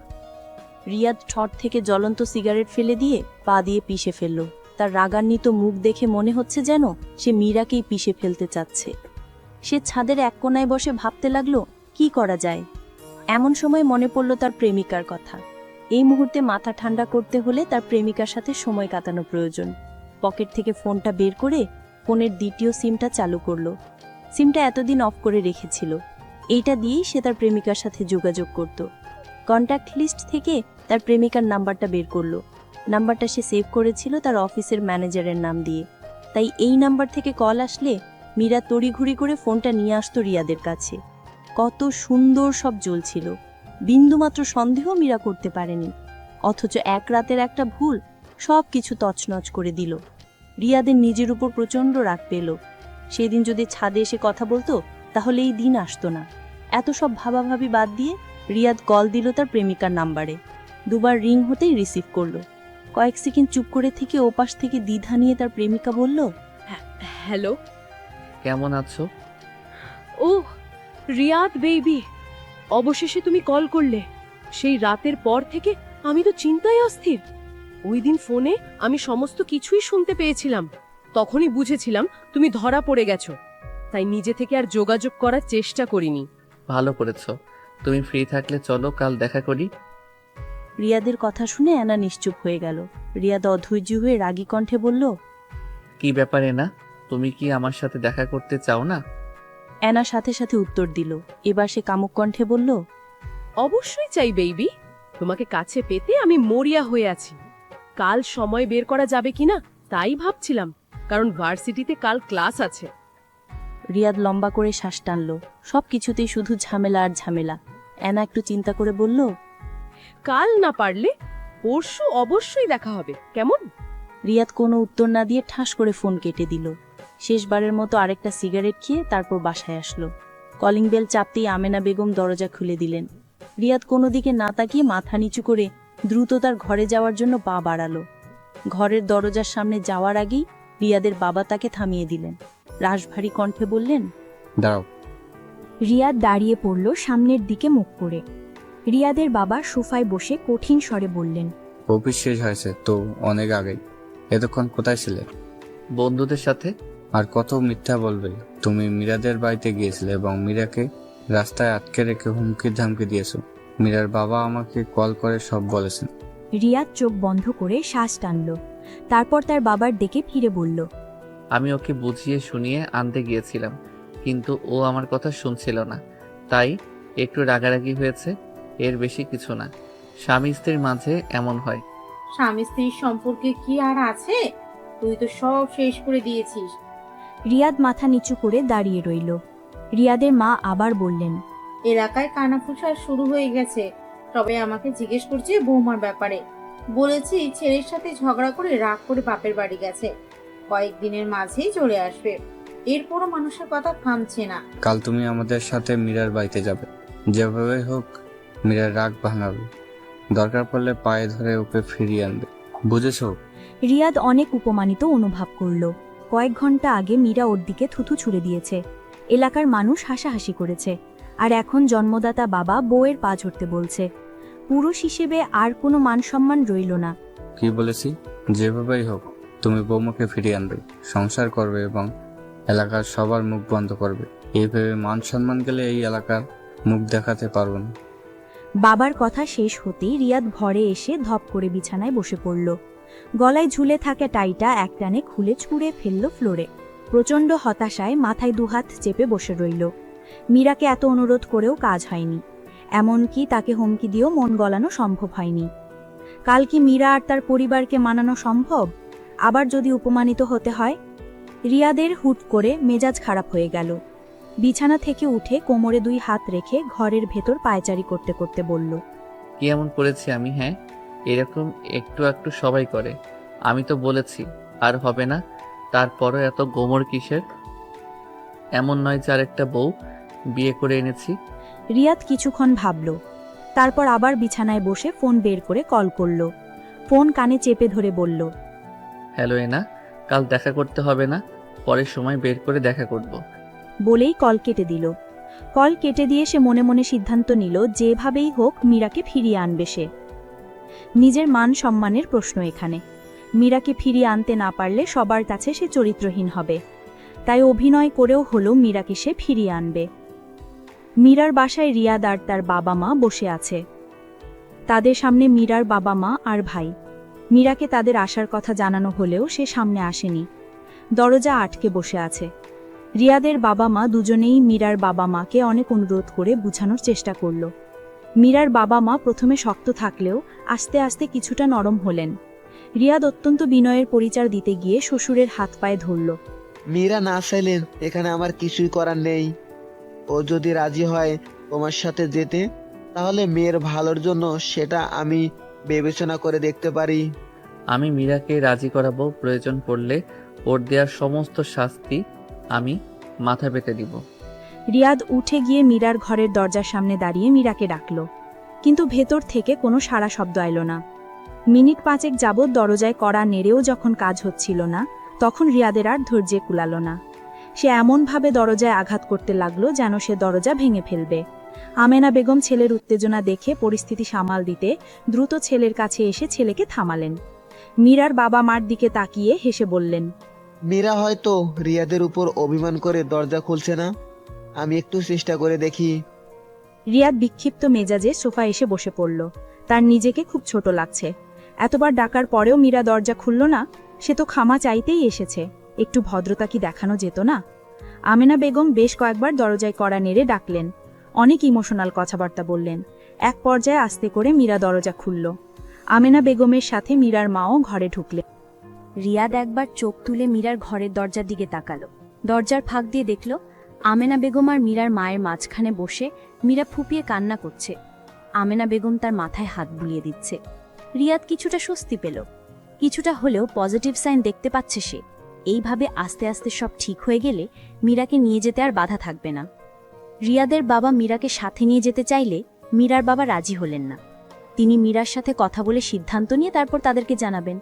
রিয়াদ ঠট থেকে জ্বলন্ত সিগারেট ফেলে দিয়ে পা দিয়ে পিষে ফেলল। তার রাগান্বিত মুখ দেখে মনে হচ্ছে যেন সে মীরাকেই পিষে ফেলতে চাচ্ছে। সে ছাদের এক কোনায় বসে ভাবতে লাগলো কি করা যায়। এমন সময় মনে পড়ল তার প্রেমিকার কথা। এই মুহূর্তে মাথা ঠান্ডা করতে হলে তার প্রেমিকার সাথে সময় কাটানো প্রয়োজন। পকেট থেকে ফোনটা বের করে ফোনের দ্বিতীয় সিমটা চালু করলো। সিমটা এতদিন অফ করে রেখেছিল। এইটা দিয়েই সে তার প্রেমিকার সাথে যোগাযোগ করত। কন্ট্যাক্ট লিস্ট থেকে তার প্রেমিকার নাম্বারটা বের করলো। নাম্বারটা সে সেভ করেছিল তার অফিসের ম্যানেজারের নাম দিয়ে। তাই এই নাম্বার থেকে কল আসলে মীরা তড়িঘড়ি করে ফোনটা নিয়ে আসতো রিয়াদের কাছে। কত সুন্দর সব জ্বলছিল, বিন্দুমাত্র সন্দেহ মীরা করতে পারেনি। অথচ এক রাতের একটা ভুল সব কিছু তছনছ করে দিল। রিয়াদের নিজের উপর প্রচণ্ড রাগ পেল। সেদিন যদি ছাদে এসে কথা বলতো তাহলে এই দিন আসতো না। এত সব ভাবাভাবি বাদ দিয়ে রিয়াদ কল দিল তার প্রেমিকার নাম্বারে। দুবার রিং হতেই রিসিভ করলো। কয়েক সেকেন্ড চুপ করে থেকে ওপাশ থেকে দ্বিধা নিয়ে তার প্রেমিকা বলল, হ্যালো। কেমন আছো? ও রিয়াদ বেবি, অবশেষে তুমি কল করলে। সেই রাতের পর থেকে আমি তো চিন্তায় অস্থির। ওই দিন ফোনে আমি সমস্ত কিছুই শুনতে পেয়েছিলাম। তখনই বুঝেছিলাম তুমি ধরা পড়ে গেছো, তাই নিজে থেকে আর যোগাযোগ করার চেষ্টা করিনি। ভালো করেছো। তুমি ফ্রি থাকলে চলো কাল দেখা করি। রিয়াদের কথা শুনে অ্যানা নিশ্চুপ হয়ে গেল। রিয়াদ অধৈর্য হয়ে রাগী কণ্ঠে বলল, কি ব্যাপারে না, তুমি কি আমার সাথে দেখা করতে চাও না? অ্যানা সাথে সাথে উত্তর দিল। এবার সে কামুক কণ্ঠে বলল, অবশ্যই চাই বেবি, তোমাকে কাছে পেতে আমি মরিয়া হয়ে আছি। কাল সময় বের করা যাবে কিনা তাই ভাবছিলাম, কারণ ভার্সিটিতে কাল ক্লাস আছে। রিয়াদ লম্বা করে শ্বাস টানল। সব কিছুতেই শুধু ঝামেলা আর ঝামেলা। অ্যানা একটু চিন্তা করে বলল, কাল না পারলে পরশু অবশ্যই দেখা হবে, কেমন? রিয়াদ কোনো উত্তর না দিয়ে ঠাস করে ফোন কেটে দিল। শেষবারের মতো আরেকটা সিগারেট খেয়ে তারপর বাসায় আসলো। কলিং বেল চাপতেই আমেনা বেগম দরজা খুলে দিলেন। রিয়াদ কোনো দিকে না তাকিয়ে মাথা নিচু করে দ্রুত তার ঘরে যাওয়ার জন্য পা বাড়ালো। ঘরের দরজার সামনে যাওয়ার আগেই রিয়াদের বাবা তাকে থামিয়ে দিলেন। রাশভারী কণ্ঠে বললেন, দাঁড়াও। রিয়াদ দাঁড়িয়ে পড়ল সামনের দিকে মুখ করে। রিয়াদের বাবা সোফায় বসে কঠিন স্বরে বললেন, অফিস শেষ হয়েছে তো অনেক আগেই। এতক্ষণ কোথায় ছিলে? বন্ধুদের সাথে। আর কত মিথ্যা বলবে? তুমি মীরাদের বাড়িতে গিয়েছিলে এবং মীরাকে রাস্তায় আটকে রেখে হুমকি ধামকি দিয়েছো। মীরার বাবা আমাকে কল করে সব বলেছেন। রিয়াদ চোখ বন্ধ করে শ্বাস টানল। তারপর তার বাবার দিকে ফিরে বলল, আমি ওকে বুঝিয়ে শুনিয়ে আনতে গিয়েছিলাম, কিন্তু ও আমার কথা শুনছিল না, তাই একটু রাগারাগি হয়েছে, এর বেশি কিছু না। স্বামী স্ত্রীর মাঝে এমন হয়। স্বামী স্ত্রীর সম্পর্কে কি আর আছে? তুই তো সব শেষ করে দিয়েছিস। রিয়াদ মাথা নিচু করে দাঁড়িয়ে রইল। রিয়াদের মা আবার বললেন, এলাকায় কানাফুসা শুরু হয়ে গেছে। তবে আমাকে জিজ্ঞেস করছে বৌমার ব্যাপারে। বলেছি ছেলের সাথে ঝগড়া করে রাগ করে বাপের বাড়ি গেছে, কয়েকদিনের মাঝেই চলে আসবে। এরপরও মানুষের কথা থামছে না। কাল তুমি আমাদের সাথে মীরার বাড়িতে যাবে। যেভাবে হোক মীরার রাগ ভাঙাবে। দরকার পড়লে পায়ে ধরে ওকে ফিরিয়ে আনবে, বুঝেছো? রিয়াদ অনেক উপমানিত অনুভব করল। কয়েক ঘন্টা আগে মীরা ওর দিকে থুথু ছুঁড়ে দিয়েছে, এলাকার মানুষ হাসাহাসি করেছে, আর এখন জন্মদাতা বাবা বউয়ের পা ঝরতে বলছে। পুরুষ হিসেবে আর কোনো মান সম্মান রইল না। কি বলেছি? যেভাবেই হোক তুমি বৌমাকে ফিরিয়ে আনবে, সংসার করবে এবং এলাকার সবার মুখ বন্ধ করবে। এইভাবে মান সম্মান গেলে এই এলাকার মুখ দেখাতে পারবো না। বাবার কথা শেষ হতেই রিয়াদ ঘরে এসে ধপ করে বিছানায় বসে পড়ল। গলায় ঝুলে থাকা টাইটা একটানে খুলে ছুঁড়ে ফেলল ফ্লোরে। প্রচণ্ড হতাশায় মাথায় দুহাত চেপে বসে রইল। মীরাকে এত অনুরোধ করেও কাজ হয়নি, এমনকি তাকে হুমকি দিয়েও মন গলানো সম্ভব হয়নি। কাল কি মীরা আর তার পরিবারকে মানানো সম্ভব? আবার যদি উপমানিত হতে হয়? রিয়াদের হুট করে মেজাজ খারাপ হয়ে গেল। বিছানা থেকে উঠে কোমরে দুই হাত রেখে ঘরের ভেতর পায়চারি করতে করতে বলল, কি এমন করেছি আমি? হ্যাঁ, এরকম একটু একটু সবাই করে। আমি তো বলেছি আর হবে না, তারপরও এত গোমর কিসের? এমন নয় যে আরেকটা বউ বিয়ে করে এনেছি। রিয়াদ কিছুক্ষণ ভাবল, তারপর আবার বিছানায় বসে ফোন বের করে কল করল। ফোন কানে চেপে ধরে বলল, হ্যালো এনা, কাল দেখা করতে হবে না, পরের সময় বের করে দেখা করব। বলেই কল কেটে দিল। কল কেটে দিয়ে সে মনে মনে সিদ্ধান্ত নিল যেভাবেই হোক মীরাকে ফিরিয়ে আনবে সে। নিজের মান সম্মানের প্রশ্ন এখানে। মীরাকে ফিরিয়ে আনতে না পারলে সবার কাছে সে চরিত্রহীন হবে। তাই অভিনয় করেও হলো মীরাকে সে ফিরিয়ে আনবে। মীরার বাসায় রিয়াদ আর তার বাবা মা বসে আছে। তাদের সামনে মীরার বাবা মা আর ভাই। মীরাকে তাদের আসার কথা জানানো হলেও সে সামনে আসেনি, দরজা আটকে বসে আছে। রিয়াদের বাবা মা দুজনেই মীরার বাবা মাকে অনেক অনুরোধ করে বুঝানোর চেষ্টা করল। মীরার বাবা মা প্রথমে শক্ত থাকলেও আস্তে আস্তে কিছুটা নরম হলেন। রিয়াদ অত্যন্ত বিনয়ের পরিচয় দিতে গিয়ে শ্বশুরের হাত পায়ে ধরল। মীরা না চাইলেন এখানে আমার কিছুই করার নেই। ও যদি রাজি হয় তোমার সাথে যেতে, তাহলে মেয়ের ভালোর জন্য সেটা আমি বিবেচনা করে দেখতে পারি। আমি মীরাকে রাজি করাবো, প্রয়োজন পড়লে ওর দেওয়ার সমস্ত শাস্তি আমি মাথা পেতে দিব। রিয়াদ উঠে গিয়ে মীরার ঘরের দরজার সামনে দাঁড়িয়ে মীরাকে ডাকল, কিন্তু ভেতর থেকে কোনো সাড়া শব্দ এলো না। মিনিট 5 যাবৎ দরজায় কড়া নেড়েও যখন কাজ হচ্ছিল না, তখন রিয়াদের আর ধৈর্যে কুলালো না। সে এমনভাবে দরজায় আঘাত করতে লাগলো যেন সে দরজা ভেঙে ফেলবে। আমেনা বেগম ছেলের উত্তেজনা দেখে পরিস্থিতি সামাল দিতে দ্রুত ছেলের কাছে এসে ছেলেকে থামালেন। মীরার বাবা মার দিকে তাকিয়ে হেসে বললেন, মীরা হয়তো রিয়াদের উপর অভিমান করে দরজা খুলছে না, আমি একটু চেষ্টা করে দেখি। রিয়াদ বিক্ষিপ্ত মেজাজে সোফা এসে বসে পড়ল। তার নিজেকে খুব ছোট লাগছে। এতবার ডাকার পরেও মীরা দরজা খুলল না। সে তো ক্ষমা চাইতেই এসেছে, একটু ভদ্রতা কি দেখানো যেত না? আমেনা বেগম বেশ কয়েকবার দরজায় কড়া নেড়ে ডাকলেন, অনেক ইমোশনাল কথাবার্তা বললেন। এক পর্যায়ে আস্তে করে মীরা দরজা খুলল। আমেনা বেগমের সাথে মীরার মাও ঘরে ঢুকলেন। রিয়াদ একবার চোখ তুলে মীরার ঘরের দরজার দিকে তাকালো। দরজার ফাঁক দিয়ে দেখল আমেনা বেগম আর মীরার মায়ের মাঝখানে বসে মীরা ফুপিয়ে কান্না করছে। আমেনা বেগম তার মাথায় হাত বুলিয়ে দিচ্ছে। রিয়াদ কিছুটা স্বস্তি পেল। কিছুটা হলেও পজিটিভ সাইন দেখতে পাচ্ছে সে। এইভাবে আস্তে আস্তে সব ঠিক হয়ে গেলে মীরাকে নিয়ে যেতে আর বাধা থাকবে না। রিয়াদের বাবা মীরাকে সাথে নিয়ে যেতে চাইলে মীরার বাবা রাজি হলেন না। তিনি মীরার সাথে কথা বলে সিদ্ধান্ত নিয়ে তারপর তাদেরকে জানাবেন।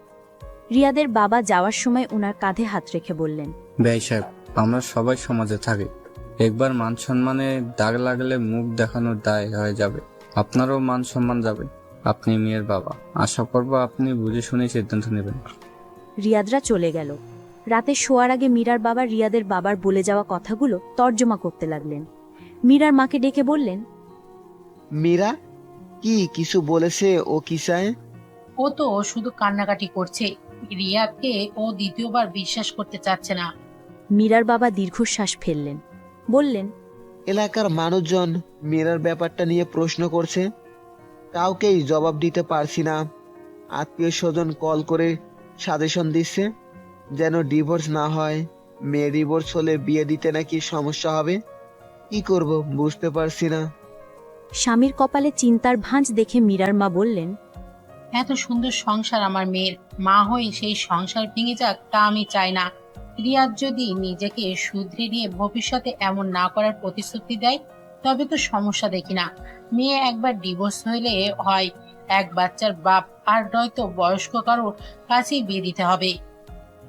রিয়াদের বাবা যাওয়ার সময় ওনার কাঁধে হাত রেখে বললেন, ভাই সাহেব, আমরা সবাই সমাজে থাকি, একবার মান সম্মানে দাগ লাগলে মুখ দেখানোর দায় হয়ে যাবে, আপনারও মান সম্মান যাবে। আপনি মেয়ের বাবা, আশা করবো আপনি বুঝে শুনে সিদ্ধান্ত নেবেন। রিয়াদরা চলে গেল। রাতে শোয়ার আগে মীরার বাবা রিয়াদের বাবার বলে যাওয়া কথাগুলো তর্জমা করতে লাগলেন। মীরার মাকে ডেকে বললেন, মীরা কি কিছু বলেছে? ও কি চায়? ও তো শুধু কান্নাকাটি করছে। রিয়াদকে ও দ্বিতীয়বার বিশ্বাস করতে চাচ্ছে না। মীরার বাবা দীর্ঘশ্বাস ফেললেন, বললেন, এলাকার মানুষজন মীরার ব্যাপারটা নিয়ে প্রশ্ন করছে, কাউকেই জবাব দিতে পারছি না। আত্মীয় স্বজন কল করে সাজেশন দিচ্ছে যেন ডিভোর্স না হয়। মেয়ে ডিভোর্স হলে বিয়ে দিতে নাকি সমস্যা হবে। কি করব বুঝতে পারছি না। স্বামীর কপালে চিন্তার ভাঁজ দেখে মীরার মা বললেন, এত সুন্দর সংসার আমার মেয়ের, মা হয়ে সেই সংসার ভেঙে যাক তা আমি চাই না। রিয়াদ যদি নিজেকে শুধরে নিয়ে ভবিষ্যতে এমন না করার প্রতিশ্রুতি দেয় তবে তো সমস্যা দেখি না। মেয়ে একবার ডিভোর্স হলে হয় এক বাচ্চার বাপ, আর নয়তো বয়স্ক কারোর কাছেই বিয়ে দিতে হবে।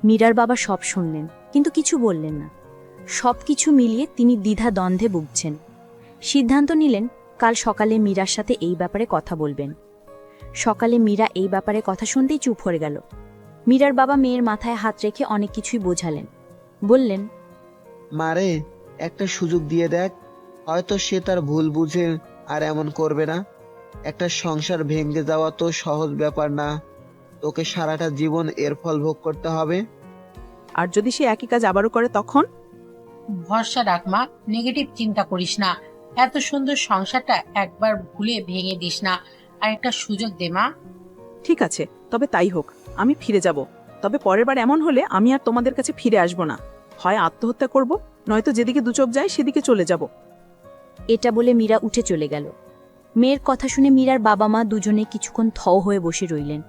মীরার বাবা সব শুনলেন কিন্তু কিছু বললেন না। সবকিছু মিলিয়ে তিনি দ্বিধা দ্বন্দ্বে ভুগছেন। সিদ্ধান্ত নিলেন কাল সকালে মীরার সাথে এই ব্যাপারে কথা বলবেন। সকালে মীরা এই ব্যাপারে কথা শুনতেই চুপ হয়ে গেল। মীরার বাবা মেয়ের মাথায় হাত রেখে অনেক কিছুই বোঝালেন। বললেন, মারে, একটা সুযোগ দিয়ে দেখ, হয়তো সে তার ভুল বুঝে আর এমন করবে না। একটা সংসার ভেঙে যাওয়া তো সহজ ব্যাপার না, তোকে সারাটা জীবন এর ফল ভোগ করতে হবে। আর যদি সে একই কাজ আবারও করে তখন? ভরসা রাখ মা, নেগেটিভ চিন্তা করিস না। এত সুন্দর সংসারটা একবার ভুলে ভেঙে দিস না, আর একটা সুযোগ দে মা। ঠিক আছে, তবে তাই হোক, আমি ফিরে যাব। তবে পরের বার এমন হলে আমি আর তোমাদের কাছে ফিরে আসব না। হয় আত্মহত্যা করব, নয়তো যেদিকে দু চোখ যায় সেদিকে চলে যাব। এটা বলে মীরা উঠে চলে গেল। মেয়ের কথা শুনে মীরার বাবা মা দুজনে কিছুক্ষণ থ হয়ে বসে রইলেন।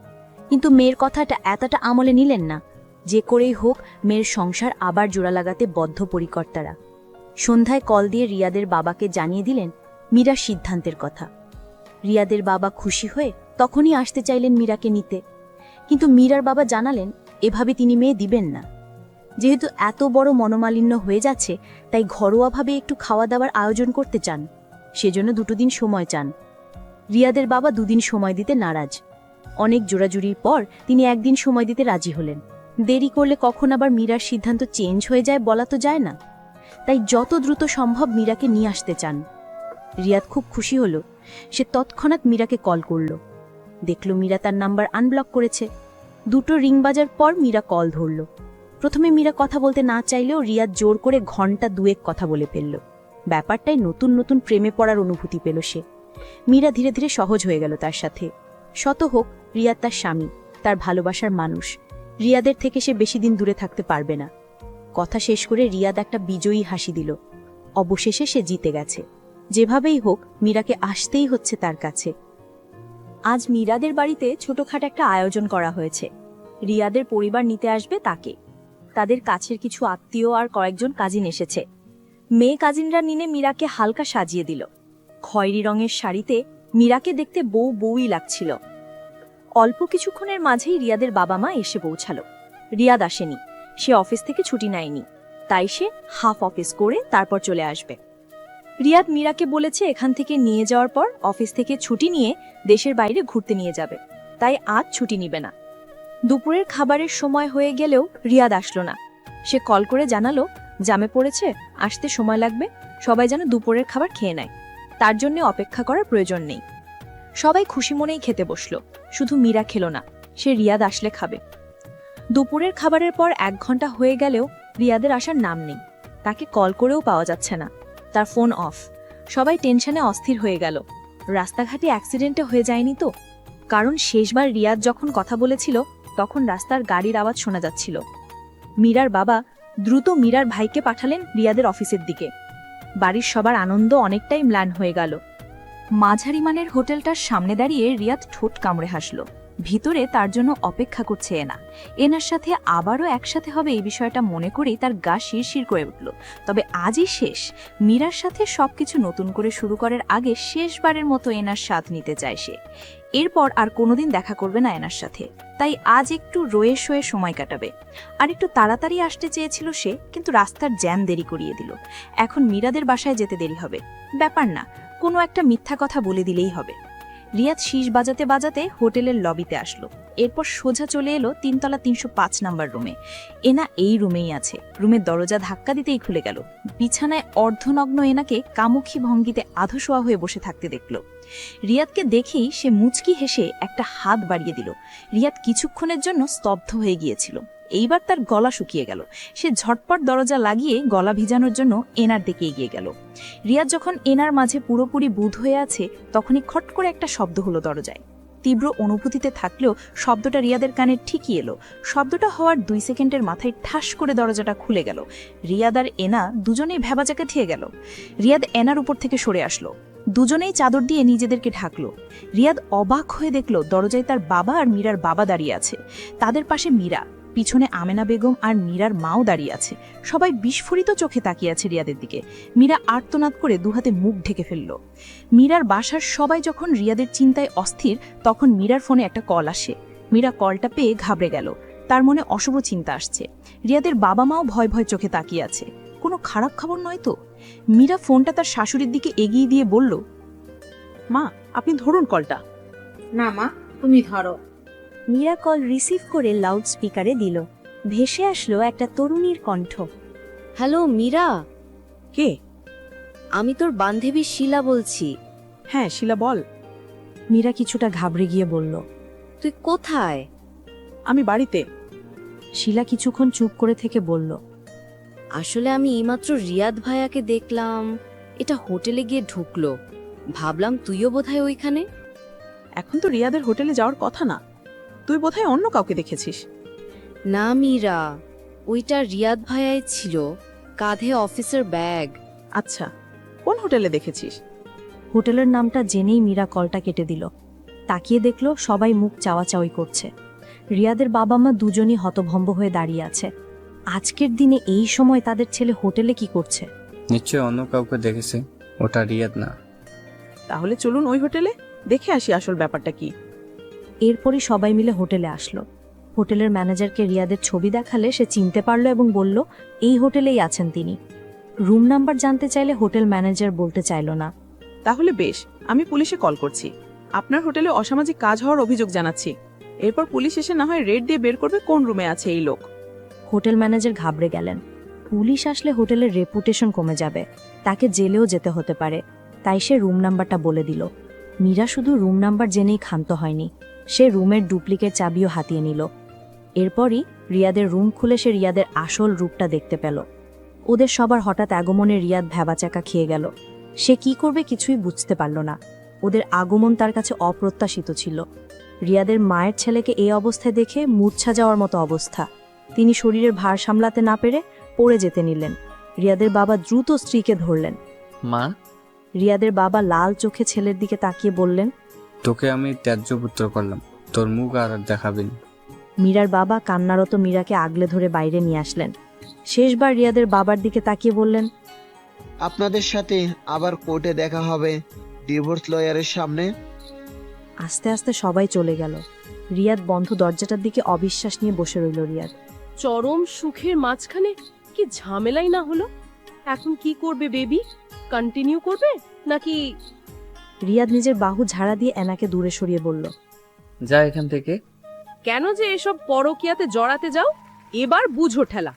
কিন্তু মেয়ের কথাটা এতটা আমলে নিলেন না। যে করেই হোক মেয়ের সংসার আবার জোড়া লাগাতে বদ্ধপরিকর তারা। সন্ধ্যায় কল দিয়ে রিয়াদের বাবাকে জানিয়ে দিলেন মীরার সিদ্ধান্তের কথা। রিয়াদের বাবা খুশি হয়ে তখনই আসতে চাইলেন মীরাকে নিতে, কিন্তু মীরার বাবা জানালেন এভাবে তিনি মেয়ে দিবেন না। যেহেতু এত বড় মনোমালিন্য হয়ে যাচ্ছে, তাই ঘরোয়াভাবে একটু খাওয়া দাওয়ার আয়োজন করতে চান। সেজন্য 2 দিন সময় চান। রিয়াদের বাবা 2 দিন সময় দিতে নারাজ। অনেক জোড়াজুড়ির পর তিনি 1 দিন সময় দিতে রাজি হলেন। দেরি করলে কখন আবার মীরার সিদ্ধান্ত চেঞ্জ হয়ে যায় বলা তো যায় না। তাই যত দ্রুত সম্ভব মীরাকে নিয়ে আসতে চান। রিয়াদ খুব খুশি হলো। সে তৎক্ষণাৎ মীরাকে কল করল। দেখল মীরা তার নাম্বার আনব্লক করেছে। 2টো রিং বাজার পর মীরা কল ধরল। প্রথমে মীরা কথা বলতে না চাইলেও রিয়াদ জোর করে ঘন্টা 2 কথা বলে ফেলল। ব্যাপারটাই নতুন নতুন প্রেমে পড়ার অনুভূতি পেল সে। মীরা ধীরে ধীরে সহজ হয়ে গেল তার সাথে। শত হোক রিয়াদ তার স্বামী, তার ভালোবাসার মানুষ। রিয়াদের থেকে সে বেশি দিন দূরে থাকতে পারবে না। কথা শেষ করে রিয়াদ একটা বিজয়ী হাসি দিল। অবশেষে সে জিতে গেছে। যেভাবেই হোক মীরাকে আসতেই হচ্ছে তার কাছে। আজ মীরাদের বাড়িতে ছোটখাটো একটা আয়োজন করা হয়েছে। রিয়াদের পরিবার নিতে আসবে তাকে। তাদের কাছের কিছু আত্মীয় আর কয়েকজন কাজিন এসেছে। মেয়ে কাজিনরা নিনে মীরাকে হালকা সাজিয়ে দিল। খয়েরি রঙের শাড়িতে মীরাকে দেখতে বউই লাগছিল। অল্প কিছুক্ষণের মাঝেই রিয়াদের বাবা মা এসে পৌঁছালো। রিয়াদ আসেনি, সে অফিস থেকে ছুটি নেয়নি, তাই সে হাফ অফিস করে তারপর চলে আসবে। রিয়াদ মীরাকে বলেছে এখান থেকে নিয়ে যাওয়ার পর অফিস থেকে ছুটি নিয়ে দেশের বাইরে ঘুরতে নিয়ে যাবে, তাই আজ ছুটি নিবে না। দুপুরের খাবারের সময় হয়ে গেলেও রিয়াদ আসলো না। সে কল করে জানালো জামে পড়েছে, আসতে সময় লাগবে, সবাই যেন দুপুরের খাবার খেয়ে নেয়, তার জন্য অপেক্ষা করার প্রয়োজন নেই। সবাই খুশি মনেই খেতে বসলো, শুধু মীরা খেলো না, সে রিয়াদ আসলে খাবে। দুপুরের খাবারের পর 1 ঘন্টা হয়ে গেলেও রিয়াদের আসার নাম নেই, তাকে কল করেও পাওয়া যাচ্ছে না, তার ফোন অফ। সবাই টেনশনে অস্থির হয়ে গেল, রাস্তাঘাটে অ্যাক্সিডেন্টে হয়ে যায়নি তো? কারণ শেষবার রিয়াদ যখন কথা বলেছিল তখন রাস্তার গাড়ির আওয়াজ শোনা যাচ্ছিল। মীরার বাবা দ্রুত মীরার ভাইকে পাঠালেন রিয়াদের অফিসের দিকে। বাড়ির সবার আনন্দ অনেকটাই ম্লান হয়ে গেল। মাঝারি মানের হোটেলটার সামনে দাঁড়িয়ে রিয়াদ ঠোঁট কামড়ে হাসল। ভিতরে তার জন্য অপেক্ষা করছে এনা। এনার সাথে আবারও একসাথে হবে এই বিষয়টা মনে করেই তার গা শিরশির করে উঠল। তবে আজই শেষ, মীরার সাথে সবকিছু নতুন করে শুরু করার আগে শেষবারের মতো এনার স্বাদ নিতে চায় সে। এরপর আর কোনোদিন দেখা করবে না এনার সাথে, তাই আজ একটু রয়ে শোয়ে সময় কাটাবে। আর একটু তাড়াতাড়ি আসতে চেয়েছিল সে, কিন্তু রাস্তার জ্যাম দেরি করিয়ে দিল। এখন মীরাদের বাসায় যেতে দেরি হবে, ব্যাপার না, কোনো একটা মিথ্যা কথা বলে দিলেই হবে। রিয়াদ শীষ বাজাতে বাজাতে হোটেলের লবিতে আসলো, এরপর সোজা চলে এলো 3 তলা 305 নাম্বার রুমে। এনা এই রুমেই আছে। রুমের দরজা ধাক্কা দিতেই খুলে গেল। বিছানায় অর্ধনগ্ন এনাকে কামুখী ভঙ্গিতে আধশোয়া হয়ে বসে থাকতে দেখল। রিয়াদকে দেখেই সে মুচকি হেসে একটা হাত বাড়িয়ে দিল। রিয়াদ কিছুক্ষণের জন্য স্তব্ধ হয়ে গিয়েছিল, এইবার তার গলা শুকিয়ে গেল। সে ঝটপট দরজা লাগিয়ে গলা ভিজানোর জন্য এনার দিকে এগিয়ে গেল। রিয়াদ যখন এনার মাঝে পুরোপুরি বুঁদ হয়ে আছে তখনই খট করে একটা শব্দ হলো দরজায়। তীব্র অনুভূতিতে থাকলেও শব্দটা রিয়াদের কানে ঠিকই এলো। শব্দটা হওয়ার 2 সেকেন্ডের মাথায় ঠাস করে দরজাটা খুলে গেল। রিয়াদ আর এনা দুজনেই ভ্যাবাচাকে ঠিয়ে গেল। রিয়াদ এনার উপর থেকে সরে আসলো, দুজনেই চাদর দিয়ে নিজেদেরকে ঢাকলো। রিয়াদ অবাক হয়ে দেখল দরজায় তার বাবা আর মীরার বাবা দাঁড়িয়ে আছে, তাদের পাশে মীরা, পিছনে আমেনা বেগম আর মীরার মাও দাঁড়িয়ে আছে। সবাই বিস্ফোরিত চোখে তাকিয়ে আছে রিয়াদের দিকে। মীরা আর্তনাদ করে দুহাতে মুখ ঢেকে ফেলল। মীরার বাসার সবাই যখন রিয়াদের চিন্তায় অস্থির, তখন মীরার ফোনে একটা কল আসে। মীরা কলটা পেয়ে ঘাবড়ে গেল, তার মনে অশুভ চিন্তা আসছে। রিয়াদের বাবা মাও ভয় ভয় চোখে তাকিয়ে আছে, কোনো খারাপ খবর নয় তো? মীরা ফোনটা তার শাশুড়ির দিকে এগিয়ে দিয়ে বলল, মা, আপনি ধরুন কলটা। না মা, তুমি ধরো। মীরা কল রিসিভ করে লাউড স্পিকারে দিল। ভেসে আসলো একটা তরুণীর কণ্ঠ। হ্যালো মীরা, কে? আমি তোর বান্ধবী শিলা বলছি। হ্যাঁ শিলা, বল। মীরা কিছুটা ঘাবড়ে গিয়ে বলল, তুই কোথায়? আমি বাড়িতে। শিলা কিছুক্ষণ চুপ করে থেকে বলল, আসলে আমি এইমাত্র রিয়াদ ভাইয়াকে দেখলাম, এটা হোটেলে গিয়ে ঢুকলো, ভাবলাম তুইও বোধহয় ওইখানে। এখন তো রিয়াদের হোটেলে যাওয়ার কথা না, তুই বোধহয় অন্য কাউকে দেখেছিস। না মীরা, ওইটা রিয়াদ ভাইয়াই ছিল, কাঁধে অফিসের ব্যাগ। আচ্ছা, কোন হোটেলে দেখেছিস? হোটেলের নামটা জেনেই মীরা কলটা কেটে দিল। তাকিয়ে দেখল সবাই মুখ চাওয়াচাওয়ি করছে। রিয়াদের বাবা মা দুজনই হতভম্ব হয়ে দাঁড়িয়ে আছে। আজকের দিনে এই সময় তাদের ছেলে হোটেলে কি করছে? নিশ্চয় অন্য কাউকে দেখেছে, ওটা রিয়াদ না। তাহলে চলুন ওই হোটেলে, দেখে আসি আসল ব্যাপারটা কি। এরপরই সবাই মিলে হোটেলে আসলো। হোটেলের ম্যানেজারকে রিয়াদের ছবি দেখালে সে চিনতে পারল এবং বলল এই হোটেলেই আছেন তিনি। রুম নাম্বার জানতে চাইলে হোটেল ম্যানেজার বলতে চাইল না। তাহলে বেশ, আমি পুলিশে কল করছি, আপনার হোটেলে অসামাজিক কাজ হওয়ার অভিযোগ জানাচ্ছি। এরপর পুলিশ এসে না হয় রেড দিয়ে বের করবে কোন রুমে আছে এই লোক। হোটেল ম্যানেজার ঘাবড়ে গেলেন। পুলিশ আসলে হোটেলের রেপুটেশন কমে যাবে, তাকে জেলেও যেতে হতে পারে, তাই সে রুম নাম্বারটা বলে দিল। মীরা শুধু রুম নাম্বার জেনেই ক্ষান্ত হয়নি, সে রুমের ডুপ্লিকেট চাবিও হাতিয়ে নিল। এরপরই রিয়াদের রুম খুলে সে রিয়াদের আসল রূপটা দেখতে পেল। ওদের সবার হঠাৎ আগমনে রিয়াদ ভ্যাবাচাকা খেয়ে গেল। সে কি করবে কিছুই বুঝতে পারল না। ওদের আগমন তার কাছে অপ্রত্যাশিত ছিল। রিয়াদের মায়ের ছেলেকে এই অবস্থায় দেখে মূর্ছা যাওয়ার মতো অবস্থা। তিনি শরীরের ভার সামলাতে না পেরে পড়ে যেতে নিলেন। রিয়াদের বাবা দ্রুত স্ত্রীকে ধরলেন। মা, রিয়াদের বাবা লাল চোখে ছেলের দিকে তাকিয়ে বললেন, তোকে আমি ত্যায্য পুত্র করলাম, তোর মুখ আর দেখাবেন। মীরার বাবা কান্নারত মীরাকে আগলে ধরে বাইরে নিয়ে আসলেন। শেষবার রিয়াদের বাবার দিকে তাকিয়ে বললেন, আপনাদের সাথে আবার কোর্টে দেখা হবে ডিভোর্স লয়ারের সামনে। আস্তে আস্তে সবাই চলে গেল। রিয়াদ বন্ধ দরজাটার দিকে অবিশ্বাস নিয়ে বসে রইল। রিয়াদ চরম সুখের মাঝখানে কি ঝামেলাই না হলো। এখন কি করবে বেবি? কন্টিনিউ করবে নাকি? রিয়াদ নিজের বাহু ঝাড়া দিয়ে অ্যানাকে দূরে সরিয়ে বলল, যা এখান থেকে। কেন যে এসব পরকীয়াতে জড়াতে যাও? এবার বুঝো ঠেলা।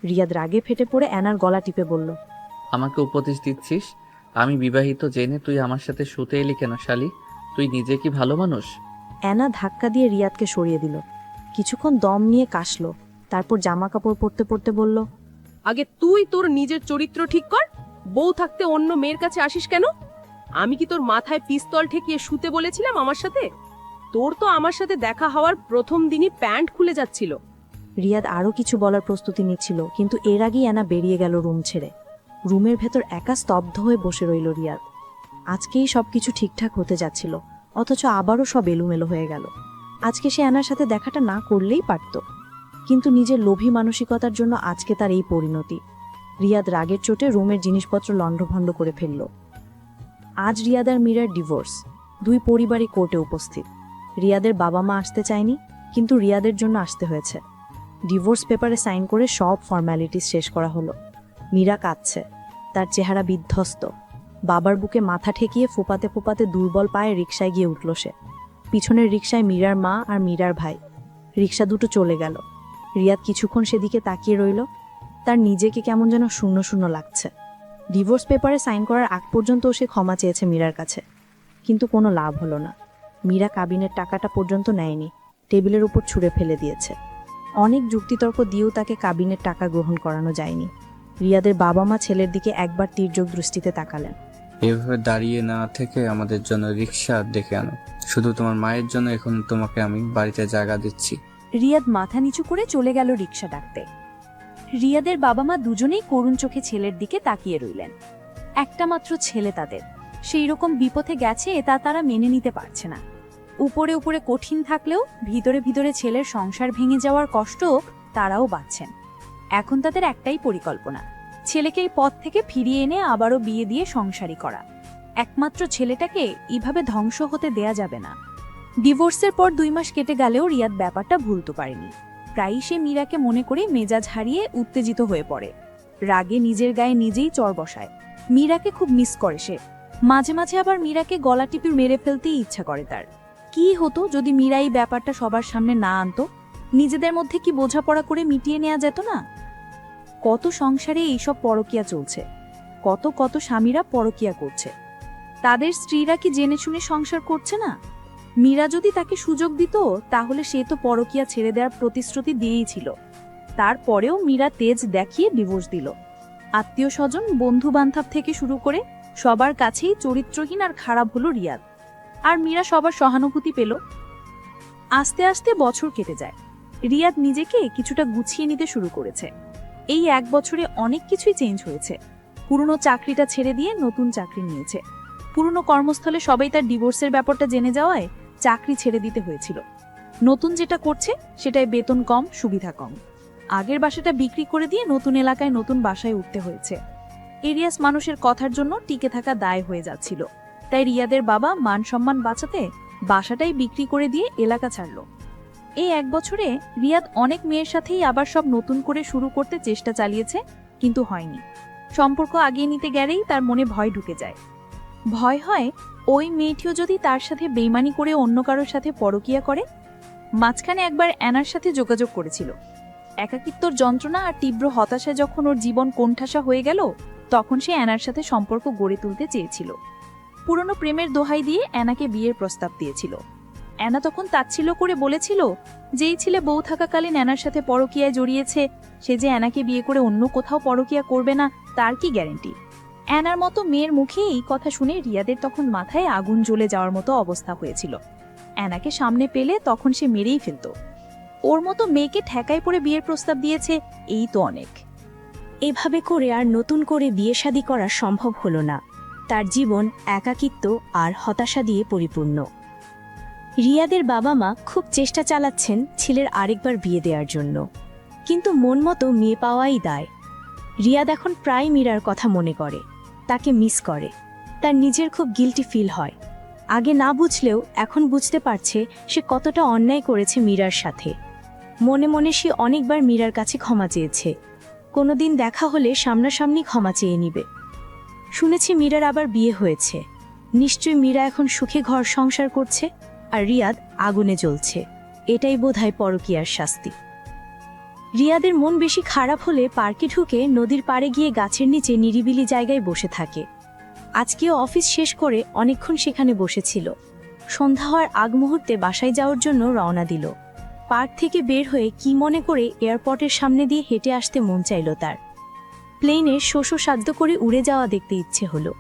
রিয়াদ রাগে ফেটে পড়ে অ্যানার গলা টিপে বলল, আমাকে উপদেশ দিচ্ছিস? আমি বিবাহিত জেনে তুই আমার সাথে শুতে এলি কেন শালি? তুই নিজে কি ভালো মানুষ? অ্যানা ধাক্কা দিয়ে রিয়াদকে সরিয়ে দিল। কিছুক্ষণ দম নিয়ে কাশলো, তারপর জামা কাপড় পরতে পরতে বলল, আগে তুই তোর নিজের চরিত্র ঠিক কর। বউ থাকতে অন্য মেয়ের কাছে আসিস কেন? আমি কি তোর মাথায় পিস্তল ঠেকিয়ে শুতে বলেছিলাম আমার সাথে? তোর তো আমার সাথে দেখা হওয়ার প্রথম দিনই প্যান্ট খুলে যাচ্ছিল। রিয়াদ আরও কিছু বলার প্রস্তুতি নিচ্ছিল, কিন্তু এর আগেই অ্যানা বেরিয়ে গেল রুম ছেড়ে। রুমের ভেতর একা স্তব্ধ হয়ে বসে রইল রিয়াদ। আজকেই সবকিছু ঠিকঠাক হতে যাচ্ছিল, অথচ আবারও সব এলোমেলো হয়ে গেল। আজকে সে অ্যানার সাথে দেখাটা না করলেই পারত, কিন্তু নিজের লোভী মানসিকতার জন্য আজকে তার এই পরিণতি। রিয়াদ রাগের চোটে রুমের জিনিসপত্র লণ্ডভণ্ড করে ফেলল। আজ রিয়াদ আর মীরার ডিভোর্স। দুই পরিবারই কোর্টে উপস্থিত। রিয়াদের বাবা মা আসতে চায়নি, কিন্তু রিয়াদের জন্য আসতে হয়েছে। ডিভোর্স পেপারে সাইন করে সব ফর্ম্যালিটিস শেষ করা হলো। মীরা কাঁদছে, তার চেহারা বিধ্বস্ত। বাবার বুকে মাথা ঠেকিয়ে ফোপাতে ফোপাতে দুর্বল পায়ে রিকশায় গিয়ে উঠল সে। পিছনের রিকশায় মীরার মা আর মীরার ভাই। রিকশা দুটো চলে গেল। রিয়াদ কিছুক্ষণ সেদিকে তাকিয়ে রইল। তার নিজেকে কেমন যেন শূন্য শূন্য লাগছে। ডিভোর্স পেপারে সাইন করার আগ পর্যন্ত সে ক্ষমা চেয়েছে মীরার কাছে, কিন্তু কোনো লাভ হলো না। মীরা কাবিনের টাকাটা পর্যন্ত নেয়নি, টেবিলের উপর ছুঁড়ে ফেলে দিয়েছে। অনেক যুক্তিতর্ক দিয়েও তাকে কাবিনের টাকা গ্রহণ করানো যায়নি। রিয়াদের বাবা মা ছেলের দিকে একবার তীর্যক দৃষ্টিতে তাকালেন। এভাবে দাঁড়িয়ে না থেকে আমাদের জন্য রিক্সা ডেকে আনো। শুধু তোমার মায়ের জন্য এখন তোমাকে আমি বাড়িতে জায়গা দিচ্ছি। রিয়াদ মাথা নিচু করে চলে গেল রিকশা ডাকতে। রিয়াদের বাবা মা দুজনেই করুণ চোখে ছেলের দিকে তাকিয়ে রইলেন। একটা মাত্র ছেলে তাদের, সেই রকম বিপথে গেছে তা তারা মেনে নিতে পারছে না। উপরে উপরে কঠিন থাকলেও ভিতরে ভিতরে ছেলের সংসার ভেঙে যাওয়ার কষ্ট তারাও বাঁচছেন। এখন তাদের একটাই পরিকল্পনা, ছেলেকে এই পথ থেকে ফিরিয়ে এনে আবারও বিয়ে দিয়ে সংসারী করা। একমাত্র ছেলেটাকে এইভাবে ধ্বংস হতে দেয়া যাবে না। ডিভোর্সের পর 2 মাস কেটে গেলেও রিয়াদ ব্যাপারটা ভুলতে পারেনি। প্রায়ই সে মীরাকে মনে করে মেজাজ হারিয়ে উত্তেজিত হয়ে পড়ে। রাগে নিজের গায়ে নিজেই চড় বসায়। মীরাকে খুব মিস করে সে। মাঝে মাঝে আবার মীরাকে গলা টিপে মেরে ফেলতেই ইচ্ছা করে তার। কি হতো যদি মীরা এই ব্যাপারটা সবার সামনে না আনতো? নিজেদের মধ্যে কি বোঝাপড়া করে মিটিয়ে নেওয়া যেত না? কত সংসারে এইসব পরকীয়া চলছে, কত কত স্বামীরা পরকীয়া করছে। তাদের স্ত্রীরা কি জেনে শুনে সংসার করছে না? মীরা যদি তাকে সুযোগ দিত তাহলে সে তো পরকীয়া ছেড়ে দেওয়ার প্রতিশ্রুতি দিয়েই ছিল। তারপরেও মীরা তেজ দেখিয়ে ডিভোর্স দিল। আত্মীয় স্বজন, বন্ধু বান্ধব থেকে শুরু করে সবার কাছেই চরিত্রহীন আর খারাপ হলো রিয়াদ। আর মীরা সবার সহানুভূতি পেল। আস্তে আস্তে বছর কেটে যায়। রিয়াদ নিজেকে কিছুটা গুছিয়ে নিতে শুরু করেছে। এই 1 বছরে অনেক কিছুই চেঞ্জ হয়েছে। পুরনো চাকরিটা ছেড়ে দিয়ে নতুন চাকরি নিয়েছে। পুরনো কর্মস্থলে সবাই তার ডিভোর্সের ব্যাপারটা জেনে যাওয়ায় চাকরি ছেড়ে দিতে হয়েছিল। নতুন যেটা করছে সেটাই বেতন কম, সুবিধা কম। আগের বাসাটা বিক্রি করে দিয়ে নতুন এলাকায় নতুন বাসায় উঠতে হয়েছে। এরিয়াস মানুষের কথার জন্য টিকে থাকা দায় হয়ে যাচ্ছিল। তাই রিয়াদের বাবা মান সম্মান বাঁচাতে বাসাটাই বিক্রি করে দিয়ে এলাকা ছাড়ল। এই 1 বছরে রিয়াদ অনেক মেয়ের সাথেই আবার সব নতুন করে শুরু করতে চেষ্টা চালিয়েছে, কিন্তু হয়নি। সম্পর্ক আগিয়ে নিতে গেলেই তার মনে ভয় ঢুকে যায়। ভয় হয় ওই মেয়েটিও যদি তার সাথে বেইমানি করে অন্য কারোর সাথে পরকীয়া করে। মাঝখানে একবার অ্যানার সাথে যোগাযোগ করেছিল। একাকিত্বর যন্ত্রণা আর তীব্র হতাশায় যখন ওর জীবন কোণঠাসা হয়ে গেল, তখন সে অ্যানার সাথে সম্পর্ক গড়ে তুলতে চেয়েছিল। পুরনো প্রেমের দোহাই দিয়ে অ্যানাকে বিয়ের প্রস্তাব দিয়েছিল। অ্যানা তখন তাচ্ছিল্য করে বলেছিল, যেই ছেলে বউ থাকাকালীন অ্যানার সাথে পরকীয়ায় জড়িয়েছে সে যে অ্যানাকে বিয়ে করে অন্য কোথাও পরকীয়া করবে না তার কি গ্যারান্টি? অ্যানার মতো মেয়ের মুখে এই কথা শুনে রিয়াদের তখন মাথায় আগুন জ্বলে যাওয়ার মতো অবস্থা হয়েছিল। অ্যানাকে সামনে পেলে তখন সে মেরেই ফেলত। ওর মতো মেয়েকে ঠেকায় পড়ে বিয়ের প্রস্তাব দিয়েছে, এই তো অনেক। এভাবে করে আর নতুন করে বিয়ে শাদী করা সম্ভব হলো না। তার জীবন একাকিত্ব আর হতাশা দিয়ে পরিপূর্ণ। রিয়াদের বাবা মা খুব চেষ্টা চালাচ্ছেন ছেলের আরেকবার বিয়ে দেওয়ার জন্য, কিন্তু মন মতো মেয়ে পাওয়াই দায়। রিয়াদ এখন প্রায় মীরার কথা মনে করে, তাকে মিস করে। তার নিজের খুব গিল্টি ফিল হয়। আগে না বুঝলেও এখন বুঝতে পারছে সে কতটা অন্যায় করেছে মীরার সাথে। মনে মনে সে অনেকবার মীরার কাছে ক্ষমা চেয়েছে। কোনোদিন দেখা হলে সামনাসামনি ক্ষমা চেয়ে নিবে। শুনেছি মীরার আবার বিয়ে হয়েছে। নিশ্চয়ই মীরা এখন সুখে ঘর সংসার করছে, আর রিয়াদ আগুনে জ্বলছে। এটাই বোধহয় পরকীয়ার শাস্তি। রিয়াদের মন বেশি খারাপ হলে পার্কে ঢুকে নদীর পাড়ে গিয়ে গাছের নিচে নিরিবিলি জায়গায় বসে থাকে। আজকেও অফিস শেষ করে অনেকক্ষণ সেখানে বসেছিল। সন্ধ্যা হওয়ার আগ মুহূর্তে বাসায় যাওয়ার জন্য রওনা দিল। পার্ক থেকে বের হয়ে কি মনে করে এয়ারপোর্টের সামনে দিয়ে হেঁটে আসতে মন চাইল তার। প্লেনের শোষো সাধ্য করে উড়ে যাওয়া দেখতে ইচ্ছে হলো।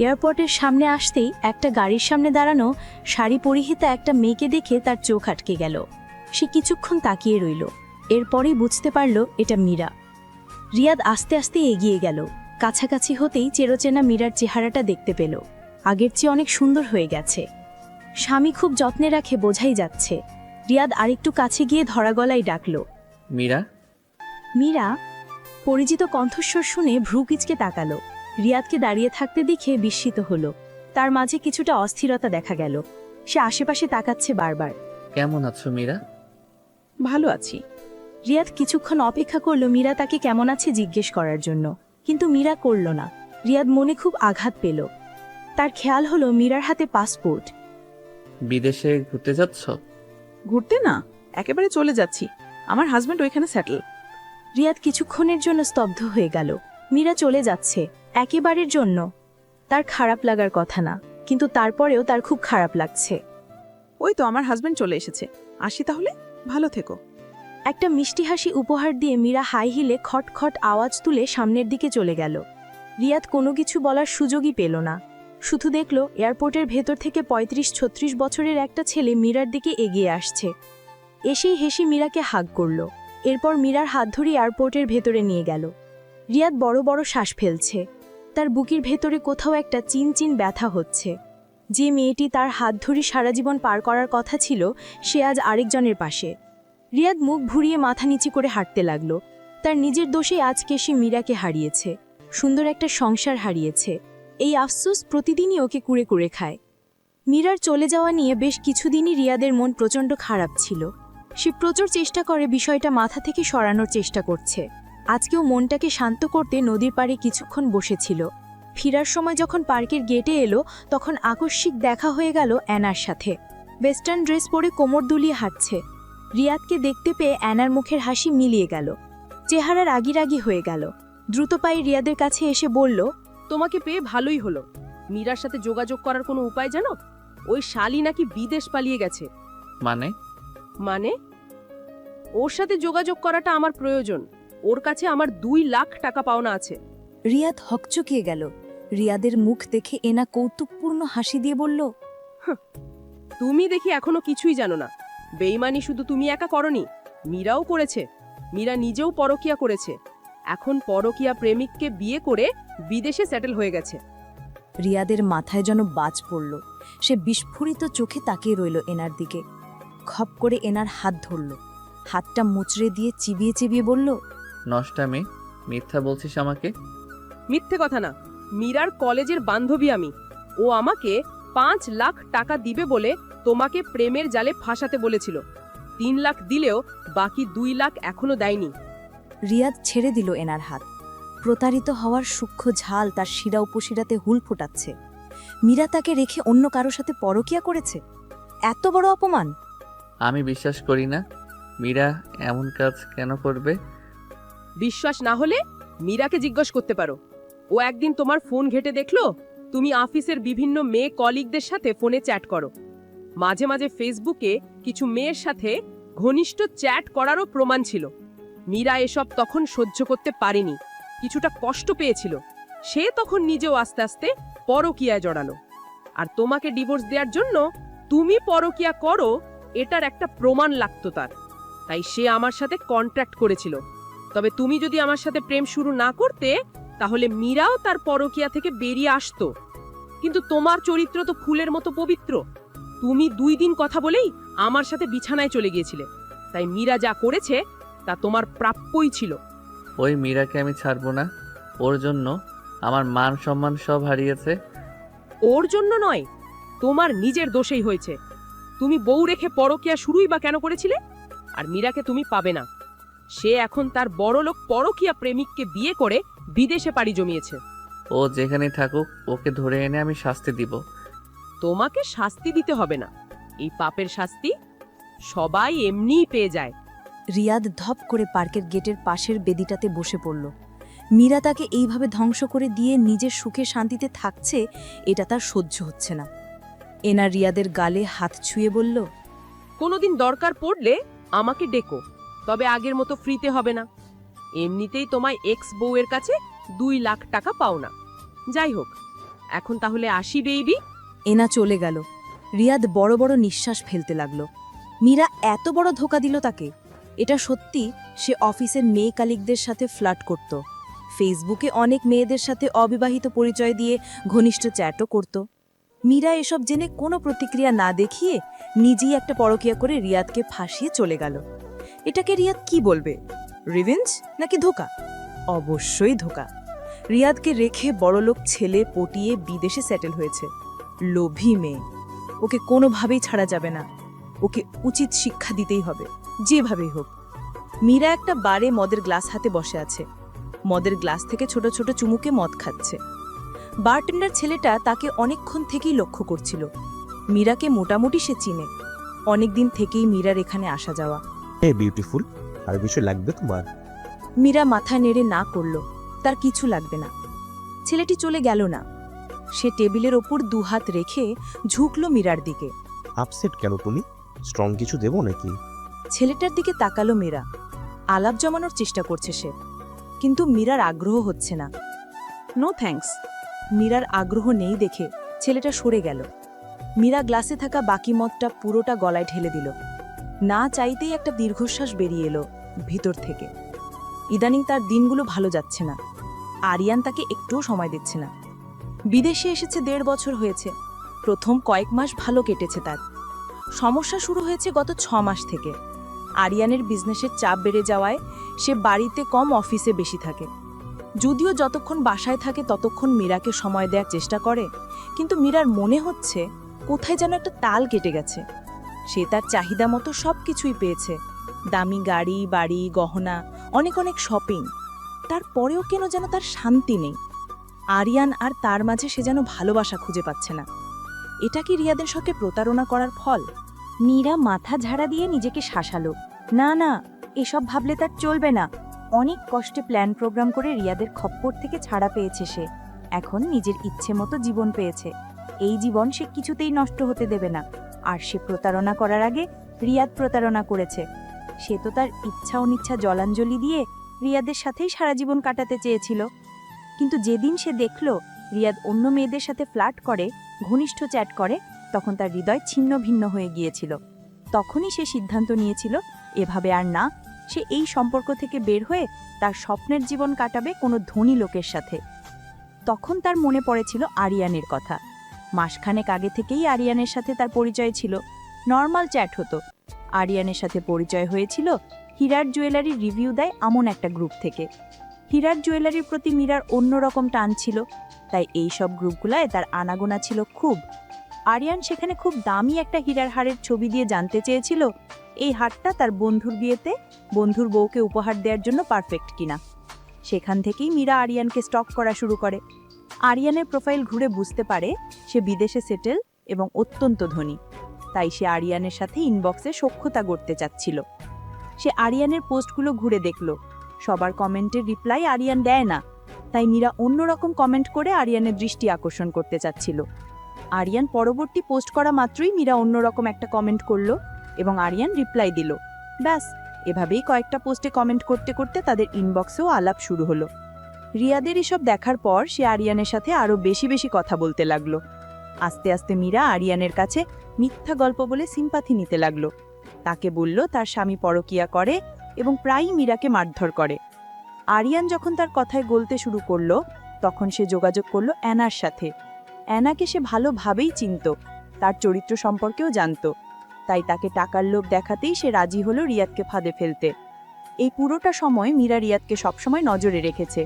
এয়ারপোর্টের সামনে আসতেই একটা গাড়ির সামনে দাঁড়ানো শাড়ি পরিহিতা একটা মেয়েকে দেখে তার চোখ আটকে গেল। সে কিছুক্ষণ তাকিয়ে রইল। এরপরেই বুঝতে পারল এটা মীরা। রিয়াদ আস্তে আস্তে এগিয়ে গেল। কাছাকাছি হতেই চেরোচেনা মীরার চেহারাটা দেখতে পেল। আগের চেয়ে অনেক সুন্দর হয়ে গেছে। স্বামী খুব যত্নে রাখে বোঝাই যাচ্ছে। রিয়াদ আরেকটু কাছে গিয়ে ধরা গলায় ডাকল, মীরা। মীরা। পরিচিত কণ্ঠস্বর শুনে ভ্রু কিচকে তাকালো। রিয়াদকে দাঁড়িয়ে থাকতে দেখে বিস্মিত হলো। তার মাঝে কিছুটা অস্থিরতা দেখা গেল। সে আশেপাশে তাকাচ্ছে বারবার। কেমন আছো মীরা? ভালো আছি। রিয়াদ কিছুক্ষণ অপেক্ষা করল মীরা তাকে কেমন আছে জিজ্ঞেস করার জন্য, কিন্তু মীরা করল না। রিয়াদ মনে খুব আঘাত পেল। তার খেয়াল হলো মীরার হাতে পাসপোর্ট। বিদেশে ঘুরতে যাচ্ছ? ঘুরতে না, একেবারে চলে যাচ্ছি। আমার হাজবেন্ড ওইখানে সেটেল। রিয়াদ কিছুক্ষণের জন্য স্তব্ধ হয়ে গেল। মীরা চলে যাচ্ছে একেবারের জন্য। তার খারাপ লাগার কথা না, কিন্তু তারপরেও তার খুব খারাপ লাগছে। ওই তো আমার হাজবেন্ড চলে এসেছে, আসি তাহলে, ভালো থেকো। একটা মিষ্টি হাসি উপহার দিয়ে মীরা হাই হিলে খটখট আওয়াজ তুলে সামনের দিকে চলে গেল। রিয়াদ কোনো কিছু বলার সুযোগই পেল না। শুধু দেখল এয়ারপোর্টের ভেতর থেকে ৩৫-৩৬ বছরের একটা ছেলে মীরার দিকে এগিয়ে আসছে। এসেই হেসে মীরাকে হাগ করল। এরপর মীরার হাত ধরে এয়ারপোর্টের ভেতরে নিয়ে গেল। রিয়াদ বড় বড় শ্বাস ফেলছে। তার বুকের ভেতরে কোথাও একটা চিনচিন ব্যথা হচ্ছে। যে মেয়েটি তার হাত ধরে সারা জীবন পার করার কথা ছিল, সে আজ আরেকজনের পাশে। রিয়াদ মুখ ঘুরিয়ে মাথা নিচু করে হাঁটতে লাগল। তার নিজের দোষে আজকে সে মীরাকে হারিয়েছে, সুন্দর একটা সংসার হারিয়েছে। এই আফসোস প্রতিদিনই ওকে কুড়ে কুড়ে খায়। মীরার চলে যাওয়া নিয়ে বেশ কিছুদিনই রিয়াদের মন প্রচণ্ড খারাপ ছিল। সে প্রচুর চেষ্টা করে বিষয়টা মাথা থেকে সরানোর চেষ্টা করছে। আজকেও মনটাকে শান্ত করতে নদীর পাড়ে কিছুক্ষণ বসেছিল। ফেরার সময় যখন পার্কের গেটে এলো, তখন আকস্মিক দেখা হয়ে গেল অ্যানার সাথে। ওয়েস্টার্ন ড্রেস পরে কোমর দুলিয়ে হাঁটছে। রিয়াদকে দেখতে পেয়ে অ্যানার মুখের হাসি মিলিয়ে গেল। চেহারা রাগি রাগি হয়ে গেল। দ্রুত পায়ে রিয়াদের কাছে এসে বলল, তোমাকে পেয়ে ভালোই হলো। মীরার সাথে যোগাযোগ করার কোনো উপায় জানো? ওই শালি নাকি বিদেশ পালিয়ে গেছে। মানে? ওর সাথে যোগাযোগ করাটা আমার প্রয়োজন। ওর কাছে আমার 2 লাখ টাকা পাওনা আছে। রিয়াদ হকচকিয়ে গেল। রিয়াদের মুখ দেখে এনা কৌতুকপূর্ণ হাসি দিয়ে বলল, তুমি দেখি এখনো কিছুই জানো না। বেইমানি শুধু তুমি একা করনি, মীরাও করেছে। মীরা নিজেও পরকিয়া করেছে। এখন পরকিয়া প্রেমিককে বিয়ে করে বিদেশে সেটেল হয়ে গেছে। রিয়াদের মাথায় যেন বাজ পড়ল। সে বিস্ফোরিত চোখে তাকিয়ে রইল এনার দিকে। খপ করে এনার হাত ধরল। হাতটা মুচড়ে দিয়ে চিবিয়ে চিবিয়ে বলল, নষ্টামি, মিথ্যা বলছিস আমাকে? মিথ্যে কথা না, মীরার কলেজের বান্ধবী আমি। ও আমাকে 5 লাখ টাকা দিবে বলে তোমাকে প্রেমের জালে ফাঁসাতে বলেছিল। 3 লাখ দিলেও বাকি 2 লাখ এখনো দেয়নি। রিয়াদ ছেড়ে দিল এনার হাত। প্রতারিত হওয়ার সূক্ষ্ম ঝাল তার শিরা উপশিরাতে হুল ফোটাচ্ছে। মীরা তাকে রেখে অন্য কারো সাথে পরকিয়া করেছে। এত বড় অপমান! আমি বিশ্বাস করি না। মীরা এমন কাজ কেন করবে? বিশ্বাস না হলে মীরাকে জিজ্ঞেস করতে পারো। ও একদিন তোমার ফোন ঘেটে দেখলো তুমি অফিসের বিভিন্ন মেয়ে কলিগদের সাথে ফোনে চ্যাট করো। মাঝে মাঝে ফেসবুকে কিছু মেয়ের সাথে ঘনিষ্ঠ চ্যাট করারও প্রমাণ ছিল। মীরা এসব তখন সহ্য করতে পারেনি, কিছুটা কষ্ট পেয়েছিল। সে তখন নিজেও আস্তে আস্তে পরকিয়ায় জড়ালো। আর তোমাকে ডিভোর্স দেওয়ার জন্য তুমি পরকিয়া করো এটার একটা প্রমাণ লাগতো তার। তাই সে আমার সাথে কন্ট্রাক্ট করেছিল। তবে তুমি যদি আমার সাথে প্রেম শুরু না করতে, তাহলে মীরাও তার পরকিয়া থেকে বেরিয়ে আসতো। কিন্তু তোমার চরিত্র তো ফুলের মতো পবিত্র। তুমি 2 দিন কথা বলেই আমার সাথে বিছানায় চলে গিয়েছিলে। তাই মীরা যা করেছে তা তোমার প্রাপ্যই ছিল। ওই মীরাকে আমি ছাড়বো না। ওর জন্য আমার মান সম্মান সব হারিয়েছে। ওর জন্য নয়, তোমার নিজের দোষেই হয়েছে। তুমি বউ রেখে পরকিয়া শুরুই বা কেন করেছিলে? আর মীরাকে তুমি পাবে না। সে এখন তার বড়লোক পরকীয়া প্রেমিককে বিয়ে করে বিদেশে পাড়ি জমিয়েছে। ও যেখানে থাকুক ওকে ধরে এনে আমি শাস্তি দিব। তোমাকে শাস্তি দিতে হবে না, এই পাপের শাস্তি সবাই এমনিই পেয়ে যায়। রিয়াদ ধপ করে পার্কের গেটের পাশের বেদিটাতে বসে পড়ল। মীরা তাকে এইভাবে ধ্বংস করে দিয়ে নিজের সুখে শান্তিতে থাকছে, এটা তার সহ্য হচ্ছে না। এনা রিয়াদের গালে হাত ছুঁয়ে বলল, কোনোদিন দরকার পড়লে আমাকে ডেকো, তবে আগের মতো ফ্রিতে হবে না। এমনিতেই তোমায় এক্স বউয়ের কাছে 2 লাখ টাকা পাও না। যাই হোক, এখন তাহলে আসি বেবি। এনা চলে গেল। রিয়াদ বড় বড় নিঃশ্বাস ফেলতে লাগলো। মীরা এত বড় ধোঁকা দিল তাকে। এটা সত্যি, সে অফিসের মেয়ে কালিকদের সাথে ফ্লার্ট করত, ফেসবুকে অনেক মেয়েদের সাথে অবিবাহিত পরিচয় দিয়ে ঘনিষ্ঠ চ্যাটও করত। মীরা এসব জেনে কোনো প্রতিক্রিয়া না দেখিয়ে নিজেই একটা পরকীয়া করে রিয়াদকে ফাঁসিয়ে চলে গেল। এটাকে রিয়াদ কি বলবে, রিভেঞ্জ নাকি ধোঁকা? অবশ্যই ধোঁকা। রিয়াদকে রেখে বড়লোক ছেলে পটিয়ে বিদেশে সেটেল হয়েছে। লোভী মেয়ে, ওকে কোনোভাবেই ছাড়া যাবে না। ওকে উচিত শিক্ষা দিতেই হবে, যেভাবেই হোক। মীরা একটা বারে মদের গ্লাস হাতে বসে আছে। মদের গ্লাস থেকে ছোট ছোট চুমুকে মদ খাচ্ছে। বারটেন্ডার ছেলেটা তাকে অনেকক্ষণ থেকেই লক্ষ্য করছিল। মীরাকে মোটামুটি সে চিনে, অনেকদিন থেকেই মীরার এখানে আসা যাওয়া। হে বিউটিফুল, আর কিছু লাগবে তোমার? মীরা মাথা নেড়ে না করল, তার কিছু লাগবে না। ছেলেটি চলে গেল না। সে টেবিলের ওপর 2 হাত রেখে ঝুঁকল মীরার দিকে। আপসেট কেন তুমি? স্ট্রং কিছু দেবো নাকি? ছেলেটার দিকে তাকালো মীরা। আলাপ জমানোর চেষ্টা করছে সে, কিন্তু মীরার আগ্রহ হচ্ছে না। No thanks. মীরার আগ্রহ নেই দেখে ছেলেটা সরে গেল। মীরা গ্লাসে থাকা বাকি মদটা পুরোটা গলায় ঢেলে দিল। না চাইতেই একটা দীর্ঘশ্বাস বেরিয়ে এলো ভিতর থেকে। ইদানিং তার দিনগুলো ভালো যাচ্ছে না। আরিয়ান তাকে একটুও সময় দিচ্ছে না। বিদেশে এসেছে 1.5 বছর হয়েছে। প্রথম কয়েক মাস ভালো কেটেছে তার। সমস্যা শুরু হয়েছে গত 6 মাস থেকে। আরিয়ানের বিজনেসের চাপ বেড়ে যাওয়ায় সে বাড়িতে কম, অফিসে বেশি থাকে। যদিও যতক্ষণ বাসায় থাকে ততক্ষণ মীরাকে সময় দেওয়ার চেষ্টা করে, কিন্তু মীরার মনে হচ্ছে কোথায় যেন একটা তাল কেটে গেছে। সে তার চাহিদা মতো সব কিছুই পেয়েছে, দামি গাড়ি, বাড়ি, গহনা, অনেক অনেক শপিং। তারপরেও কেন যেন তার শান্তি নেই। আরিয়ান আর তার মাঝে সে যেন ভালোবাসা খুঁজে পাচ্ছে না। এটা কি রিয়াদের সঙ্গে প্রতারণা করার ফল? মীরা মাথা ঝাড়া দিয়ে নিজেকে শাসালো। না না, এসব ভাবলে তার চলবে না। অনেক কষ্টে প্ল্যান প্রোগ্রাম করে রিয়াদের খপ্পর থেকে ছাড়া পেয়েছে সে। এখন নিজের ইচ্ছে মতো জীবন পেয়েছে। এই জীবন সে কিছুতেই নষ্ট হতে দেবে না। আর সে প্রতারণা করার আগে রিয়াদ প্রতারণা করেছে। সে তো তার ইচ্ছা অনিচ্ছা জলাঞ্জলি দিয়ে রিয়াদের সাথেই সারা জীবন কাটাতে চেয়েছিল। কিন্তু যেদিন সে দেখল রিয়াদ অন্য মেয়েদের সাথে ফ্লার্ট করে, ঘনিষ্ঠ চ্যাট করে, তখন তার হৃদয় ছিন্ন ভিন্ন হয়ে গিয়েছিল। তখনই সে সিদ্ধান্ত নিয়েছিল এভাবে আর না, সে এই সম্পর্ক থেকে বের হয়ে তার স্বপ্নের জীবন কাটাবে কোনো ধনী লোকের সাথে। তখন তার মনে পড়েছিল আরিয়ানের কথা। মাসখানেক আগে থেকেই আরিয়ানের সাথে তার পরিচয় ছিল। নর্মাল চ্যাট হতো। আরিয়ানের সাথে পরিচয় হয়েছিল হীরার জুয়েলারির রিভিউ দেয় এমন একটা গ্রুপ থেকে। হীরার জুয়েলারির প্রতি মীরার অন্যরকম টান ছিল, তাই এই সব গ্রুপগুলায় তার আনাগোনা ছিল খুব। আরিয়ান সেখানে খুব দামি একটা হীরার হারের ছবি দিয়ে জানতে চেয়েছিল এই হারটা তার বন্ধুর বিয়েতে বন্ধুর বউকে উপহার দেওয়ার জন্য পারফেক্ট কিনা। সেখান থেকেই মীরা আরিয়ানকে স্টক করা শুরু করে। আরিয়ানের প্রোফাইল ঘুরে বুঝতে পারে সে বিদেশে সেটেল এবং অত্যন্ত ধনী। তাই সে আরিয়ানের সাথে ইনবক্সে সখ্যতা গড়তে চাচ্ছিল। সে আরিয়ানের পোস্টগুলো ঘুরে দেখল, সবার কমেন্টের রিপ্লাই আরিয়ান দেয় না। তাই মীরা অন্যরকম কমেন্ট করে আরিয়ানের দৃষ্টি আকর্ষণ করতে চাচ্ছিল। আরিয়ান পরবর্তী পোস্ট করা মাত্রই মীরা অন্যরকম একটা কমেন্ট করল এবং আরিয়ান রিপ্লাই দিল। ব্যাস, এভাবেই কয়েকটা পোস্টে কমেন্ট করতে করতে তাদের ইনবক্সেও আলাপ শুরু হলো। রিয়াদের এসব দেখার পর সে আরিয়ানের সাথে আরও বেশি বেশি কথা বলতে লাগলো। আস্তে আস্তে মীরা আরিয়ানের কাছে মিথ্যা গল্প বলে সিম্পাথি নিতে লাগলো। তাকে বলল তার স্বামী পরকীয়া করে এবং প্রায়ই মীরাকে মারধর করে। আরিয়ান যখন তার কথায় গলতে শুরু করলো, তখন সে যোগাযোগ করলো অ্যানার সাথে। অ্যানাকে সে ভালোভাবেই চিনত, তার চরিত্র সম্পর্কেও জানত। তাই তাকে টাকার লোভ দেখাতেই সে রাজি হলো রিয়াদকে ফাঁদে ফেলতে। এই পুরোটা সময় মীরা রিয়াদকে সবসময় নজরে রেখেছে।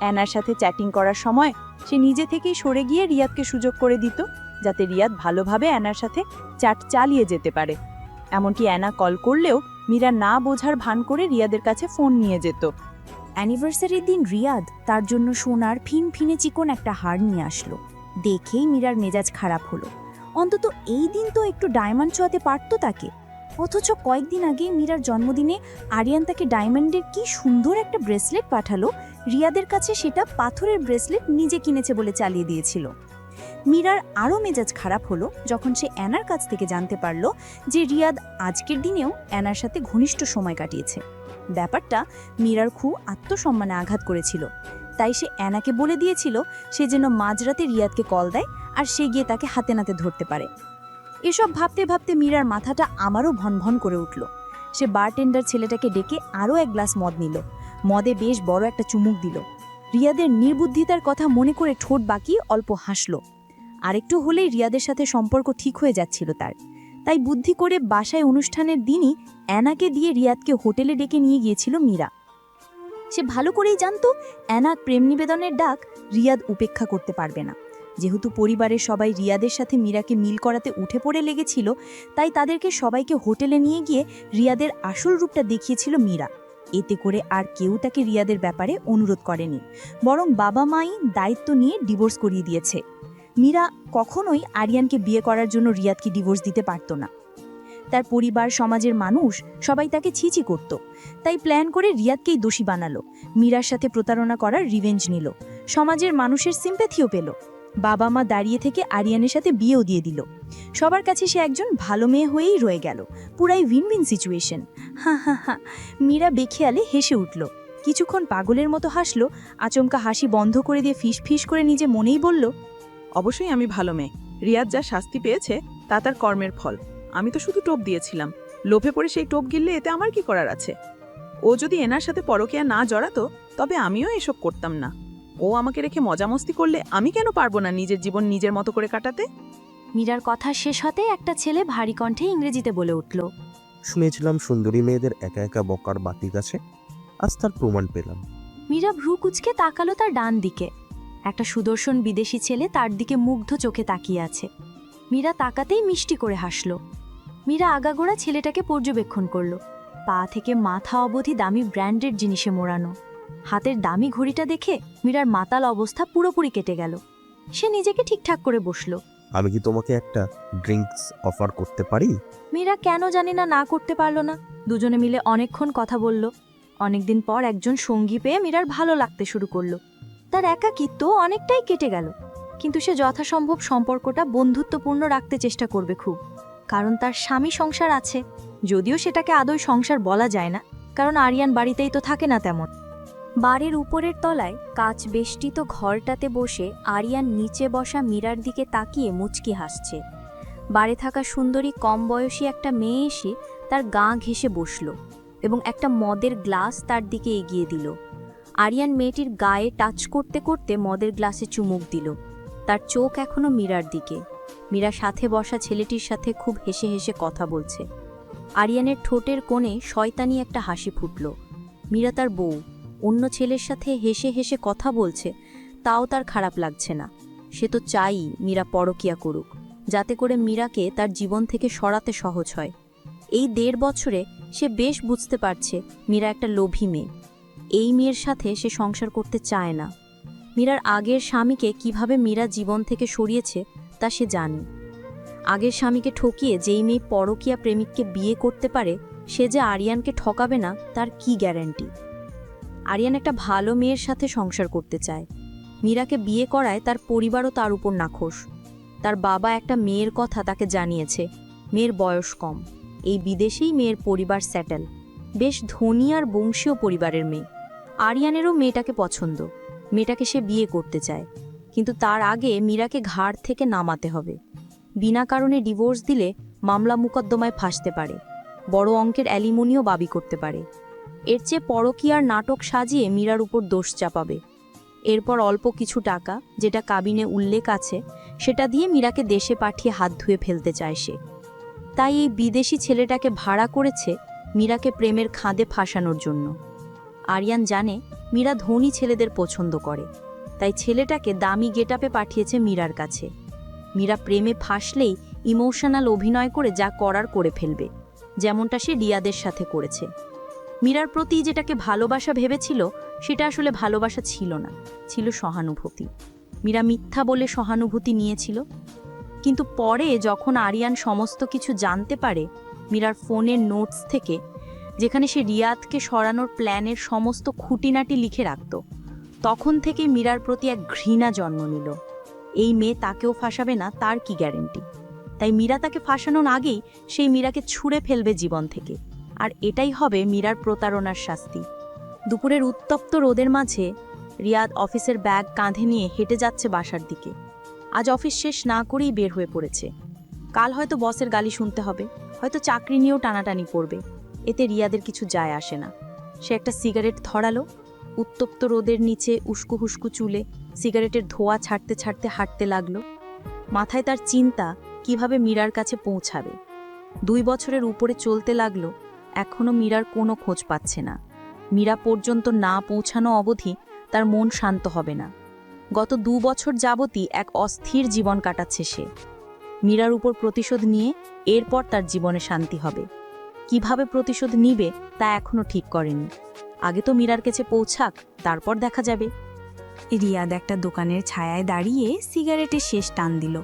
অ্যানার সাথে চ্যাটিং করার সময় সে নিজে থেকেই সরে গিয়ে রিয়াদকে সুযোগ করে দিত, যাতে রিয়াদ ভালোভাবে অ্যানার সাথে চ্যাট চালিয়ে যেতে পারে। এমনকি অ্যানা কল করলেও মীরা না বোঝার ভান করে রিয়াদের কাছে ফোন নিয়ে যেত। অ্যানিভার্সারির দিন রিয়াদ তার জন্য সোনার ফিনফিনে চিকন একটা হার নিয়ে আসলো। দেখেই মীরার মেজাজ খারাপ হলো। অন্তত এই দিন তো একটু ডায়মন্ড ছোঁয়াতে পারতো তাকে। অথচ কয়েকদিন আগে মীরার জন্মদিনে আরিয়ান তাকে ডায়মন্ডের কি সুন্দর একটা ব্রেসলেট পাঠালো, রিয়াদের কাছে সেটা পাথরের ব্রেসলেট নিজে কিনেছে বলে চালিয়ে দিয়েছিল। মীরার আরও মেজাজ খারাপ হলো যখন সে অ্যানার কাছ থেকে জানতে পারল যে রিয়াদ আজকের দিনেও অ্যানার সাথে ঘনিষ্ঠ সময় কাটিয়েছে। ব্যাপারটা মীরার খুব আত্মসম্মানে আঘাত করেছিল। তাই সে অ্যানাকে বলে দিয়েছিল সে যেন মাঝরাতে রিয়াদকে কল দেয় আর সে গিয়ে তাকে হাতে নাতে ধরতে পারে। এসব ভাবতে ভাবতে মীরার মাথাটা আমারও ভনভন করে উঠল। সে বারটেন্ডার ছেলেটাকে ডেকে আরও এক গ্লাস মদ নিল। মদে বেশ বড় একটা চুমুক দিল। রিয়াদের নির্বুদ্ধিতার কথা মনে করে ঠোঁট বাঁকিয়ে অল্প হাসল। আরেকটু হলেই রিয়াদের সাথে সম্পর্ক ঠিক হয়ে যাচ্ছিল তার। তাই বুদ্ধি করে বাসায় অনুষ্ঠানের দিনই অ্যানাকে দিয়ে রিয়াদকে হোটেলে ডেকে নিয়ে গিয়েছিল মীরা। সে ভালো করেই জানতো অ্যানার প্রেম নিবেদনের ডাক রিয়াদ উপেক্ষা করতে পারবে না। যেহেতু পরিবারের সবাই রিয়াদের সাথে মীরাকে মিল করাতে উঠে পড়ে লেগেছিল, তাই তাদেরকে সবাইকে হোটেলে নিয়ে গিয়ে রিয়াদের আসল রূপটা দেখিয়েছিল মীরা। এতে করে আর কেউ তাকে রিয়াদের ব্যাপারে অনুরোধ করেনি, বরং বাবা মাই দায়িত্ব নিয়ে ডিভোর্স করিয়ে দিয়েছে। মীরা কখনোই আরিয়ানকে বিয়ে করার জন্য রিয়াদকে ডিভোর্স দিতে পারত না। তার পরিবার, সমাজের মানুষ সবাই তাকে ছিছি করত। তাই প্ল্যান করে রিয়াদকেই দোষী বানালো। মীরার সাথে প্রতারণা করার রিভেঞ্জ নিল। সমাজের মানুষের সিম্প্যাথিও পেল। বাবা মা দাঁড়িয়ে থেকে আরিয়ানের সাথে বিয়েও দিয়ে দিল। সবার কাছে সে একজন ভালো মেয়ে হয়েই রয়ে গেল। পুরাই উইন উইন সিচুয়েশন। হা হা হা। মীরা বেখেয়ালে হেসে উঠল। কিছুক্ষণ পাগলের মতো হাসলো। আচমকা হাসি বন্ধ করে দিয়ে ফিস ফিস করে নিজে মনেই বলল, অবশ্যই আমি ভালো মেয়ে। রিয়াদ যা শাস্তি পেয়েছে তা তার কর্মের ফল। আমি তো শুধু টোপ দিয়েছিলাম। লোভে পড়ে সেই টোপ গিললে এতে আমার কি করার আছে? ও যদি এনার সাথে পরকীয়া না জড়াতো তবে আমিও এসব করতাম না। ও আমাকে রেখে মজামস্তি করলে আমি কেন পারবো না নিজের জীবন নিজের মতো করে কাটাতে? মীরার কথা শেষ হতে একটা ছেলে ভারী কণ্ঠে ইংরেজিতে বলে উঠল, শুনেছিলাম সুন্দরী মেয়েদের একা একা বকার বাতিক আছে, আজ তার প্রমাণ পেলাম। মীরা ভ্রু কুচকে তাকালো তার ডান দিকে। একটা সুদর্শন বিদেশি ছেলে তার দিকে মুগ্ধ চোখে তাকিয়ে আছে। মীরা তাকাতেই মিষ্টি করে হাসল। মীরা আগাগোড়া ছেলেটাকে পর্যবেক্ষণ করল। পা থেকে মাথা অবধি দামি ব্র্যান্ডেড জিনিসে মোড়ানো। হাতের দামি ঘড়িটা দেখে মীরার মাতাল অবস্থা পুরোপুরি কেটে গেল। সে নিজেকে ঠিকঠাক করে বসল। আমি কি তোমাকে একটা ড্রিঙ্কস অফার করতে পারি? মীরা কেন জানি না করতে পারল না। দুজনে মিলে অনেকক্ষণ কথা বলল। অনেকদিন পর একজন সঙ্গী পেয়ে মীরার ভালো লাগতে শুরু করলো। তার একাকিত্ব অনেকটাই কেটে গেল। কিন্তু সে যথাসম্ভব সম্পর্কটা বন্ধুত্বপূর্ণ রাখতে চেষ্টা করবে খুব, কারণ তার স্বামী সংসার আছে। যদিও সেটাকে আদৌ সংসার বলা যায় না, কারণ আরিয়ান বাড়িতেই তো থাকে না তেমন। বাড়ির উপরের তলায় কাচ বেষ্টিত ঘরটাতে বসে আরিয়ান নিচে বসা মীরার দিকে তাকিয়ে মুচকি হাসছে। বাড়ি থাকা সুন্দরী কম বয়সী একটা মেয়ে এসে তার গা ঘেঁষে বসল এবং একটা মদের গ্লাস তার দিকে এগিয়ে দিল। আরিয়ান মেয়েটির গায়ে টাচ করতে করতে মদের গ্লাসে চুমুক দিল। তার চোখ এখনো মীরার দিকে। মীরা সাথে বসা ছেলেটির সাথে খুব হেসে হেসে কথা বলছে। আরিয়ানের ঠোঁটের কোণে শয়তানি একটা হাসি ফুটল। মীরা তার বউ অন্য ছেলের সাথে হেসে হেসে কথা বলছে, তাও তার খারাপ লাগছে না। সে তো চাই মীরা পরকীয়া করুক, যাতে করে মীরাকে তার জীবন থেকে সরাতে সহজ হয়। এই 1.5 বছরে সে বেশ বুঝতে পারছে মীরা একটা লোভী মেয়ে। এই মেয়ের সাথে সে সংসার করতে চায় না। মীরার আগের স্বামীকে কিভাবে মীরা জীবন থেকে সরিয়েছে তা সে জানে। আগের স্বামীকে ঠকিয়ে যেই মেয়ে পরকীয়া প্রেমিককে বিয়ে করতে পারে, সে যে আরিয়ানকে ঠকাবে না তার কি গ্যারান্টি? আরিয়ান একটা ভালো মেয়ের সাথে সংসার করতে চায়। মীরাকে বিয়ে করায় তার পরিবারও তার উপর নাখোশ। তার বাবা একটা মেয়ের কথা তাকে জানিয়েছে। মেয়ের বয়স কম, এই বিদেশেই মেয়ের পরিবার সেটেল, বেশ ধনী আর বংশীয় পরিবারের মেয়ে। আরিয়ানেরও মেয়েটাকে পছন্দ, মেয়েটাকে সে বিয়ে করতে চায়। কিন্তু তার আগে মীরাকে ঘাড় থেকে নামাতে হবে। বিনা কারণে ডিভোর্স দিলে মামলা মোকদ্দমায় ফাঁসতে পারে, বড় অঙ্কের অ্যালিমনিও দাবি করতে পারে। এর চেয়ে পরকীয়ার নাটক সাজিয়ে মীরার উপর দোষ চাপাবে। এরপর অল্প কিছু টাকা, যেটা কাবিনে উল্লেখ আছে, সেটা দিয়ে মীরাকে দেশে পাঠিয়ে হাত ধুয়ে ফেলতে চায় সে। তাই এই বিদেশি ছেলেটাকে ভাড়া করেছে মীরাকে প্রেমের খাঁদে ফাঁসানোর জন্য। আরিয়ান জানে মীরা ধনী ছেলেদের পছন্দ করে, তাই ছেলেটাকে দামি গেটআপে পাঠিয়েছে মীরার কাছে। মীরা প্রেমে ফাঁসলেই ইমোশনাল অভিনয় করে যা করার করে ফেলবে। যেমনটা সে রিয়াদের সাথে করেছে। মীরার প্রতি যেটাকে ভালোবাসা ভেবেছিল সেটা আসলে ভালোবাসা ছিল না, ছিল সহানুভূতি। মীরা মিথ্যা বলে সহানুভূতি নিয়েছিল। কিন্তু পরে যখন আরিয়ান সমস্ত কিছু জানতে পারে মীরার ফোনের নোটস থেকে, যেখানে সে রিয়াদকে সরানোর প্ল্যানের সমস্ত খুঁটিনাটি লিখে রাখত, তখন থেকে মীরার প্রতি এক ঘৃণা জন্ম নিল। এই মেয়ে তাকেও ফাঁসাবে না তার কি গ্যারেন্টি? তাই মীরা তাকে ফাঁসানোর আগেই সেই মীরাকে ছুঁড়ে ফেলবে জীবন থেকে। আর এটাই হবে মীরার প্রতারণার শাস্তি। দুপুরের উত্তপ্ত রোদের মাঝে রিয়াদ অফিসের ব্যাগ কাঁধে নিয়ে হেঁটে যাচ্ছে বাসার দিকে। আজ অফিস শেষ না করেই বের হয়ে পড়েছে। কাল হয়তো বসের গালি শুনতে হবে, হয়তো চাকরি নিয়েও টানাটানি পড়বে। এতে রিয়াদের কিছু যায় আসে না। সে একটা সিগারেট ধরালো, উত্তপ্ত রোদের নিচে উস্কু হুস্কু চুলে সিগারেটের ধোঁয়া ছাড়তে ছাড়তে হাঁটতে লাগলো। মাথায় তার চিন্তা কিভাবে মীরার কাছে পৌঁছাবে। 2 বছরের উপরে চলতে লাগলো, এখনো মীরার কোনো খোঁজ পাচ্ছে না। মীরা পর্যন্ত না পৌঁছানো অবধি তার মন শান্ত হবে না। গত 2 বছর যাবতই এক অস্থির জীবন কাটাচ্ছে সে। মীরার উপর প্রতিশোধ নিয়ে এরপর তার জীবনে শান্তি হবে। কিভাবে প্রতিশোধ নিবে তা এখনো ঠিক করেনি। আগে তো মীরার কাছে পৌঁছাক, তারপর দেখা যাবে। রিয়াদ একটা দোকানের ছায়ায় দাঁড়িয়ে সিগারেটের শেষ টান দিল,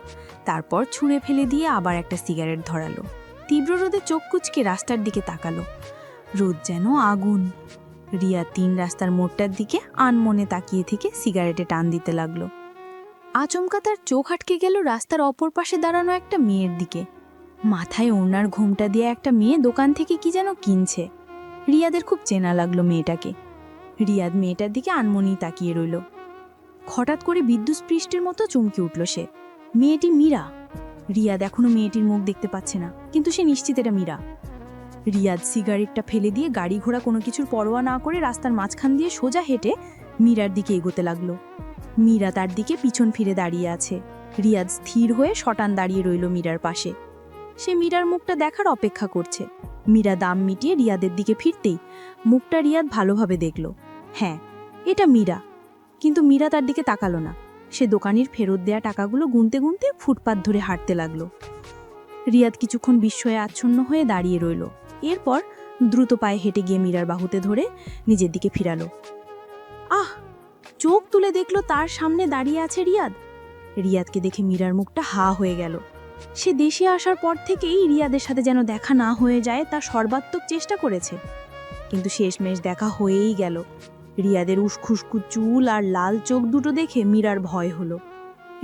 তারপর ছুঁড়ে ফেলে দিয়ে আবার একটা সিগারেট ধরালো। তীব্র রোদে চোখ কুচকে রাস্তার দিকে তাকালো। রোদ যেন আগুন। রিয়া 3 রাস্তার মোড়টার দিকে আনমনে তাকিয়ে থেকে সিগারেটে টান দিতে লাগলো। আচমকা তার চোখ আটকে গেল রাস্তার অপর পাশে দাঁড়ানো একটা মেয়ের দিকে। মাথায় ওড়নার ঘোমটা দিয়ে একটা মেয়ে দোকান থেকে কি যেন কিনছে। রিয়াদের খুব চেনা লাগলো মেয়েটাকে। রিয়াদ মেয়েটার দিকে আনমনেই তাকিয়ে রইল। হঠাৎ করে বিদ্যুৎস্পৃষ্টের মতো চমকে উঠল সে। মেয়েটি মীরা। রিয়াদ এখনো মেয়েটির মুখ দেখতে পাচ্ছে না, কিন্তু সে নিশ্চিত এটা মীরা। রিয়াদ সিগারেটটা ফেলে দিয়ে গাড়ি ঘোড়া কোনো কিছুর পরোয়া না করে রাস্তার মাঝখান দিয়ে সোজা হেঁটে মীরার দিকে এগোতে লাগলো। মীরা তার দিকে পিছন ফিরে দাঁড়িয়ে আছে। রিয়াদ স্থির হয়ে শটান দাঁড়িয়ে রইল মীরার পাশে। সে মীরার মুখটা দেখার অপেক্ষা করছে। মীরা দাম মিটিয়ে রিয়াদের দিকে ফিরতেই মুখটা রিয়াদ ভালোভাবে দেখল। হ্যাঁ, এটা মীরা। কিন্তু মীরা তার দিকে তাকালো না। সে দোকানির ফেরত দেয়া টাকাগুলো গুনতে গুনতে ফুটপাত ধরে হাঁটতে লাগলো। রিয়াদ কিছুক্ষণ বিস্ময়ে আচ্ছন্ন হয়ে দাঁড়িয়ে রইল। এরপর দ্রুত পায়ে হেঁটে গিয়ে মীরার বাহুতে ধরে নিজের দিকে ফিরালো। আহ! চোখ তুলে দেখল তার সামনে দাঁড়িয়ে আছে রিয়াদ। রিয়াদকে দেখে মীরার মুখটা হা হয়ে গেল। সে দেশে আসার পর থেকেই রিয়াদের সাথে যেন দেখা না হয়ে যায় তা সর্বাত্মক চেষ্টা করেছে, কিন্তু শেষমেশ দেখা হয়েই গেল। রিয়াদের উস্কুস্কু চুল আর লাল চোখ দুটো দেখে মীরার ভয় হলো।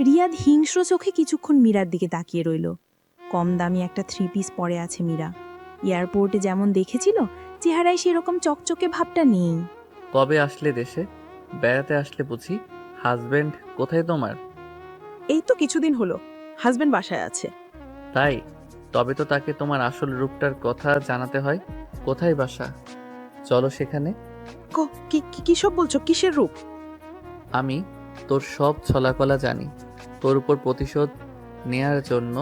রিয়াদ হিংস্র চোখে কিছুক্ষণ মীরার দিকে তাকিয়ে রইল। কম দামি একটা 3 পিস পরে আছে মীরা। এয়ারপোর্টে যেমন দেখেছিল চেহারায় সেরকম চকচকে ভাবটা নেই। কবে আসলে দেশে? বেড়াতে আসলে বুঝি? হাজবেন্ড কোথায় তোমার? এই তো কিছুদিন হলো, হাজবেন্ড বাসায় আছে। তাই? তবে তো তাকে তোমার আসল রূপটার কথা জানাতে হয়। কোথায় বাসা? চলো সেখানে। কি সব বলছো? কিসের রূপ? আমি তোর সব ছলাকলা জানি। তোর উপর প্রতিশোধ নেয়ার জন্য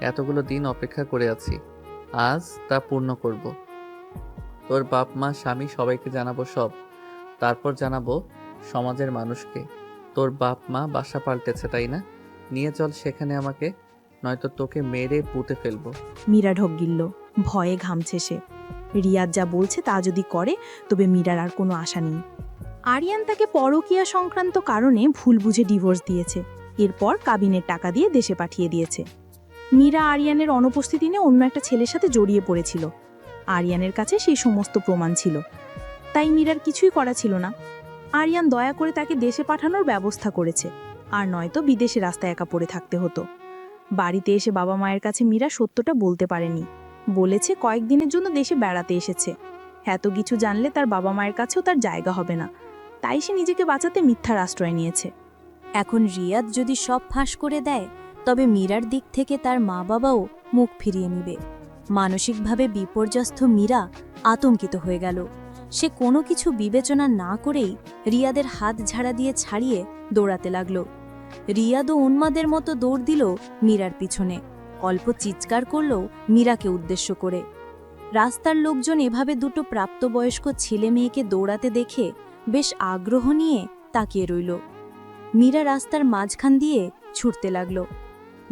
এতগুলো দিন অপেক্ষা করে আছি। আজ তা পূর্ণ করব। তোর বাপ মা স্বামী সবাইকে জানাবো সব। তারপর জানাবো সমাজের মানুষকে। তোর বাপ মা বাসা পাল্টেছে, তাই না? নিয়ে চল সেখানে আমাকে, নয়তো তোকে মেরে পুঁতে ফেলবো। মীরা ঢোক গিলল। ভয়ে ঘামছে সে। রিয়াদ যা বলছে তা যদি করে তবে মীরার আর কোনো আশা নেই। আরিয়ান তাকে পরকীয়া সংক্রান্ত কারণে ভুল বুঝে ডিভোর্স দিয়েছে। এরপর কাবিনের টাকা দিয়ে দেশে পাঠিয়ে দিয়েছে। মীরা আরিয়ানের অনুপস্থিতি নিয়ে অন্য একটা ছেলের সাথে জড়িয়ে পড়েছিল। আরিয়ানের কাছে সেই সমস্ত প্রমাণ ছিল, তাই মীরার কিছুই করা ছিল না। আরিয়ান দয়া করে তাকে দেশে পাঠানোর ব্যবস্থা করেছে, আর নয়তো বিদেশে রাস্তায় একা পড়ে থাকতে হতো। বাড়িতে এসে বাবা মায়ের কাছে মীরা সত্যটা বলতে পারেনি। বলেছে কয়েকদিনের জন্য দেশে বেড়াতে এসেছে। এত কিছু জানলে তার বাবা মায়ের কাছেও তার জায়গা হবে না, তাই সে নিজেকে বাঁচাতে মিথ্যার আশ্রয় নিয়েছে। এখন রিয়াদ যদি সব ফাঁস করে দেয় তবে মীরার দিক থেকে তার মা বাবাও মুখ ফিরিয়ে নেবে। মানসিকভাবে বিপর্যস্ত মীরা আতঙ্কিত হয়ে গেল। সে কোনো কিছু বিবেচনা না করেই রিয়াদের হাত ঝাড়া দিয়ে ছাড়িয়ে দৌড়াতে লাগল। রিয়াদও উন্মাদের মতো দৌড় দিল মীরার পিছনে। অল্প চিৎকার করল মীরাকে উদ্দেশ্য করে। রাস্তার লোকজন এভাবে দুটো প্রাপ্তবয়স্ক ছেলে মেয়েকে দৌড়াতে দেখে বেশ আগ্রহ নিয়ে তাকিয়ে রইল। মীরা রাস্তার মাঝখান দিয়ে ছুটতে লাগল।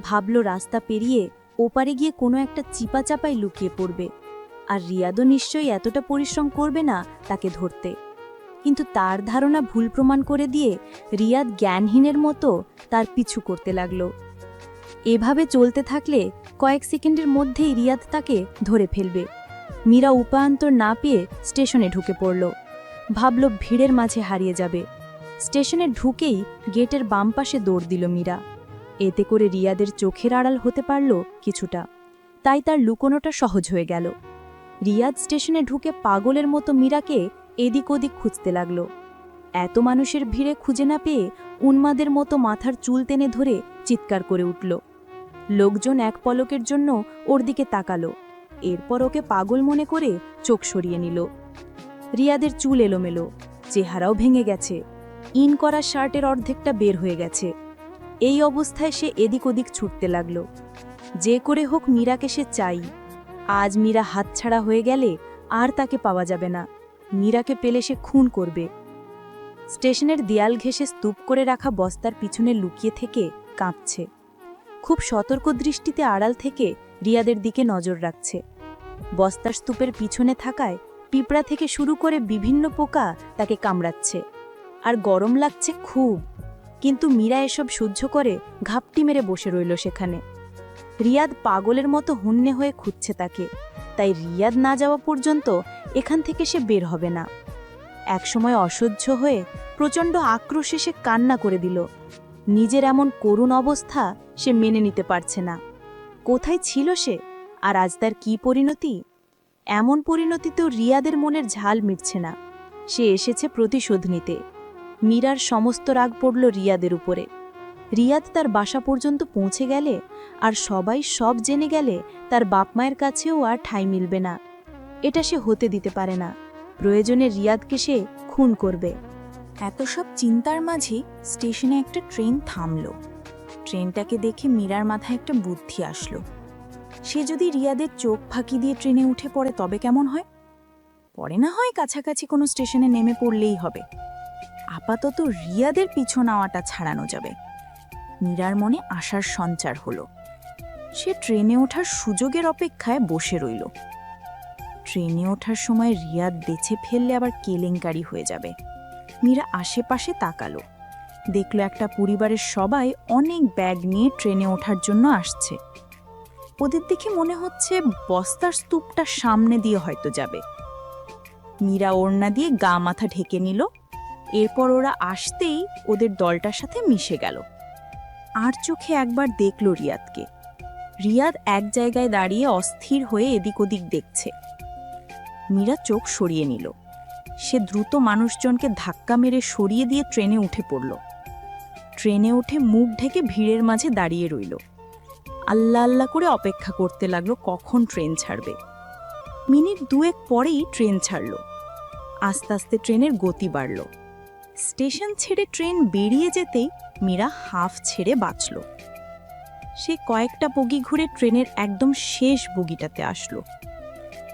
ভাবল রাস্তা পেরিয়ে ওপারে গিয়ে কোনো একটা চিপা চাপায় লুকিয়ে পড়বে। আর রিয়াদও নিশ্চয়ই এতটা পরিশ্রম করবে না তাকে ধরতে। কিন্তু তার ধারণা ভুল প্রমাণ করে দিয়ে রিয়াদ জ্ঞানহীনের মতো তার পিছু করতে লাগলো। এভাবে চলতে থাকলে কয়েক সেকেন্ডের মধ্যেই রিয়াদ তাকে ধরে ফেলবে। মীরা উপায়ান্তর না পেয়ে স্টেশনে ঢুকে পড়ল। ভাবল ভিড়ের মাঝে হারিয়ে যাবে। স্টেশনে ঢুকেই গেটের বাম পাশে দৌড় দিল মীরা। এতে করে রিয়াদের চোখের আড়াল হতে পারল কিছুটা, তাই তার লুকোনোটা সহজ হয়ে গেল। রিয়াদ স্টেশনে ঢুকে পাগলের মতো মীরাকে এদিক ওদিক খুঁজতে লাগল। এত মানুষের ভিড়ে খুঁজে না পেয়ে উন্মাদের মতো মাথার চুল টেনে ধরে চিৎকার করে উঠল। লোকজন এক পলকের জন্য ওর দিকে তাকালো, এরপর ওকে পাগল মনে করে চোখ সরিয়ে নিল। রিয়াদের চুল এলোমেলো, চেহারাও ভেঙে গেছে, ইন করা শার্টের অর্ধেকটা বের হয়ে গেছে। এই অবস্থায় সে এদিক ওদিক ছুটতে লাগল। যে করে হোক মীরাকে সে চাই। আজ মীরা হাতছাড়া হয়ে গেলে আর তাকে পাওয়া যাবে না। মীরাকে পেলে সে খুন করবে। স্টেশনের দেয়াল ঘেঁষে স্তূপ করে রাখা বস্তার পিছনে লুকিয়ে থেকে কাঁপছে। খুব সতর্ক দৃষ্টিতে আড়াল থেকে রিয়াদের দিকে নজর রাখছে। বস্তার স্তূপের পিছনে থাকায় পিঁপড়া থেকে শুরু করে বিভিন্ন পোকা তাকে কামড়াচ্ছে, আর গরম লাগছে খুব। কিন্তু মীরা এসব সহ্য করে ঘাপটি মেরে বসে রইল সেখানে। রিয়াদ পাগলের মতো হন্যে হয়ে খুঁজছে তাকে, তাই রিয়াদ না যাওয়া পর্যন্ত এখান থেকে সে বের হবে না। একসময় অসহ্য হয়ে প্রচণ্ড আক্রোশে সে কান্না করে দিল। নিজের এমন করুণ অবস্থা সে মেনে নিতে পারছে না। কোথায় ছিল সে, আর আজ তার কী পরিণতি? এমন পরিণতিতেও রিয়াদের মনের ঝাল মিটছে না। সে এসেছে প্রতিশোধ নিতে। মীরার সমস্ত রাগ পড়ল রিয়াদের উপরে। রিয়াদ তার বাসা পর্যন্ত পৌঁছে গেলে আর সবাই সব জেনে গেলে তার বাপ মায়ের কাছেও আর ঠাঁই মিলবে না। এটা সে হতে দিতে পারে না। প্রয়োজনে রিয়াদকে সে খুন করবে। এত সব চিন্তার মাঝে স্টেশনে একটা ট্রেন থামল। ট্রেনটাকে দেখে মীরার মাথায় একটা বুদ্ধি আসলো। সে যদি রিয়াদের চোখ ফাঁকি দিয়ে ট্রেনে উঠে পড়ে তবে কেমন হয়? পরে না হয় কাছাকাছি কোনো স্টেশনে নেমে পড়লেই হবে। আপাতত রিয়াদের পিছু নেওয়াটা ছাড়ানো যাবে। মীরার মনে আশার সঞ্চার হলো। সে ট্রেনে ওঠার সুযোগের অপেক্ষায় বসে রইল। ট্রেনে ওঠার সময় রিয়াদ বেছে ফেললে আবার কেলেঙ্কারি হয়ে যাবে। মীরা আশেপাশে তাকালো, দেখল একটা পরিবারের সবাই অনেক ব্যাগ নিয়ে ট্রেনে ওঠার জন্য আসছে। ওদের দেখে মনে হচ্ছে বস্তার স্তূপটা সামনে দিয়ে হয়তো যাবে। মীরা ওড়না দিয়ে গা মাথা ঢেকে নিল। এরপর ওরা আসতেই ওদের দলটার সাথে মিশে গেল। আর চোখে একবার দেখল রিয়াদকে। রিয়াদ এক জায়গায় দাঁড়িয়ে অস্থির হয়ে এদিক ওদিক দেখছে। মীরা চোখ সরিয়ে নিল। সে দ্রুত মানুষজনকে ধাক্কা মেরে সরিয়ে দিয়ে ট্রেনে উঠে পড়ল। ট্রেনে উঠে মুখ ঢেকে ভিড়ের মাঝে দাঁড়িয়ে রইল। আল্লাহ আল্লাহ করে অপেক্ষা করতে লাগলো কখন ট্রেন ছাড়বে। মিনিট দুয়েক পরেই ট্রেন ছাড়ল। আস্তে আস্তে ট্রেনের গতি বাড়ল। স্টেশন ছেড়ে ট্রেন বেরিয়ে যেতেই মীরা হাঁফ ছেড়ে বাঁচল। সে কয়েকটা বগি ঘুরে ট্রেনের একদম শেষ বগিটাতে আসলো।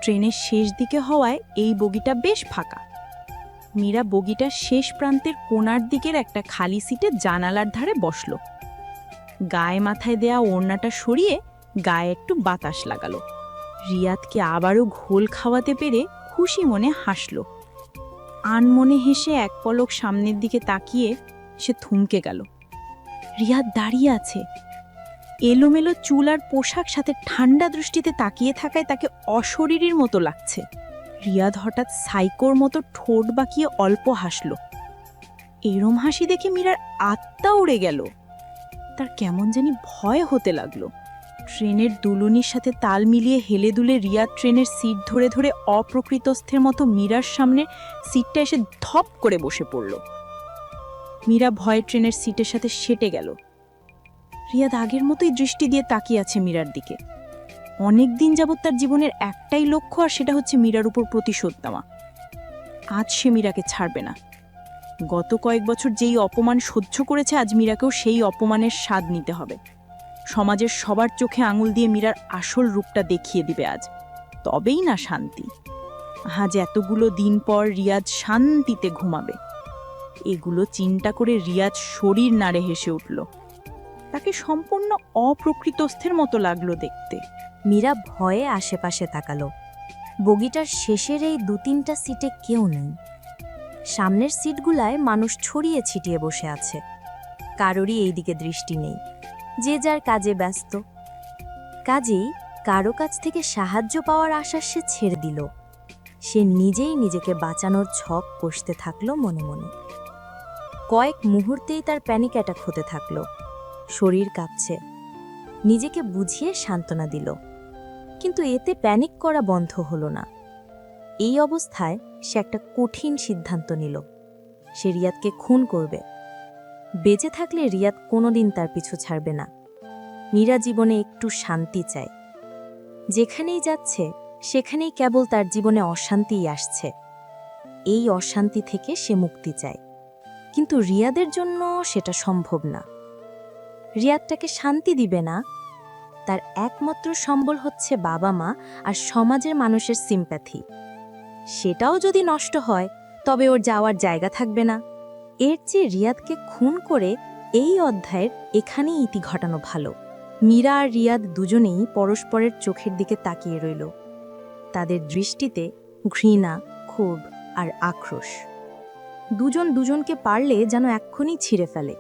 ট্রেনের শেষ দিকে হওয়ায় এই বগিটা বেশ ফাঁকা। মীরা বগিটার শেষ প্রান্তের কোণার দিকের একটা খালি সিটে জানালার ধারে বসল। গায়ে মাথায় দেয়া ওড়নাটা সরিয়ে গায়ে একটু বাতাস লাগালো। রিয়াদকে আবারও ঘোল খাওয়াতে পেরে খুশি মনে হাসল। আনমনে হেসে এক পলক সামনের দিকে তাকিয়ে সে থমকে গেল। রিয়াদ দাঁড়িয়ে আছে। এলোমেলো চুল আর পোশাক সাথে ঠান্ডা দৃষ্টিতে তাকিয়ে থাকায় তাকে অশরীরীর মতো লাগছে। রিয়াদ হঠাৎ সাইকোর মতো ঠোঁট বাঁকিয়ে অল্প হাসল। এরম হাসি দেখে মীরার আত্মা উড়ে গেল। তার কেমন জানি ভয় হতে লাগলো। ট্রেনের দুলুনির সাথে তাল মিলিয়ে হেলে দুলে রিয়াদ ট্রেনের সিট ধরে ধরে অপ্রকৃতস্থের মতো মীরার সামনে সিটটা এসে ধপ করে বসে পড়ল। মীরা ভয়ে ট্রেনের সিটের সাথে সেটে গেল। রিয়াদ আগের মতোই দৃষ্টি দিয়ে তাকিয়ে আছে মীরার দিকে। অনেক দিন যাবৎ তার জীবনের একটাই লক্ষ্য, আর সেটা হচ্ছে মীরার উপর প্রতিশোধ নেওয়া। আজ সে মীরাকে ছাড়বে না। গত কয়েক বছর যেই অপমান সহ্য করেছে, আজ মীরাকেও সেই অপমানের স্বাদ নিতে হবে। সমাজের সবার চোখে আঙুল দিয়ে মীরার আসল রূপটা দেখিয়ে দিবে আজ, তবেই না শান্তি। আজ এতগুলো দিন পর রিয়াজ শান্তিতে ঘুমাবে। এগুলো চিন্তা করে রিয়াজ শরীর নাড়ে হেসে উঠল। তাকে সম্পূর্ণ অপ্রকৃতস্থের মতো লাগলো দেখতে। মীরা ভয়ে আশেপাশে তাকালো। বগিটার শেষের এই 2-3টা সিটে কেউ নেই। সামনের সিটগুলায় মানুষ ছড়িয়ে ছিটিয়ে বসে আছে, কারোরই এই দিকে দৃষ্টি নেই, যে যার কাজে ব্যস্ত। কাজেই কারো কাছ থেকে সাহায্য পাওয়ার আশা সে ছেড়ে দিল। সে নিজেই নিজেকে বাঁচানোর ছক কষতে থাকলো মনে মনে। কয়েক মুহূর্তেই তার প্যানিক অ্যাটাক হতে থাকলো, শরীর কাঁপছে। নিজেকে বুঝিয়ে সান্ত্বনা দিল, কিন্তু এতে প্যানিক করা বন্ধ হলো না। এই অবস্থায় সে একটা কঠিন সিদ্ধান্ত নিল, সে রিয়াদকে খুন করবে। বেঁচে থাকলে রিয়াদ কোনোদিন তার পিছু ছাড়বে না। মীরা জীবনে একটু শান্তি চায়। যেখানেই যাচ্ছে সেখানেই কেবল তার জীবনে অশান্তিই আসছে। এই অশান্তি থেকে সে মুক্তি চায়, কিন্তু রিয়াদের জন্য সেটা সম্ভব না। রিয়াদ তাকে শান্তি দিবে না। তার একমাত্র সম্বল হচ্ছে বাবা মা আর সমাজের মানুষের সিম্প্যাথি। সেটাও যদি নষ্ট হয় তবে ওর যাওয়ার জায়গা থাকবে না। এর চেয়ে রিয়াদকে খুন করে এই অধ্যায়ের এখানেই ইতি ঘটানো ভালো। মীরা আর রিয়াদ দুজনেই পরস্পরের চোখের দিকে তাকিয়ে রইল। তাদের দৃষ্টিতে ঘৃণা, ক্ষোভ আর আক্রোশ। দুজন দুজনকে পারলে যেন এক্ষুনি ছিঁড়ে ফেলে।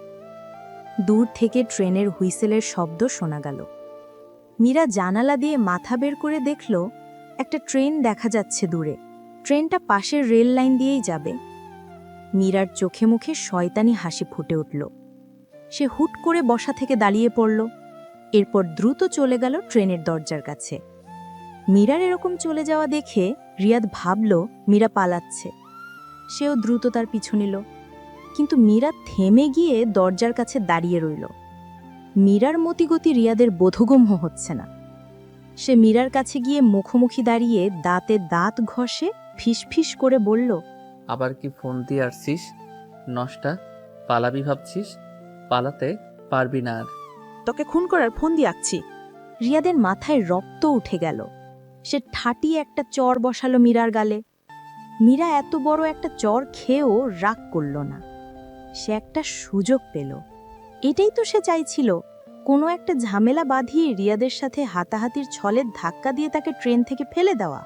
দূর থেকে ট্রেনের হুইসেলের শব্দ শোনা গেল। মীরা জানালা দিয়ে মাথা বের করে দেখল একটা ট্রেন দেখা যাচ্ছে দূরে। ট্রেনটা পাশের রেল লাইন দিয়েই যাবে। মীরার চোখে মুখে শয়তানি হাসি ফুটে উঠল। সে হুট করে বসা থেকে দাঁড়িয়ে পড়ল। এরপর দ্রুত চলে গেল ট্রেনের দরজার কাছে। মীরার এরকম চলে যাওয়া দেখে রিয়াদ ভাবল মীরা পালাচ্ছে। সেও দ্রুত তার পিছু নিল, কিন্তু মীরা থেমে গিয়ে দরজার কাছে দাঁড়িয়ে রইল। মীরার মতিগতি রিয়াদের বোধগম্য হচ্ছে না। সে মীরার কাছে গিয়ে মুখোমুখি দাঁড়িয়ে দাঁতে দাঁত ঘষে ফিসফিস করে বলল, আবার কি ফোন দিয়ে আসছিস? নষ্টা, পালাবি ভাবছিস? পালাতে পারবি না আর। তোকে খুন করার ফোন দিয়ে আঁকছি। রিয়াদের মাথায় রক্ত উঠে গেল। সে ঠাটিয়ে একটা চর বসালো মীরার গালে। মীরা এত বড় একটা চর খেয়েও রাগ করল না। সে একটা সুযোগ পেল। এটাই তো সে চাইছিল, কোনো একটা ঝামেলা বাঁধিয়ে রিয়াদের সাথে হাতাহাতির ছলের ধাক্কা দিয়ে তাকে ট্রেন থেকে ফেলে দেওয়া।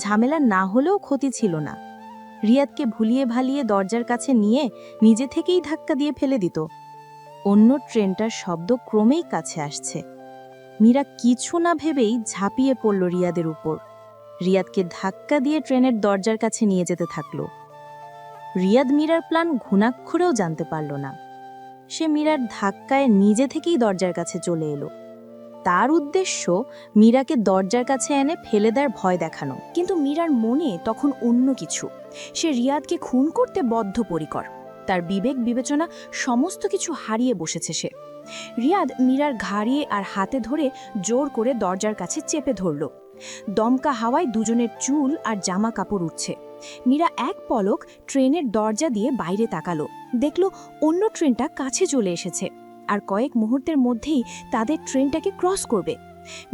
ঝামেলা না হলেও ক্ষতি ছিল না। রিয়াদকে ভুলিয়ে ভালিয়ে দরজার কাছে নিয়ে নিজে থেকেই ধাক্কা দিয়ে ফেলে দিত। অন্য ট্রেনটার শব্দ ক্রমেই কাছে আসছে। মীরা কিছু না ভেবেই ঝাঁপিয়ে পড়ল রিয়াদের উপর। রিয়াদকে ধাক্কা দিয়ে ট্রেনের দরজার কাছে নিয়ে যেতে থাকল। রিয়াদ মীরার প্ল্যান ঘুণাক্ষরেও জানতে পারল না। সে মীরার ধাক্কায় নিজে থেকেই দরজার কাছে চলে এলো। তার উদ্দেশ্য মীরাকে দরজার কাছে এনে ফেলে দেওয়ার ভয় দেখানো। কিন্তু মীরার মনে তখন অন্য কিছু। সে রিয়াদকে খুন করতে বদ্ধপরিকর। তার বিবেক বিবেচনা সমস্ত কিছু হারিয়ে বসেছে সে। রিয়াদ মীরার ঘাড়ে আর হাতে ধরে জোর করে দরজার কাছে চেপে ধরল। দমকা হাওয়ায় দুজনের চুল আর জামা কাপড় উঠছে। মীরা এক পলক ট্রেনের দরজা দিয়ে বাইরে তাকালো। দেখল অন্য ট্রেনটা কাছে চলে এসেছে, আর কয়েক মুহূর্তের মধ্যেই তাদের ট্রেনটাকে ক্রস করবে।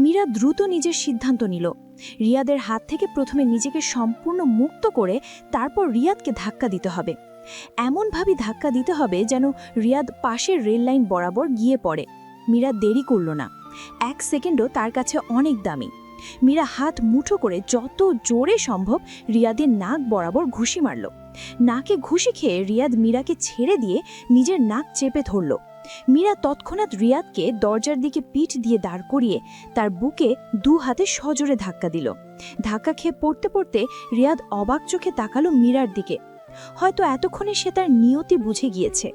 মীরা দ্রুত নিজের সিদ্ধান্ত নিল। রিয়াদের হাত থেকে প্রথমে নিজেকে সম্পূর্ণ মুক্ত করে তারপর রিয়াদকে ধাক্কা দিতে হবে। এমনভাবে ধাক্কা দিতে হবে যেন রিয়াদ পাশের রেল লাইন বরাবর গিয়ে পড়ে। মীরা দেরি করল না। 1 সেকেন্ডও তার কাছে অনেক দামি। মীরা হাত মুঠো করে যত জোরে সম্ভব রিয়াদের নাক বরাবর ঘুষি মারল। নাকে ঘুষি খেয়ে রিয়াদ মীরাকে ছেড়ে দিয়ে নিজের নাক চেপে ধরল। মীরা তৎক্ষণাৎ রিয়াদকে দরজার দিকে পিঠ দিয়ে দাঁড় করিয়ে তার বুকে 2 হাতে সজোরে ধাক্কা দিল। ধাক্কা খেয়ে পড়তে পড়তে রিয়াদ অবাক চোখে তাকালো মীরার দিকে। হয়তো এতক্ষণে সে তার নিয়তি বুঝে গিয়েছে।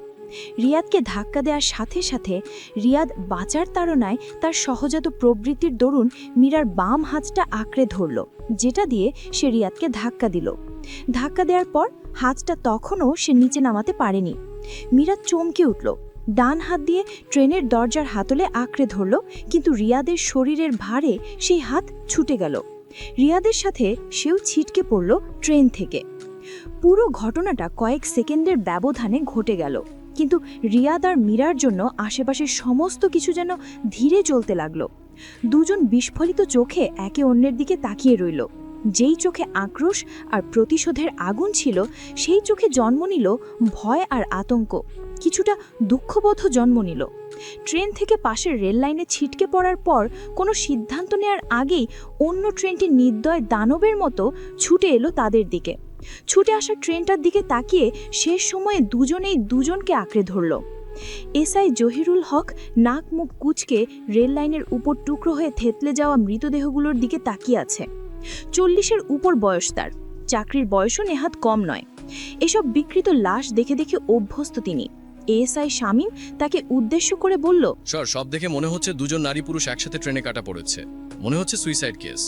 রিয়াদকে ধাক্কা দেওয়ার সাথে সাথে রিয়াদ বাঁচার তাড়নায় তার সহজাত প্রবৃত্তির দরুন মীরার বাম হাতটা আঁকড়ে ধরল, যেটা দিয়ে সে রিয়াদকে ধাক্কা দিল। ধাক্কা দেওয়ার পর হাতটা তখনও সে নিচে নামাতে পারেনি। মীরা চমকে উঠল। ডান হাত দিয়ে ট্রেনের দরজার হাতলে আঁকড়ে ধরল, কিন্তু রিয়াদের শরীরের ভারে সেই হাত ছুটে গেল। রিয়াদের সাথে সেও ছিটকে পড়ল ট্রেন থেকে। পুরো ঘটনাটা কয়েক সেকেন্ডের ব্যবধানে ঘটে গেল, কিন্তু রিয়াদ আর মীরার জন্য আশেপাশের সমস্ত কিছু যেন ধীরে চলতে লাগলো। দুজন বিস্ফলিত চোখে একে অন্যের দিকে তাকিয়ে রইল। যেই চোখে আক্রোশ আর প্রতিশোধের আগুন ছিল, সেই চোখে জন্ম নিল ভয় আর আতঙ্ক, কিছুটা দুঃখবোধও জন্ম নিল। ট্রেন থেকে পাশের রেল লাইনে ছিটকে পড়ার পর কোনো সিদ্ধান্ত নেওয়ার আগেই অন্য ট্রেনটি নির্দয় দানবের মতো ছুটে এলো তাদের দিকে। ছুটে আসা ট্রেনটার দিকে তাকিয়ে শেষ সময়ে দুজনেই দুজনকে আঁকড়ে ধরল। এসআই জহিরুল হক নাক মুখ কুঁচকে রেল লাইনের উপর টুকরো হয়ে থেতলে যাওয়া মৃতদেহগুলোর দিকে তাকিয়ে আছে। 40-এর উপর বয়স তার, চাকরির বয়সও নেহাত কম নয়। এসব বিকৃত লাশ দেখে দেখে অভ্যস্ত তিনি। এএসআই শামীম তাকে উদ্দেশ্য করে বলল, স্যার, সব দেখে মনে হচ্ছে দুজন নারী পুরুষ একসাথে ট্রেনে কাটা পড়েছে। মনে হচ্ছে সুইসাইড কেস।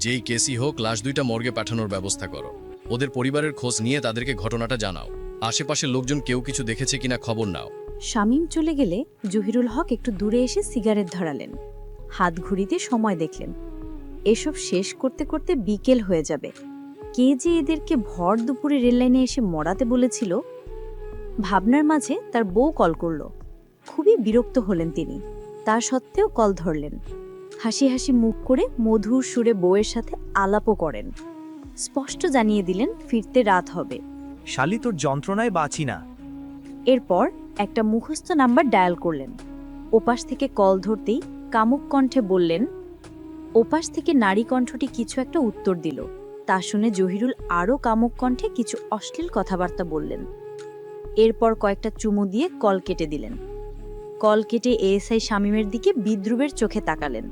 যেই কেসই হোক, লাশ দুইটা মর্গে পাঠানোর ব্যবস্থা করো। ওদের পরিবারের খোঁজ নিয়ে তাদেরকে ঘটনাটা জানাও। আশেপাশের লোকজন কেউ কিছু দেখেছে কিনা খবর নাও। শামীম চলে গেলে জহিরুল হক একটু দূরে এসে সিগারেট ধরালেন। হাত ঘড়িতে সময় দেখলেন। এসব শেষ করতে করতে বিকেল হয়ে যাবে। কে যে এদেরকে ভর দুপুরে রেললাইনে এসে মরাতে বলেছিল? ভাবনার মাঝে তার বউ কল করল। খুবই বিরক্ত হলেন তিনি। তা সত্ত্বেও কল ধরলেন। হাসি হাসি মুখ করে মধুর সুরে বউয়ের সাথে আলাপও করেন। স্পষ্ট জানিয়ে দিলেন ফিরতে রাত হবে। শালি, তোর যন্ত্রণায় বাঁচি না। এরপর একটা মুখস্থ নাম্বার ডায়াল করলেন। ওপাশ থেকে কল ধরতেই কামুক কণ্ঠে বললেন। ওপাশ থেকে নারী কণ্ঠটি কিছু একটা উত্তর দিল। তা শুনে জহিরুল আরও কামুক কণ্ঠে কিছু অশ্লীল কথাবার্তা বললেন। এরপর কয়েকটা চুমু দিয়ে কল কেটে দিলেন। কল কেটে এএসআই শামীমের দিকে বিদ্রুপের চোখে তাকালেন।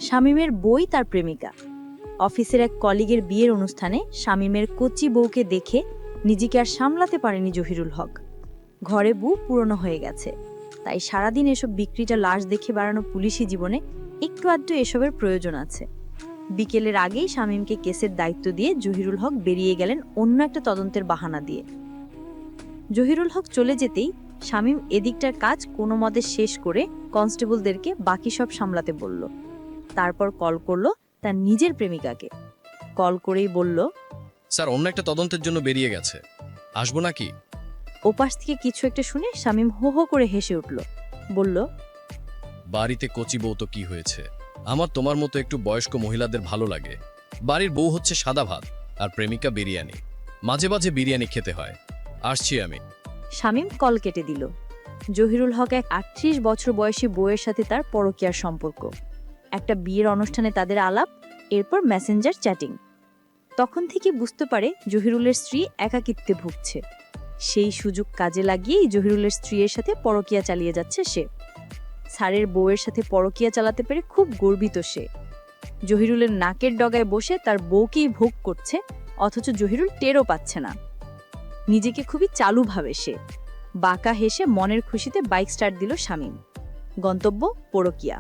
শামীমের বই তার প্রেমিকা। অফিসের এক কলিগের বিয়ের অনুষ্ঠানে শামীমের কচি বউকে দেখে নিজেকে আর সামলাতে পারেনি জহিরুল হক। ঘরে বউ পুরনো হয়ে গেছে, তাই সারাদিন এসব বিক্রিটা লাশ দেখে বেড়ানো পুলিশি জীবনে একটু আধটু এসবের প্রয়োজন আছে। বিকেলের আগেই শামীমকে কেসের দায়িত্ব দিয়ে জহিরুল হক বেরিয়ে গেলেন অন্য একটা তদন্তের বাহানা দিয়ে। জহিরুল হক চলে যেতেই শামীম এদিকটার কাজ কোনো মতে শেষ করে কনস্টেবলদেরকে বাকি সব সামলাতে বলল। তারপর কল করল তার নিজের প্রেমিকাকে। কল করেই বলল, স্যার, অন্য একটা তদন্তের জন্য বেরিয়ে গেছে, আসবো নাকি? ওপাশ থেকে কিছু একটা শুনে শামীম হো হো করে হেসে উঠল। বলল, বাড়িতে কচি বউ তো কি হয়েছে, আমার তোমার মতো একটু বয়স্ক মহিলাদের ভালো লাগে। বাড়ির বউ হচ্ছে সাদা ভাত আর প্রেমিকা বিরিয়ানি। মাঝে মাঝে বিরিয়ানি খেতে হয়। আসছি আমি। শামীম কল কেটে দিল। জহিরুল হক এক 38 বছর বয়সী বউয়ের সাথে তার পরকীয়ার সম্পর্ক। একটা বিয়ের অনুষ্ঠানে তাদের আলাপ, এরপর মেসেঞ্জার চ্যাটিং। তখন থেকে বুঝতে পারে জহিরুলের স্ত্রী একাকিত্বে ভুগছে। সেই সুযোগ কাজে লাগিয়েই জহিরুলের স্ত্রীর সাথে পরকীয়া চালিয়ে যাচ্ছে সে। স্যারের বউয়ের সাথে পরকীয়া চালাতে পেরে খুব গর্বিত সে। জহিরুলের নাকের ডগায় বসে তার বউকেই ভোগ করছে, অথচ জহিরুল টেরও পাচ্ছে না। নিজেকে খুবই চালু ভাবে সে। বাঁকা হেসে মনের খুশিতে বাইক স্টার্ট দিল শামীম। গন্তব্য পরকীয়া।